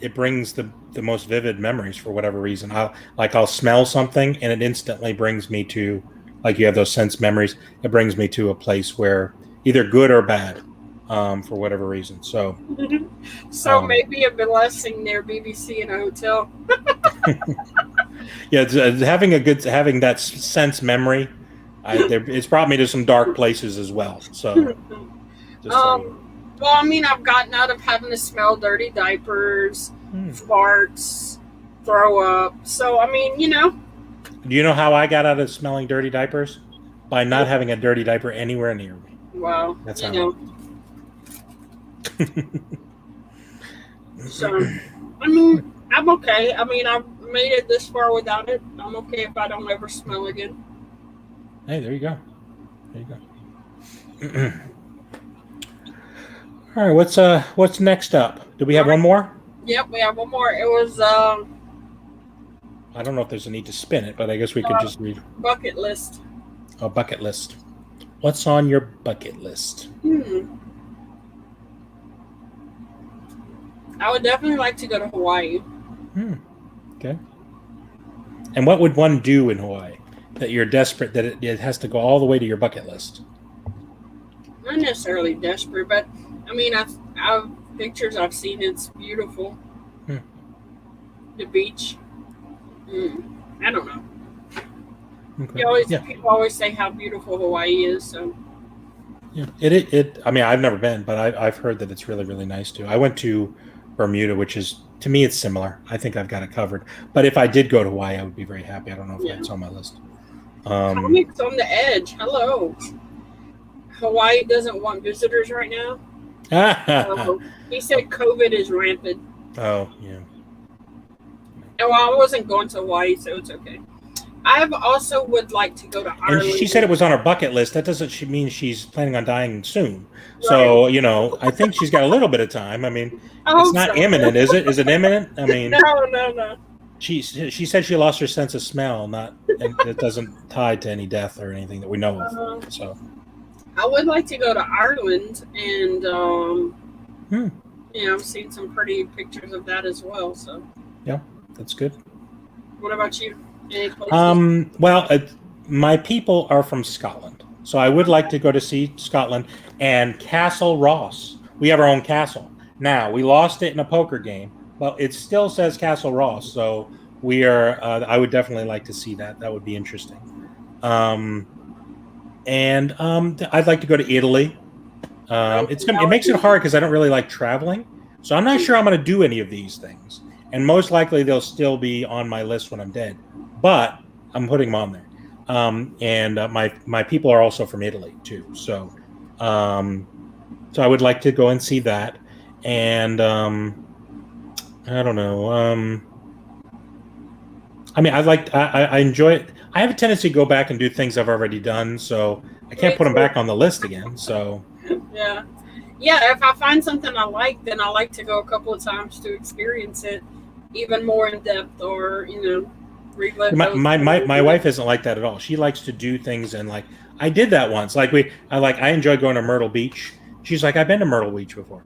it brings the most vivid memories for whatever reason. I'll smell something and it instantly brings me to you have those sense memories. It brings me to a place where either good or bad. For whatever reason, so maybe a blessing there, BBC in a hotel. Yeah, having that sense memory, it's brought me to some dark places as well. So, well, I mean, I've gotten out of having to smell dirty diapers, farts, throw up. So, I mean, you know. Do you know how I got out of smelling dirty diapers? By not having a dirty diaper anywhere near me. Wow, that's how. So, I mean, I'm okay. I mean, I've made it this far without it. I'm okay if I don't ever smell again. Hey, there you go. All right, what's next up? Do we have one more? Yep, we have one more. It was I don't know if there's a need to spin it, but I guess we could just read. Bucket list. Oh, bucket list. What's on your bucket list? I would definitely like to go to Hawaii. Okay. And what would one do in Hawaii that you're desperate that it has to go all the way to your bucket list? Not necessarily desperate, but I mean, I've pictures I've seen. It's beautiful. The beach. I don't know. Okay. People always say how beautiful Hawaii is. So. Yeah. I mean, I've never been, but I've heard that it's really, really nice too. I went to Bermuda, which is, to me, it's similar. I think I've got it covered. But if I did go to Hawaii, I would be very happy. I don't know if that's on my list. Comics on the Edge. Hello. Hawaii doesn't want visitors right now. He said COVID is rampant. Oh, yeah. And well, I wasn't going to Hawaii, so it's okay. I also would like to go to Ireland. And she said it was on her bucket list. That doesn't mean she's planning on dying soon. Right. So, you know, I think she's got a little bit of time. I mean, it's not imminent, is it? Is it imminent? I mean, no. She said she lost her sense of smell, and it doesn't tie to any death or anything that we know of. So, I would like to go to Ireland, and I've seen some pretty pictures of that as well. So, yeah, that's good. What about you? Any places? Well, my people are from Scotland, so I would like to go to see Scotland and Castle Ross. We have our own castle now. We lost it in a poker game. Well, it still says Castle Ross, so we are. I would definitely like to see that. That would be interesting. And I'd like to go to Italy. It makes it hard because I don't really like traveling, so I'm not sure I'm going to do any of these things. And most likely they'll still be on my list when I'm dead, but I'm putting them on there. And my people are also from Italy too, so I would like to go and see that. And I don't know. I mean, I enjoy it. I have a tendency to go back and do things I've already done, so I can't put them back on the list again. So yeah. If I find something I like, then I like to go a couple of times to experience it even more in depth, or relive. My wife isn't like that at all. She likes to do things, and like I did that once. I enjoy going to Myrtle Beach. She's like, I've been to Myrtle Beach before.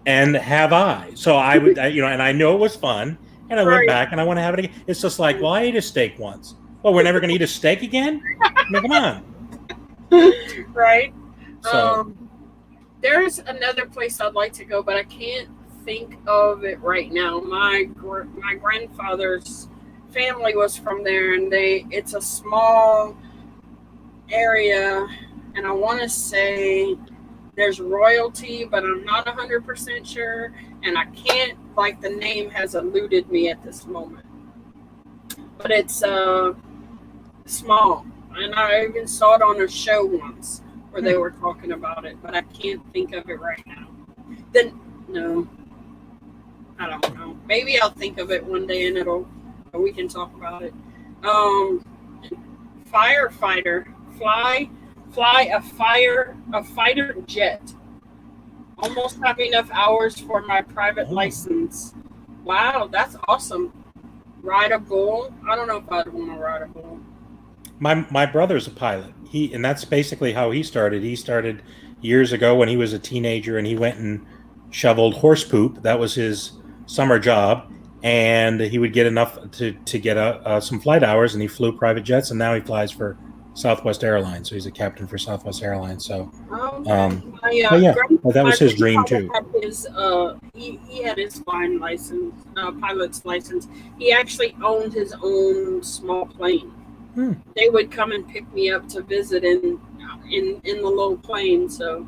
And have I? So I would, and I know it was fun, and I went back, and I want to have it again. It's just like, well, I ate a steak once. Well, we're never going to eat a steak again? I mean, come on. Right. So, there's another place I'd like to go, but I can't think of it right now. My grandfather's family was from there, and it's a small area, and I want to say there's royalty, but I'm not 100% sure, and I can't, the name has eluded me at this moment. But it's small, and I even saw it on a show once where they were talking about it, but I can't think of it right now. No, I don't know. Maybe I'll think of it one day, and we can talk about it. Firefighter, fly a fighter jet. Almost have enough hours for my private license. Wow, that's awesome. Ride a bull. I don't know if I'd want to ride a bull. My brother's a pilot. And that's basically how he started. He started years ago when he was a teenager, and he went and shoveled horse poop. That was his summer job, and he would get enough to get some flight hours, and he flew private jets, and now he flies for Southwest Airlines. So he's a captain for Southwest Airlines. So, that was his dream too. He had his flying license, pilot's license. He actually owned his own small plane. They would come and pick me up to visit in the little plane. So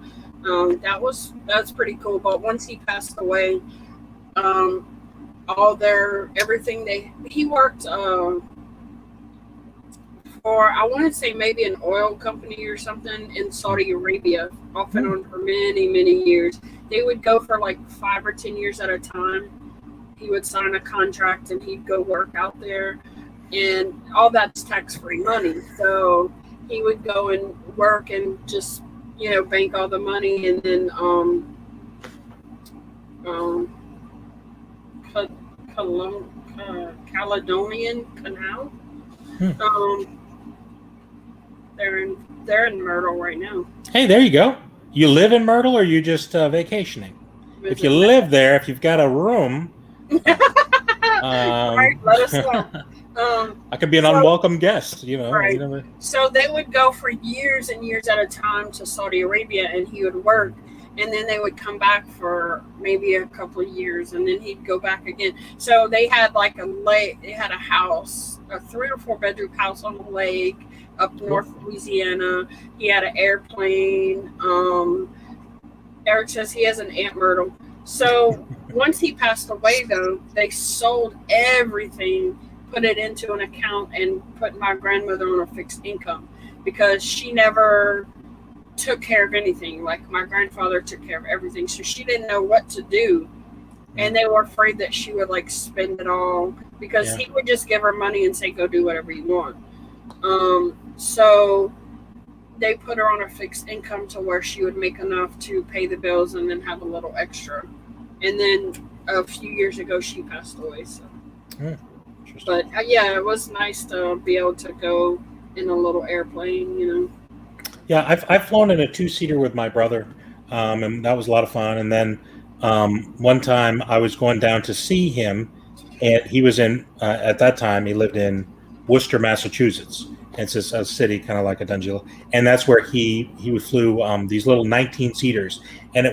that's pretty cool. But once he passed away, he worked for, I want to say maybe an oil company or something in Saudi Arabia, off and on for many, many years. They would go for 5 or 10 years at a time. He would sign a contract and he'd go work out there. And all that's tax-free money. So he would go and work and just, bank all the money, and then Caledonian Canal. They're in Myrtle right now. Hey, there you go. You live in Myrtle, or you just vacationing? If you live there, if you've got a room, right, let us know. I could be an unwelcome guest, Right. So they would go for years and years at a time to Saudi Arabia, and he would work, and then they would come back for maybe a couple of years, and then he'd go back again. So they had they had a house, a 3 or 4 bedroom house on the lake up north Louisiana. He had an airplane. Eric says he has an Aunt Myrtle. So once he passed away, though, they sold everything, put it into an account, and put my grandmother on a fixed income, because she never took care of anything. My grandfather took care of everything, so she didn't know what to do and they were afraid that she would like spend it all because he would just give her money and say, "Go do whatever you want." So they put her on a fixed income to where she would make enough to pay the bills and then have a little extra. And then a few years ago, she passed away. So, but yeah, it was nice to be able to go in a little airplane, you know. Yeah, I've flown in a 2-seater with my brother, and that was a lot of fun. And then one time I was going down to see him, and he was in at that time he lived in Worcester, Massachusetts. It's a city kind of like a dungeon, and that's where he flew these little 19-seaters, and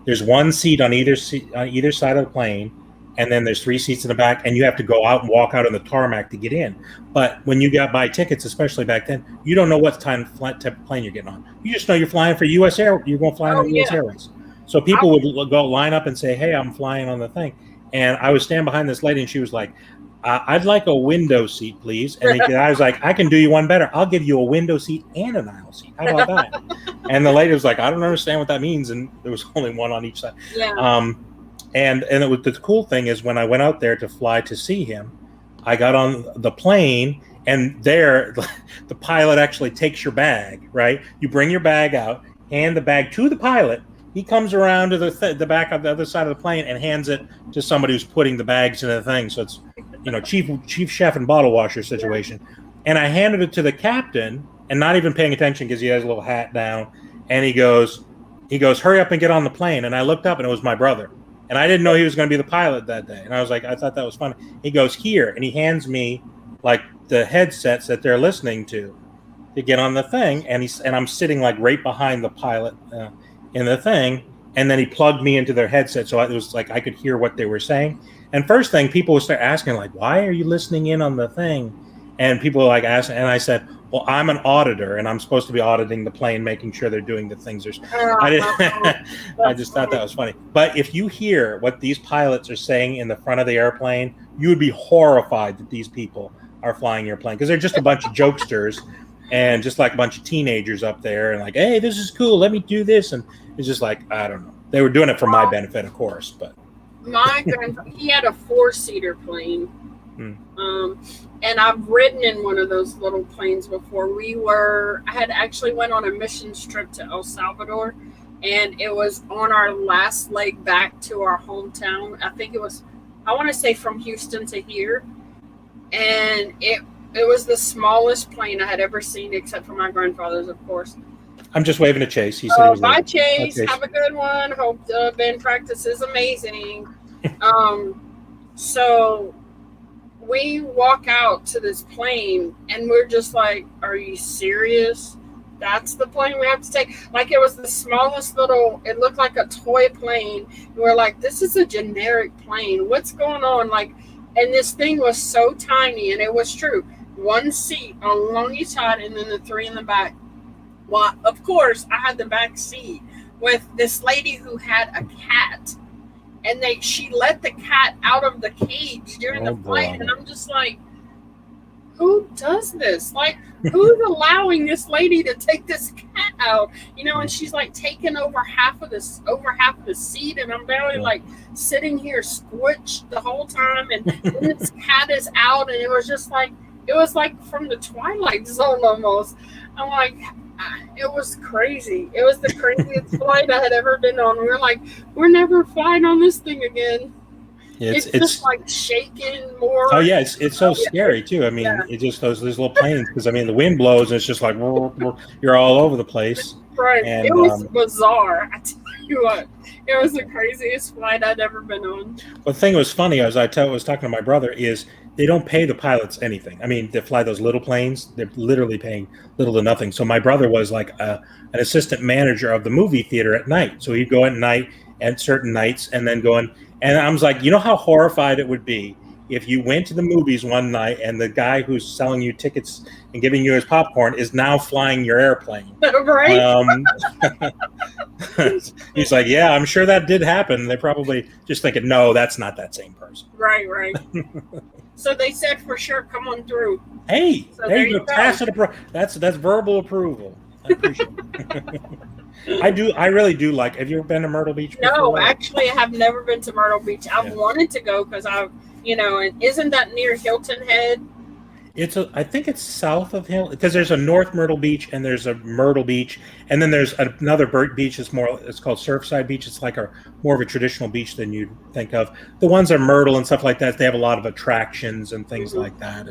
there's one seat on either side of the plane, and then there's 3 seats in the back, and you have to go out and walk out on the tarmac to get in. But when you buy tickets, especially back then, you don't know what type of plane you're getting on. You just know you're flying for U.S. Air. You're going flying on U.S. Airways. So people would go line up and say, "Hey, I'm flying on the thing," and I was standing behind this lady, and she was like, "I'd like a window seat, please." And I was like, "I can do you one better. I'll give you a window seat and an aisle seat. How about that?" And the lady was like, "I don't understand what that means." And there was only one on each side. Yeah. And it was, the cool thing is when I went out there to fly to see him, I got on the plane, and there the pilot actually takes your bag, right? You bring your bag out, hand the bag to the pilot. He comes around to the back of the other side of the plane and hands it to somebody who's putting the bags in the thing. So it's, you know, chief chef and bottle washer situation. And I handed it to the captain, and not even paying attention because he has a little hat down. And he goes, "Hurry up and get on the plane." And I looked up, and it was my brother. And I didn't know he was going to be the pilot that day. And I was like, I thought that was funny. He goes, "Here," and he hands me like the headsets that they're listening to get on the thing. And I'm sitting like right behind the pilot in the thing. And then he plugged me into their headset, so it was like I could hear what they were saying. And first thing, people would start asking, like, "Why are you listening in on the thing?" And people were like asking, and I said, "Well, I'm an auditor, and I'm supposed to be auditing the plane, making sure they're doing the things I just thought that was funny. But if you hear what these pilots are saying in the front of the airplane, you would be horrified that these people are flying your plane, because they're just a bunch of jokesters and just like a bunch of teenagers up there and like, "Hey, this is cool. Let me do this." And it's just like, I don't know. They were doing it for my benefit, of course, but my grandfather, he had a 4-seater plane. And I've ridden in one of those little planes before. I had actually went on a missions trip to El Salvador, and it was on our last leg back to our hometown. I think it was, I want to say from Houston to here. And it was the smallest plane I had ever seen, except for my grandfather's, of course. I'm just waving to Chase. He said he was bye, Chase. Have a good one. Hope the band practice is amazing. So we walk out to this plane, and we're just like, "Are you serious? That's the plane we have to take?" Like, it was the smallest little, it looked like a toy plane. And we're like, "This is a generic plane. What's going on?" Like, and this thing was so tiny, and it was true. 1 seat along each side, and then the 3 in the back. Well, of course, I had the back seat with this lady who had a cat, and she let the cat out of the cage during the flight, and I'm just like, who does this? Like, who's allowing this lady to take this cat out? You know, and she's like taking over half of the seat, and I'm barely like sitting here squished the whole time, and this cat is out, and it was just like, it was like from the Twilight Zone almost. I'm like, it was crazy. It was the craziest flight I had ever been on. We were like, we're never flying on this thing again. It's just like shaking more. Oh yeah, it's so scary too. I mean, it just those little planes, because I mean the wind blows and it's just like you're all over the place. Right. And, it was bizarre. I tell you what, it was the craziest flight I'd ever been on. The thing that was funny, as I was talking to my brother, is they don't pay the pilots anything. I mean, they fly those little planes. They're literally paying little to nothing. So my brother was like an assistant manager of the movie theater at night. So he'd go at night at certain nights and then go in. And I was like, you know how horrified it would be if you went to the movies one night and the guy who's selling you tickets and giving you his popcorn is now flying your airplane. Right. He's like, yeah, I'm sure that did happen. They're probably just thinking, no, that's not that same person. Right. So they said for sure, come on through. Hey, so there you go. Tacit that's verbal approval. I appreciate it. I do. I really do like. Have you ever been to Myrtle Beach before? No, actually, I have never been to Myrtle Beach. I've wanted to go because and isn't that near Hilton Head? I think it's south of Hill, because there's a North Myrtle Beach and there's a Myrtle Beach, and then there's another beach. It's called Surfside Beach. It's like more of a traditional beach than you'd think of. The ones are Myrtle and stuff like that. They have a lot of attractions and things like that.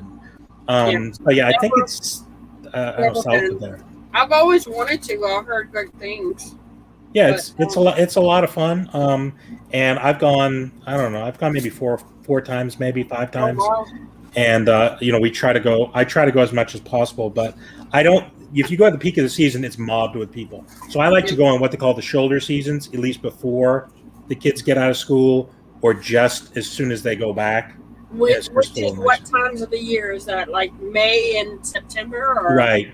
And but yeah, I think it's south of there. I've always wanted to go. I've heard good things. Yeah, it's a lot of fun. And I've gone. I don't know. I've gone maybe four times, maybe 5 times. Oh, wow. And we try to go. I try to go as much as possible, but I don't. If you go at the peak of the season, it's mobbed with people. So I like to go on what they call the shoulder seasons, at least before the kids get out of school, or just as soon as they go back. What times of the year is that? Like May and September, or? Right.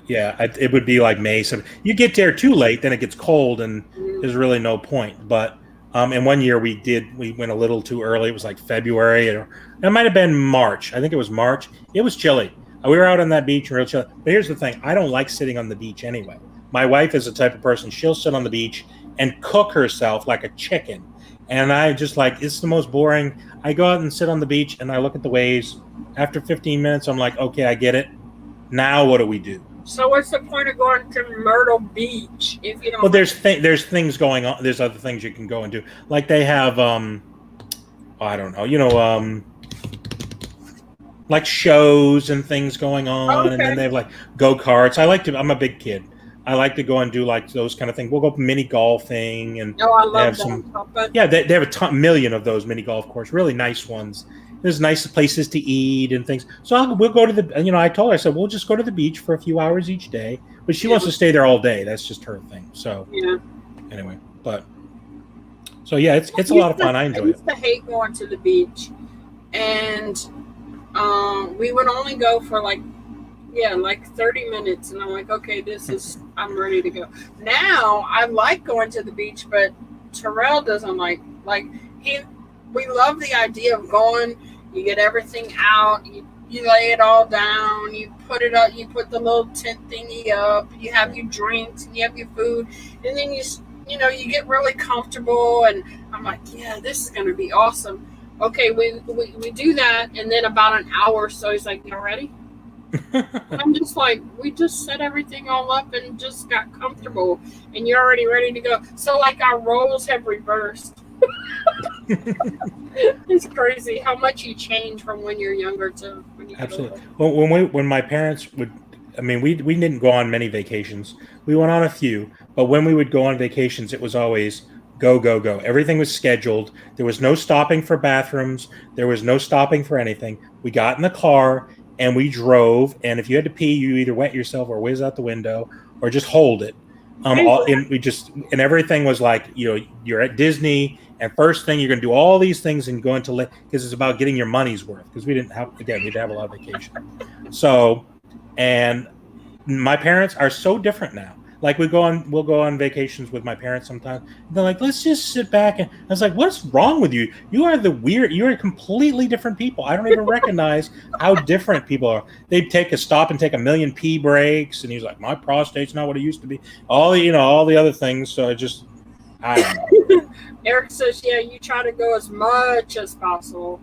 Yeah, it would be like May. So you get there too late, then it gets cold, and there's really no point. But and one year we went a little too early. It was like February, or it might have been March. I think it was March. It was chilly. We were out on that beach, real chilly. But here's the thing: I don't like sitting on the beach anyway. My wife is the type of person, she'll sit on the beach and cook herself like a chicken, and I just like, it's the most boring. I go out and sit on the beach and I look at the waves. After 15 minutes, I'm like, okay, I get it. Now what do we do? So what's the point of going to Myrtle Beach if you don't? Well, there's things going on. There's other things you can go and do. Like they have, I don't know, like shows and things going on, and then they have like go-karts. I'm a big kid. I like to go and do like those kind of things. We'll go mini golfing, and I love that. Yeah, they have a million of those mini golf courses, really nice ones. There's nice places to eat and things. So we'll go to the, I told her, I said, we'll just go to the beach for a few hours each day. But she wants to stay there all day. That's just her thing. So anyway, so yeah, it's a lot of fun. I enjoy it. I used to hate going to the beach, and we would only go for like 30 minutes, and I'm like, okay, I'm ready to go. Now I like going to the beach, but Terrell doesn't like we love the idea of going. You get everything out, you lay it all down, you put it up, you put the little tent thingy up, you have your drinks and you have your food, and then you get really comfortable, and I'm like, yeah, this is gonna be awesome. Okay, we do that, and then about an hour or so he's like, you ready? I'm just like, we just set everything all up and just got comfortable, and you're already ready to go. So like our roles have reversed. It's crazy how much you change from when you're younger to when you're absolutely older. When my parents would, we didn't go on many vacations. We went on a few, but when we would go on vacations, it was always go. Everything was scheduled. There was no stopping for bathrooms. There was no stopping for anything. We got in the car and we drove, and if you had to pee, you either wet yourself or whiz out the window or just hold it. And everything was like, you're at Disney, and first thing you're going to do all these things and go into, because it's about getting your money's worth, because we didn't have a lot of vacation. So, and my parents are so different now. Like we'll go on vacations with my parents sometimes. They're like, let's just sit back. And I was like, what's wrong with you? You're completely different people. I don't even recognize how different people are. They'd take a stop and take a million pee breaks. And he's like, my prostate's not what it used to be. All the other things. So I don't know. Eric says, yeah, you try to go as much as possible.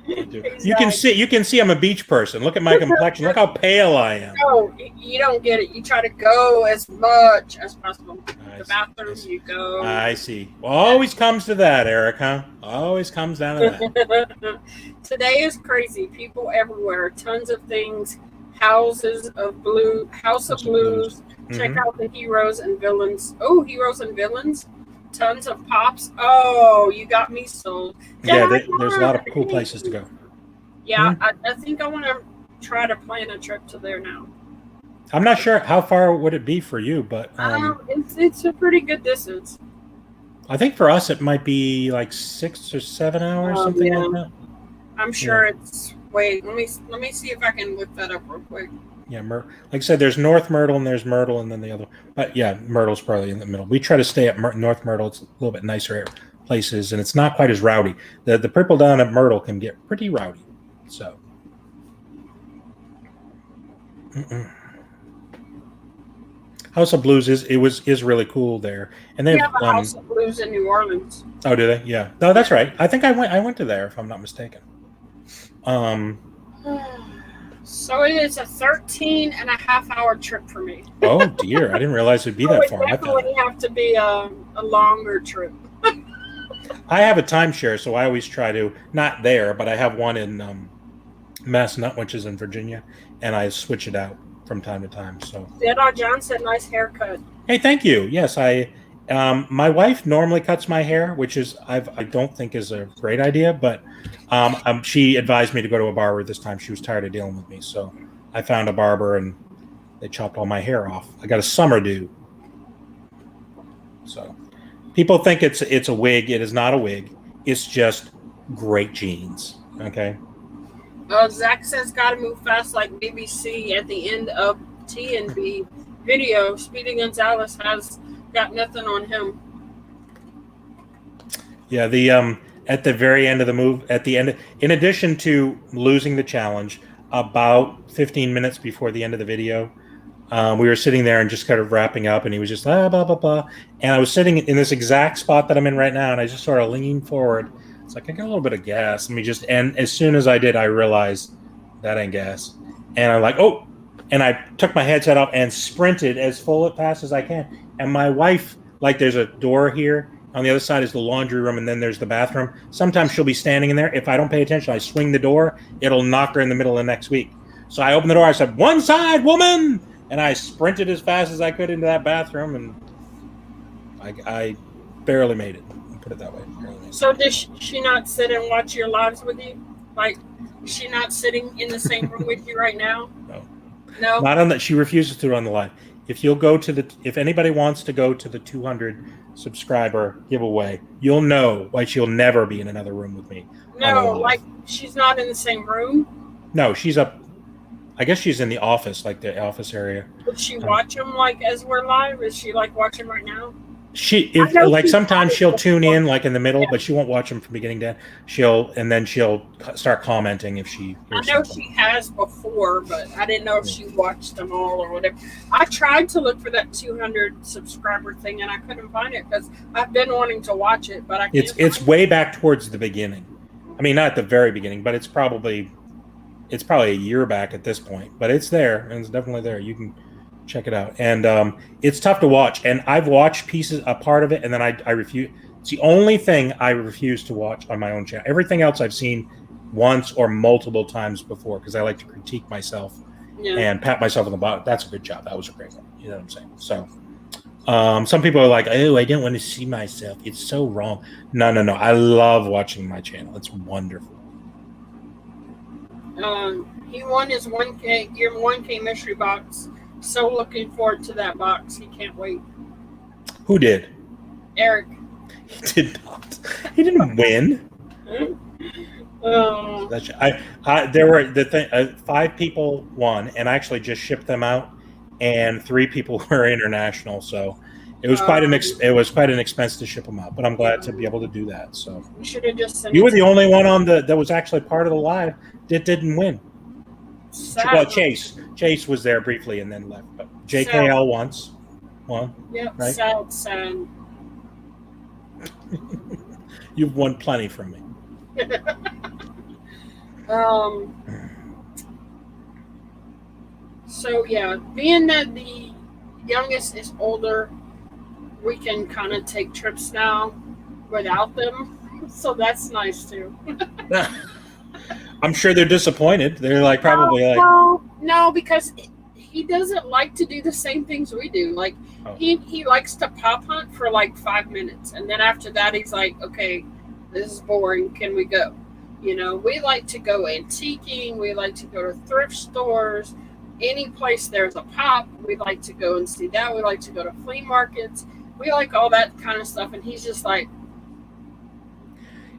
Exactly. You can see I'm a beach person. Look at my complexion. Look how pale I am. No, you don't get it. You try to go as much as possible. The bathroom, you go. I see. Well, always comes to that, Eric, huh? Always comes down to that. Today is crazy. People everywhere. Tons of things. House of Blues. Mm-hmm. Check out the heroes and villains. Oh, heroes and villains. Tons of pops. Oh, you got me sold. Yeah, there's a lot of cool places to go. Yeah, I think I want to try to plan a trip to there now. I'm not sure how far would it be for you, but it's a pretty good distance. I think for us it might be like 6 or 7 hours, something like that. I'm sure it's. Wait, let me see if I can look that up real quick. Yeah, like I said, there's North Myrtle and there's Myrtle, and then the other. But yeah, Myrtle's probably in the middle. We try to stay at North Myrtle. It's a little bit nicer places, and it's not quite as rowdy. The people down at Myrtle can get pretty rowdy. So. House of Blues is really cool there, and they We have a have House of Blues in New Orleans. Oh, do they? Yeah. No, that's right. I think I went to there if I'm not mistaken. So it is a 13.5-hour trip for me. Oh dear, I didn't realize it'd be that far. It definitely have to be a longer trip. I have a timeshare, so I always try to not there, but I have one in Massanutten, which is in Virginia, and I switch it out from time to time. So John said, "Nice haircut." Hey, thank you. Yes, my wife normally cuts my hair, which is I don't think is a great idea, but she advised me to go to a barber this time. She was tired of dealing with me, so I found a barber and they chopped all my hair off. I got a summer do. So people think it's a wig. It is not a wig. It's just great jeans. Okay. Zach says, "Gotta move fast like BBC at the end of TNB video. Speedy Gonzalez has got nothing on him." Yeah, at the very end of the move, at the end, in addition to losing the challenge, about 15 minutes before the end of the video, we were sitting there and just kind of wrapping up, and he was just blah blah blah blah, and I was sitting in this exact spot that I'm in right now, and I just sort of leaning forward. It's like I got a little bit of gas. And as soon as I did, I realized that ain't gas, and I'm like, oh. And I took my headset off and sprinted as fast as I can. And my wife, like, there's a door here. On the other side is the laundry room, and then there's the bathroom. Sometimes she'll be standing in there. If I don't pay attention, I swing the door. It'll knock her in the middle of next week. So I opened the door. I said, "One side, woman!" And I sprinted as fast as I could into that bathroom, and I barely made it. I'll put it that way. So does she not sit and watch your lives with you? Like, is she not sitting in the same room with you right now? No. No, not on that. She refuses to run the live. If you'll go to if anybody wants to go to the 200 subscriber giveaway, you'll know why she'll never be in another room with me. No, like she's not in the same room. No, she's up. I guess she's in the office, like the office area. Would she watch them like as we're live? Is she like watching right now? Sometimes she'll tune in like in the middle, but she won't watch them from beginning to end. She'll start commenting if she. I know something. She has before, but I didn't know if she watched them all or whatever. I tried to look for that 200 subscriber thing, and I couldn't find it because I've been wanting to watch it, but I can't. It's way back towards the beginning. I mean, not at the very beginning, but it's probably a year back at this point. But it's there, and it's definitely there. You can. Check it out. And it's tough to watch. And I've watched a part of it, and then I refuse. It's the only thing I refuse to watch on my own channel. Everything else I've seen once or multiple times before because I like to critique myself and pat myself on the butt. That's a good job. That was a great one. You know what I'm saying? So some people are like, oh, I didn't want to see myself. It's so wrong. No. I love watching my channel. It's wonderful. He won his 1K, your 1K mystery box. So looking forward to that box. He can't wait. Who did? Eric. He did not. He didn't win. There were 5 people won, and I actually just shipped them out, and 3 people were international. So it was quite an expense to ship them out. But I'm glad to be able to do that. So you should have just sent. You were the only one on that was actually part of the live that didn't win. Well, Chase was there briefly and then left. But JKL won. Yep, right? Sad. You've won plenty from me. So yeah, being that the youngest is older, we can kind of take trips now without them. So that's nice too. I'm sure they're disappointed. They're like probably no, because he doesn't like to do the same things we do. Like he likes to pop hunt for like 5 minutes, and then after that he's like, okay, this is boring. Can we go? You know, we like to go antiquing. We like to go to thrift stores. Any place there's a pop, we like to go and see that. We like to go to flea markets. We like all that kind of stuff, and he's just like.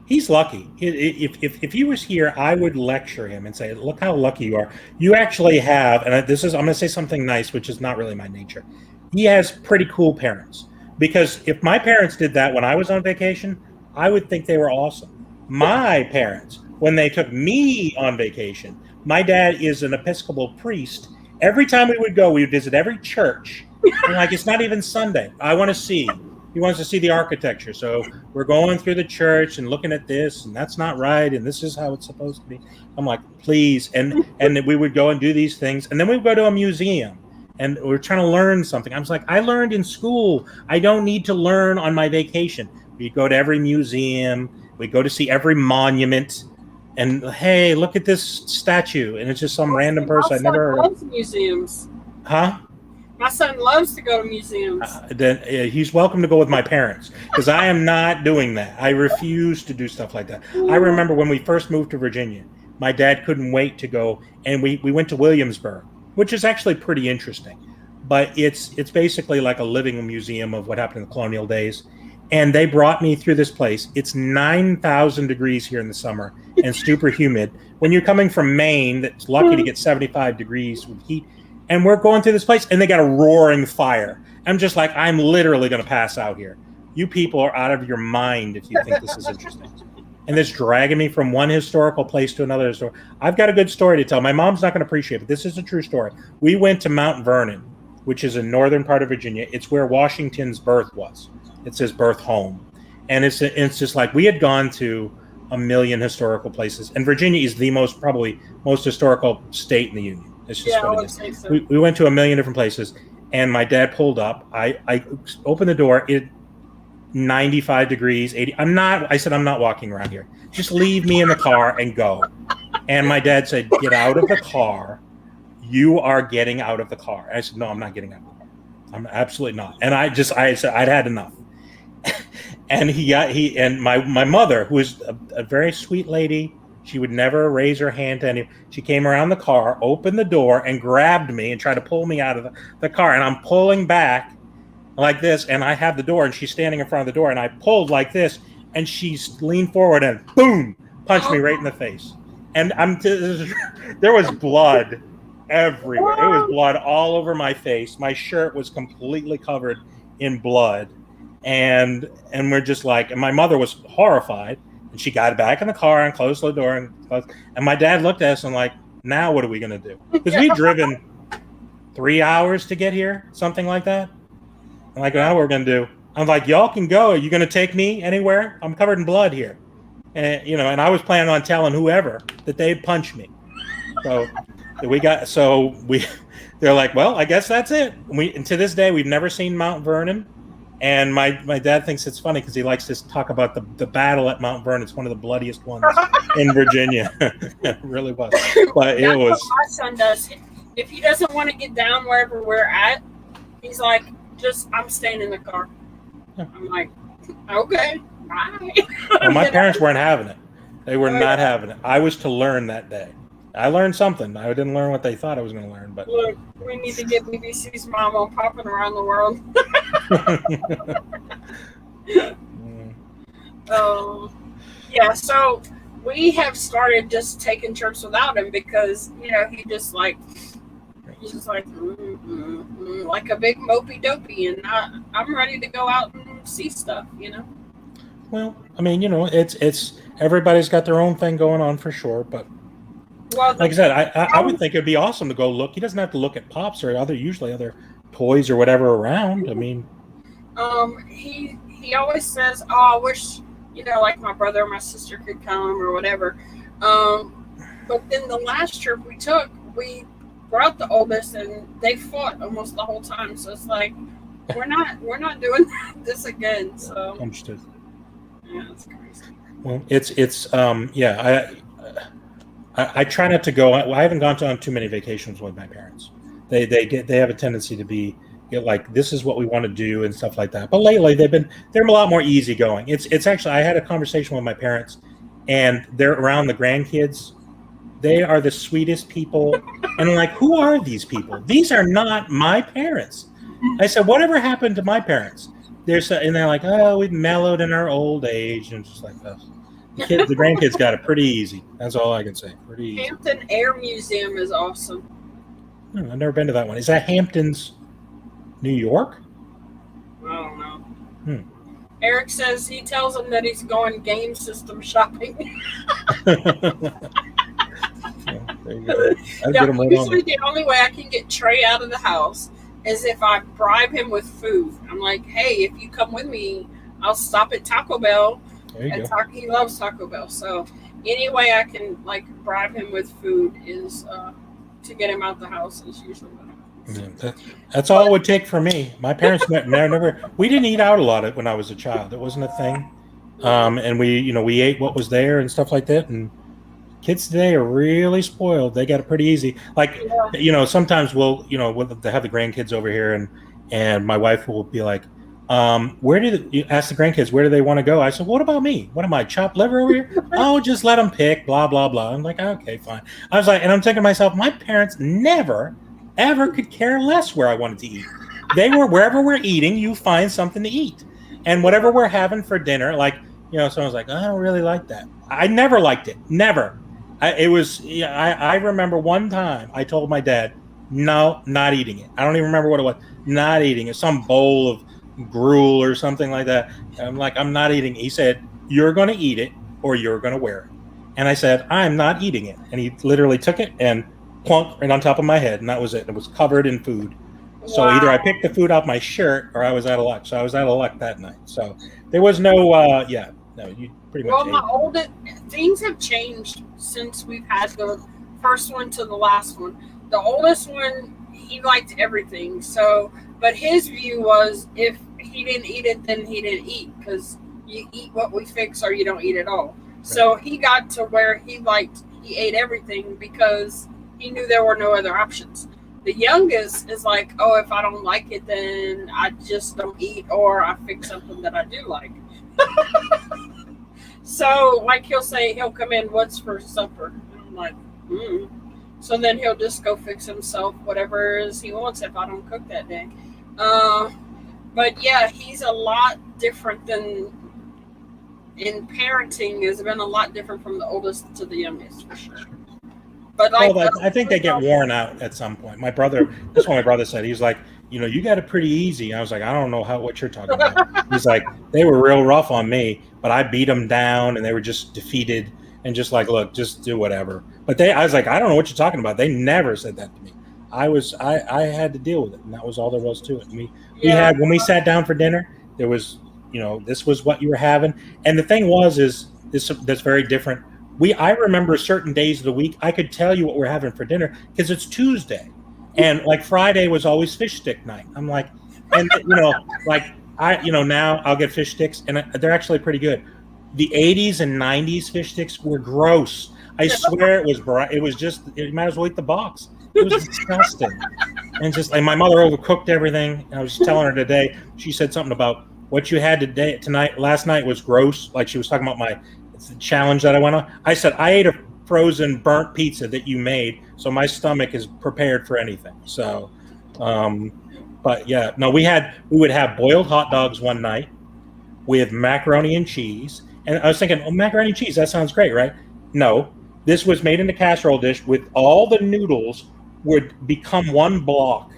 He's lucky. If he was here, I would lecture him and say, look how lucky you are. You actually have, and I'm going to say something nice, which is not really my nature. He has pretty cool parents. Because if my parents did that when I was on vacation, I would think they were awesome. My parents, when they took me on vacation, my dad is an Episcopal priest, Every time we would go, we would visit every church. And like, it's not even Sunday. I want to see. He wants to see the architecture. So we're going through the church and looking at this, and that's not right, and this is how it's supposed to be. I'm like, please. And we would go and do these things. And then we would go to a museum, and we're trying to learn something. I was like, I learned in school. I don't need to learn on my vacation. We go to every museum. We go to see every monument. And, hey, look at this statue. And it's just some random person I never heard of. Loves museums. Huh? My son loves to go to museums. Then he's welcome to go with my parents, because I am not doing that. I refuse to do stuff like that. I remember when we first moved to Virginia, my dad couldn't wait to go, and we went to Williamsburg, which is actually pretty interesting. But it's basically like a living museum of what happened in the colonial days. And they brought me through this place. It's 9,000 degrees here in the summer and super humid. When you're coming from Maine, that's lucky to get 75 degrees with heat. And we're going through this place, and they got a roaring fire. I'm just like, I'm literally going to pass out here. You people are out of your mind if you think this is interesting. And this dragging me from one historical place to another. I've got a good story to tell. My mom's not going to appreciate it, but this is a true story. We went to Mount Vernon, which is a northern part of Virginia. It's where Washington's birth was. It's his birth home. And it's just like, we had gone to a million historical places. And Virginia is the probably most historical state in the Union. It's just what it is. So. We went to a million different places, and my dad pulled up. I opened the door. It 95 degrees, 80. I said, I'm not walking around here. Just leave me in the car and go. And my dad said, get out of the car. You are getting out of the car. And I said, no, I'm not getting out of the car. I'm absolutely not. And I said, I'd had enough. And my mother, who is a very sweet lady, she would never raise her hand to anyone. She came around the car, opened the door, and grabbed me and tried to pull me out of the car. And I'm pulling back like this, and I have the door, and she's standing in front of the door, and I pulled like this, and she leaned forward and boom, punched me right in the face. And there was blood everywhere. There was blood all over my face. My shirt was completely covered in blood. And we're just like, and my mother was horrified. And she got back in the car and closed the door. And my dad looked at us and like, now what are we going to do? Because we'd driven 3 hours to get here, something like that. I'm like, now what we're going to do? I'm like, y'all can go. Are you going to take me anywhere? I'm covered in blood here. And, and I was planning on telling whoever that they'd punch me. So they're like, well, I guess that's it. And to this day, we've never seen Mount Vernon. And my dad thinks it's funny because he likes to talk about the battle at Mount Vernon. It's one of the bloodiest ones in Virginia. It really was. But it was. What my son does. If he doesn't want to get down wherever we're at, he's like, I'm staying in the car. I'm like, okay, bye. Well, my parents weren't having it. They were not having it. I was to learn that day. I learned something. I didn't learn what they thought I was going to learn. But look, we need to get BBC's Mama popping around the world. Yeah, so we have started just taking trips without him because, he's just like like a big mopey dopey, and I'm ready to go out and see stuff, Well, I mean, it's everybody's got their own thing going on for sure, but like I said, I would think it'd be awesome to go look. He doesn't have to look at Pops or usually other toys or whatever around. I mean, he always says, "Oh, I wish like my brother or my sister could come or whatever." But then the last trip we took, we brought the oldest, and they fought almost the whole time. So it's like we're not doing this again. So understood. Yeah, it's crazy. Well, it's I try not to go. I haven't gone on too many vacations with my parents. They have a tendency to get like, this is what we want to do and stuff like that. But lately they're a lot more easygoing. It's actually, I had a conversation with my parents, and they're around the grandkids. They are the sweetest people, and I'm like, who are these people? These are not my parents. I said, whatever happened to my parents? And they're like, oh, we've mellowed in our old age, and just like that. The grandkids got it pretty easy. That's all I can say. Pretty easy. Hampton Air Museum is awesome. I've never been to that one. Is that Hamptons, New York? I don't know. Eric says he tells him that he's going game system shopping. Yeah. There you go. I'd Yeah, get him right usually on. the only way I can get Trey out of the house is if I bribe him with food. I'm like, hey, if you come with me, I'll stop at Taco Bell. There you go. He loves Taco Bell. So any way I can like bribe him with food is to get him out the house is usually what happens. Yeah, that's all it would take for me. My parents never. We didn't eat out a lot when I was a child. It wasn't a thing. And we ate what was there and stuff like that. And kids today are really spoiled. They got it pretty easy. Like, sometimes we'll have the grandkids over here, and my wife will be like, where do you ask the grandkids, where do they want to go? I said, what about me? What am I, chopped liver over here? Oh, just let them pick, blah, blah, blah. I'm like, okay, fine. I was like, and I'm thinking to myself, my parents never, ever could care less where I wanted to eat. They were, wherever we're eating, you find something to eat. And whatever we're having for dinner, like, someone's like, I don't really like that. I never liked it. Never. I remember one time I told my dad, no, not eating it. I don't even remember what it was. Not eating it. Some bowl of gruel or something like that. I'm like, I'm not eating it. He said, you're going to eat it or you're going to wear it. And I said, I'm not eating it. And he literally took it and plunk right on top of my head. And that was it. It was covered in food. So either I picked the food off my shirt or I was out of luck. So I was out of luck that night. So there was no, you pretty much. Well, things have changed since we've had the first one to the last one. The oldest one, he liked everything. So, but his view was if he didn't eat it, then he didn't eat, because you eat what we fix or you don't eat at all. Right. So he got to where he ate everything because he knew there were no other options. The youngest is like, oh, if I don't like it, then I just don't eat, or I fix something that I do like. So, like, he'll come in, what's for supper? And I'm like, So then he'll just go fix himself whatever it is he wants if I don't cook that day. But yeah, he's a lot different than in parenting. Has been a lot different from the oldest to the youngest, for sure. But I think they get worn out at some point. That's what my brother said. He's like, you got it pretty easy. I was like, I don't know what you're talking about. He's like, they were real rough on me, but I beat them down and they were just defeated and just like, look, just do whatever. But I was like, I don't know what you're talking about. They never said that to me. I had to deal with it, and that was all there was to it. We had, when we sat down for dinner, there was, this was what you were having. And the thing is that's very different. I remember certain days of the week, I could tell you what we're having for dinner because it's Tuesday. And like Friday was always fish stick night. I'm like, and now I'll get fish sticks and they're actually pretty good. The 80s and 90s fish sticks were gross. I swear it was bright. It was just, you might as well eat the box. It was disgusting. And just like my mother overcooked everything. I was telling her today, she said something about what you had last night was gross. Like she was talking about the challenge that I went on. I said, I ate a frozen burnt pizza that you made, so my stomach is prepared for anything. So, but yeah, no, we would have boiled hot dogs one night with macaroni and cheese. And I was thinking, macaroni and cheese, that sounds great, right? No, this was made in a casserole dish with all the noodles would become one block.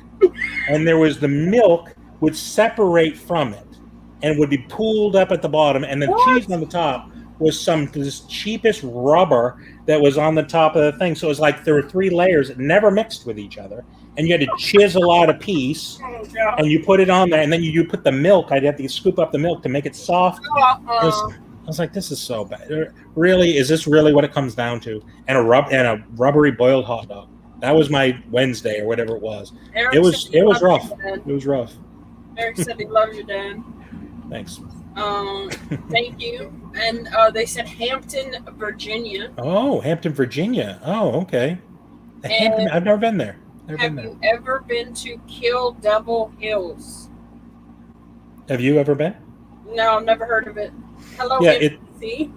And there was the milk would separate from it and would be pooled up at the bottom. And the cheese on the top was this cheapest rubber that was on the top of the thing. So it was like there were 3 layers that never mixed with each other. And you had to chisel out a piece and you put it on there. And then you put the milk. I'd have to scoop up the milk to make it soft. I was like, this is so bad. Really, is this really what it comes down to? And a rubbery boiled hot dog. That was my Wednesday or whatever it was. It was rough. It was rough. Eric said he loves you, Dan. Thanks. Thank you. And they said Hampton, Virginia. Oh, Hampton, Virginia. Oh, okay. Hampton, I've never been there. Have you ever been to Kill Devil Hills? Have you ever been? No, I've never heard of it. Hello, yeah, see?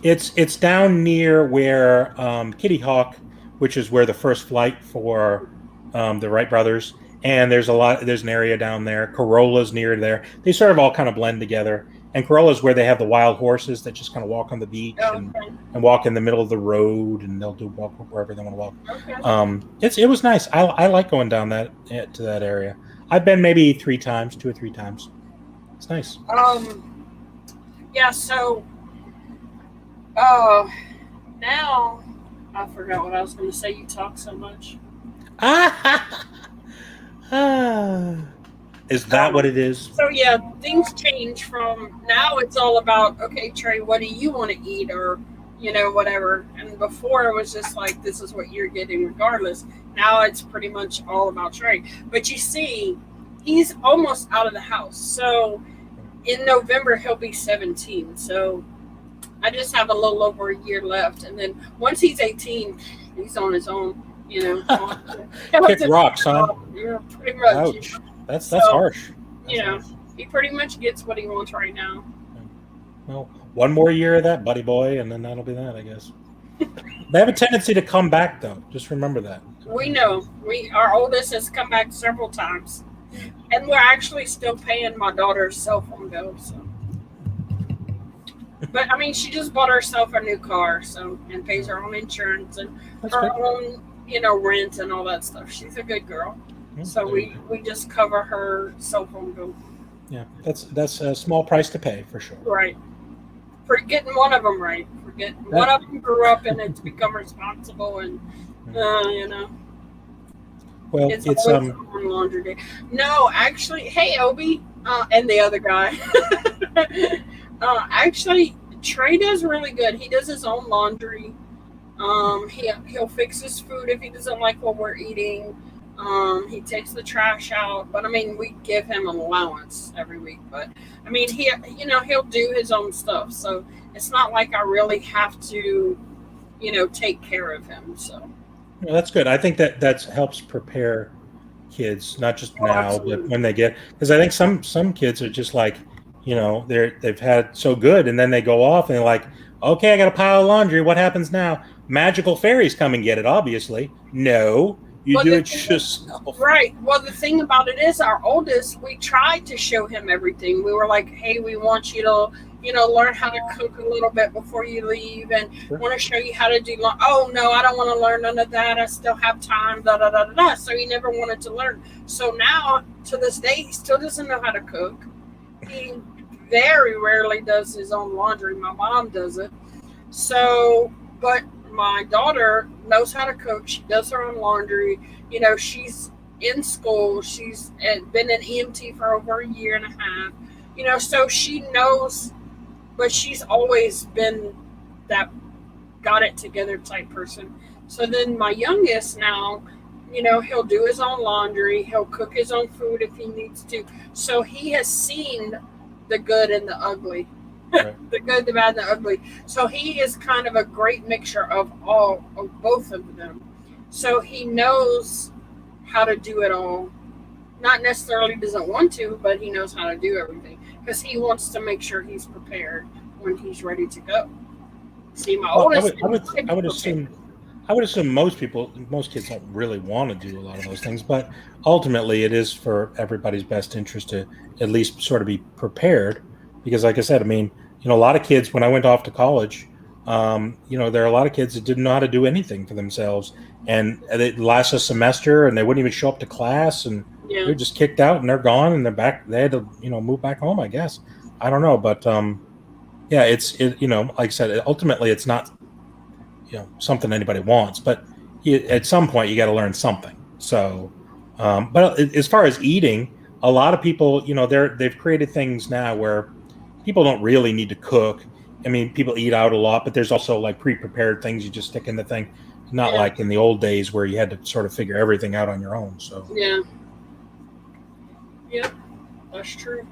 It's down near where Kitty Hawk, which is where the first flight for the Wright brothers, and there's an area down there. Corolla's near there. They sort of all kind of blend together. And Corolla's where they have the wild horses that just kind of walk on the beach and walk in the middle of the road, and they'll walk wherever they want to walk. Okay. It was nice. I like going down to that area. I've been maybe 2 or 3 times. It's nice. Yeah. So, now I forgot what I was going to say. You talk so much. Is that what it is? So yeah, things change from now. It's all about, okay, Trey, what do you want to eat, or whatever. And before it was just like, this is what you're getting regardless. Now it's pretty much all about Trey. But you see, he's almost out of the house. So in November he'll be 17. So I just have a little over a year left, and then once he's 18, he's on his own. Kick rocks, huh? Yeah, pretty much. Ouch. That's harsh. Harsh. He pretty much gets what he wants right now. Well, one more year of that, buddy boy, and then that'll be that, I guess. They have a tendency to come back, though. Just remember that. We know. Our oldest has come back several times, and we're actually still paying my daughter's cell phone bill. So, but I mean, she just bought herself a new car, and pays her own insurance and her own, rent and all that stuff. She's a good girl. So we just cover her cell phone bill. Yeah, that's a small price to pay for sure. Right. For getting one of them right. One of them grew up and it's become responsible, and Well, it's on laundry day. No, actually, hey Obi, and the other guy. Actually, Trey does really good. He does his own laundry. He'll fix his food if he doesn't like what we're eating. He takes the trash out, but I mean, we give him an allowance every week. But I mean, he'll do his own stuff, so it's not like I really have to, take care of him. So well, that's good. I think that helps prepare kids, not just now, absolutely. But when they get, because I think some kids are just like, they've had so good, and then they go off and they're like, okay, I got a pile of laundry. What happens now? Magical fairies come and get it. Obviously, no. You do it yourself. Right. Well, the thing about it is, our oldest, we tried to show him everything. We were like, hey, we want you to, learn how to cook a little bit before you leave, and want to show you how to do oh, no, I don't want to learn none of that. I still have time, da, da, da, da, da. So he never wanted to learn. So now, to this day, he still doesn't know how to cook. He very rarely does his own laundry. My mom does it. So, but my daughter knows how to cook. She does her own laundry. She's in school. She's been an EMT for over a year and a half. So she knows, but she's always been that got it together type person. So then my youngest now, he'll do his own laundry. He'll cook his own food if he needs to. So he has seen the good and the ugly. Right. The good, the bad, and the ugly. So he is kind of a great mixture of both of them. So he knows how to do it all. Not necessarily doesn't want to, but he knows how to do everything because he wants to make sure he's prepared when he's ready to go. See, my oldest. I would assume most kids don't really want to do a lot of those things, but ultimately it is for everybody's best interest to at least sort of be prepared. Because like I said, I mean, a lot of kids, when I went off to college, there are a lot of kids that didn't know how to do anything for themselves. And it lasts a semester and they wouldn't even show up to class, and they're just kicked out and they're gone and they're back. They had to, move back home, I guess. I don't know. But like I said, ultimately it's not, something anybody wants, but at some point you got to learn something. So, but as far as eating, a lot of people, they've created things now where people don't really need to cook. I mean, people eat out a lot, but there's also like pre-prepared things you just stick in the thing. Not like in the old days where you had to sort of figure everything out on your own. So yeah, yep, that's true.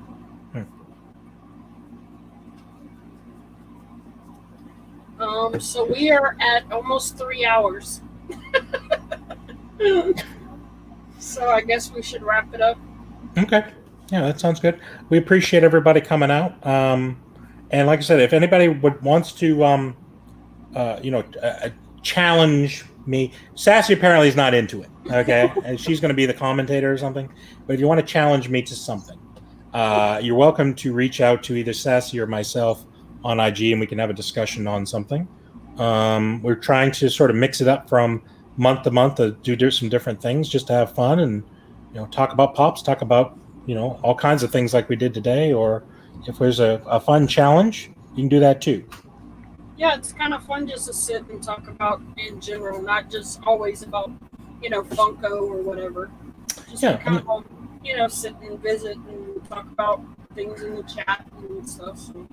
So we are at almost 3 hours. So I guess we should wrap it up. Okay. Yeah, that sounds good. We appreciate everybody coming out. And like I said, if anybody wants to, challenge me, Sassy apparently is not into it. Okay, and she's going to be the commentator or something. But if you want to challenge me to something, you're welcome to reach out to either Sassy or myself on IG, and we can have a discussion on something. We're trying to sort of mix it up from month to month to do some different things, just to have fun and talk about pops, talk about all kinds of things like we did today. Or if there's a fun challenge, you can do that too. Yeah, it's kind of fun just to sit and talk about in general, not just always about, Funko or whatever. Just to Yeah, kind of, sit and visit and talk about things in the chat and stuff. So.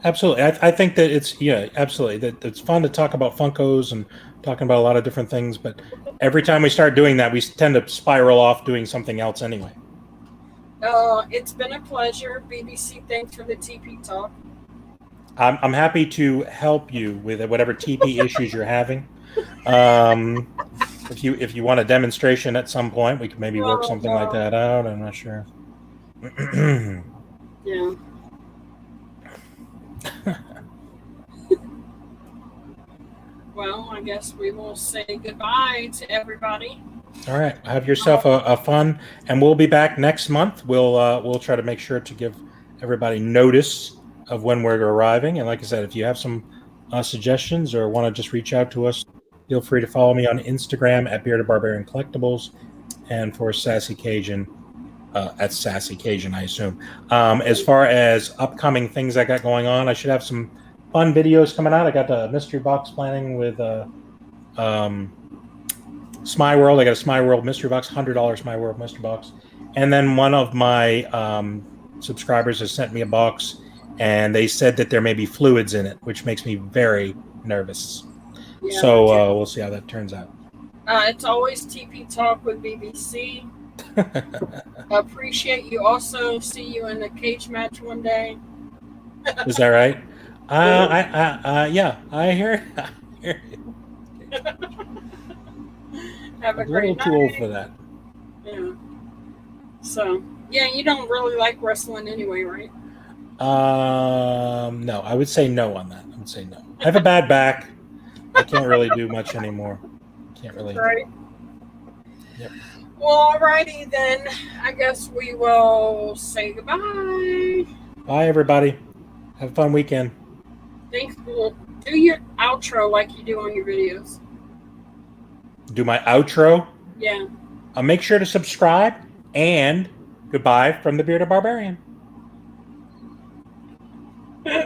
absolutely. I think that it's, absolutely. That it's fun to talk about Funkos and talking about a lot of different things. But every time we start doing that, we tend to spiral off doing something else anyway. It's been a pleasure. BBC, thanks for the TP talk. I'm happy to help you with whatever TP issues you're having. If you want a demonstration at some point, we could maybe work something like that out. I'm not sure. Yeah. Well, I guess we will say goodbye to everybody. All right, have yourself a fun, and we'll be back next month. We'll try to make sure to give everybody notice of when we're arriving. And like I said, if you have some suggestions or want to just reach out to us, feel free to follow me on Instagram at Bearded Barbarian Collectibles, and for Sassy CAJUN at Sassy CAJUN, I assume. As far as upcoming things I got going on, I should have some fun videos coming out. I got the mystery box planning with Smy World. I got a Smy World mystery box, $100 Smy World mystery box, and then one of my subscribers has sent me a box, and they said that there may be fluids in it, which makes me very nervous. Yeah, so we'll see how that turns out. It's always TP Talk with BBC. Appreciate you. Also, see you in the cage match one day. Is that right? Yeah, I hear it. Have a little great night. Too old for that. Yeah. So, yeah, you don't really like wrestling anyway, right? No, I would say no on that. I would say no. I have a bad back. I can't really do much anymore. Can't really. Right. Yep. Well, alrighty then. I guess we will say goodbye. Bye, everybody. Have a fun weekend. Thanks. We'll do your outro like you do on your videos. Do my outro? Yeah. Make sure to subscribe, and goodbye from the Bearded Barbarian.